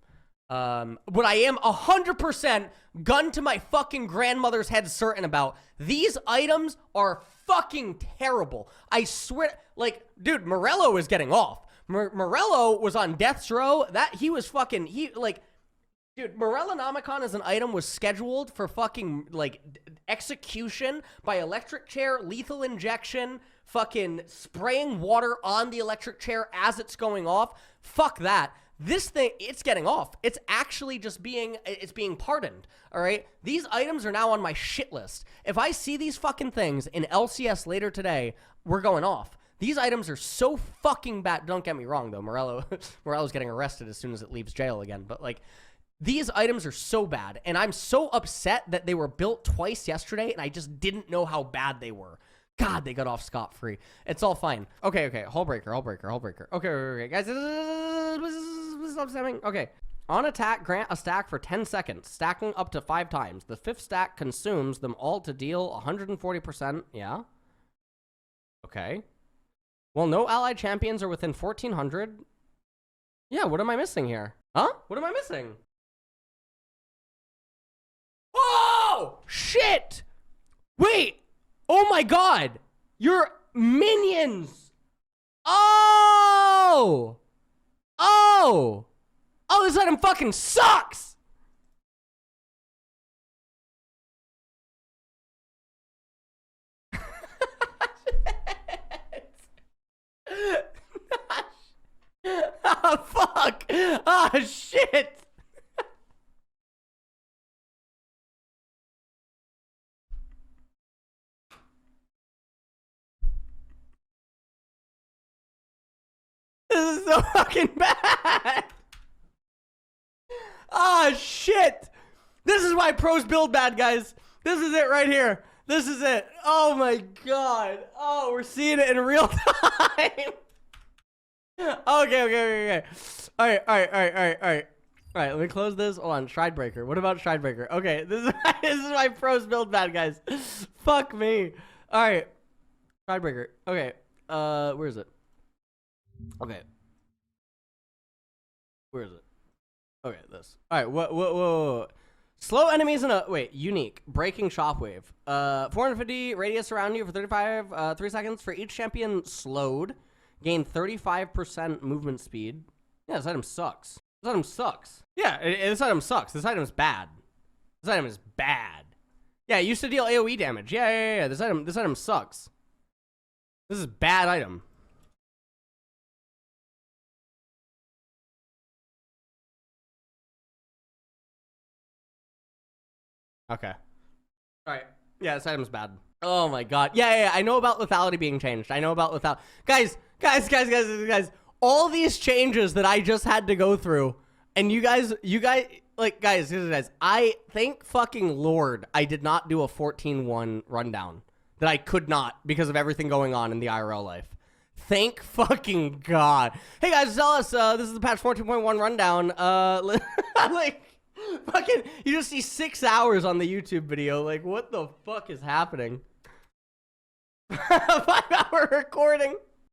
What I am 100% gun to my fucking grandmother's head certain about, these items are fucking terrible. I swear, like, dude, Morello is getting off. Morello was on death's row. Dude, Morellonomicon as an item was scheduled for fucking, like, execution by electric chair, lethal injection, fucking spraying water on the electric chair as it's going off. Fuck that. This thing, it's getting off. It's actually just being pardoned, all right? These items are now on my shit list. If I see these fucking things in LCS later today, we're going off. These items are so fucking bad. Don't get me wrong, though. Morello's getting arrested as soon as it leaves jail again. But, like, these items are so bad. And I'm so upset that they were built twice yesterday, and I just didn't know how bad they were. God, they got off scot-free. It's all fine. Okay. Hullbreaker. Okay, guys. Stop spamming. Okay. On attack, grant a stack for 10 seconds, stacking up to 5 times. The 5th stack consumes them all to deal 140%. Yeah. Okay. Well, no allied champions are within 1,400. Yeah, what am I missing here? Huh? What am I missing? Oh! Shit! Wait! Oh my god! Your minions! Oh! Oh! Oh, this item fucking sucks! Oh, fuck! Oh, shit! This is so fucking bad! Oh, shit! This is why pros build bad, guys. This is it right here. This is it. Oh, my God. Oh, we're seeing it in real time. Okay. All right, let me close this. Hold on, Shridebreaker. What about Shridebreaker? Okay, this is why pros build bad, guys. Fuck me. All right, Shridebreaker. Okay, where is it? Okay. Where is it? Okay, this. All right, whoa. Slow enemies in a, unique. Breaking Shockwave. 450 radius around you for 3 seconds for each champion slowed. Gain 35% movement speed. Yeah, this item sucks. This item sucks. Yeah, this item sucks. This item is bad. This item is bad. Yeah, it used to deal AoE damage. Yeah. This item sucks. This is a bad item. Okay. All right. Yeah, this item's bad. Oh my god. Yeah. I know about lethality being changed. I know about lethality. Guys. All these changes that I just had to go through, and you guys, like, guys, I thank fucking Lord I did not do a 14-1 rundown. That I could not because of everything going on in the IRL life. Thank fucking God. Hey guys, tell us, this is the patch 14.1 rundown. Like, fucking, you just see 6 hours on the YouTube video. Like, what the fuck is happening? 5-hour recording.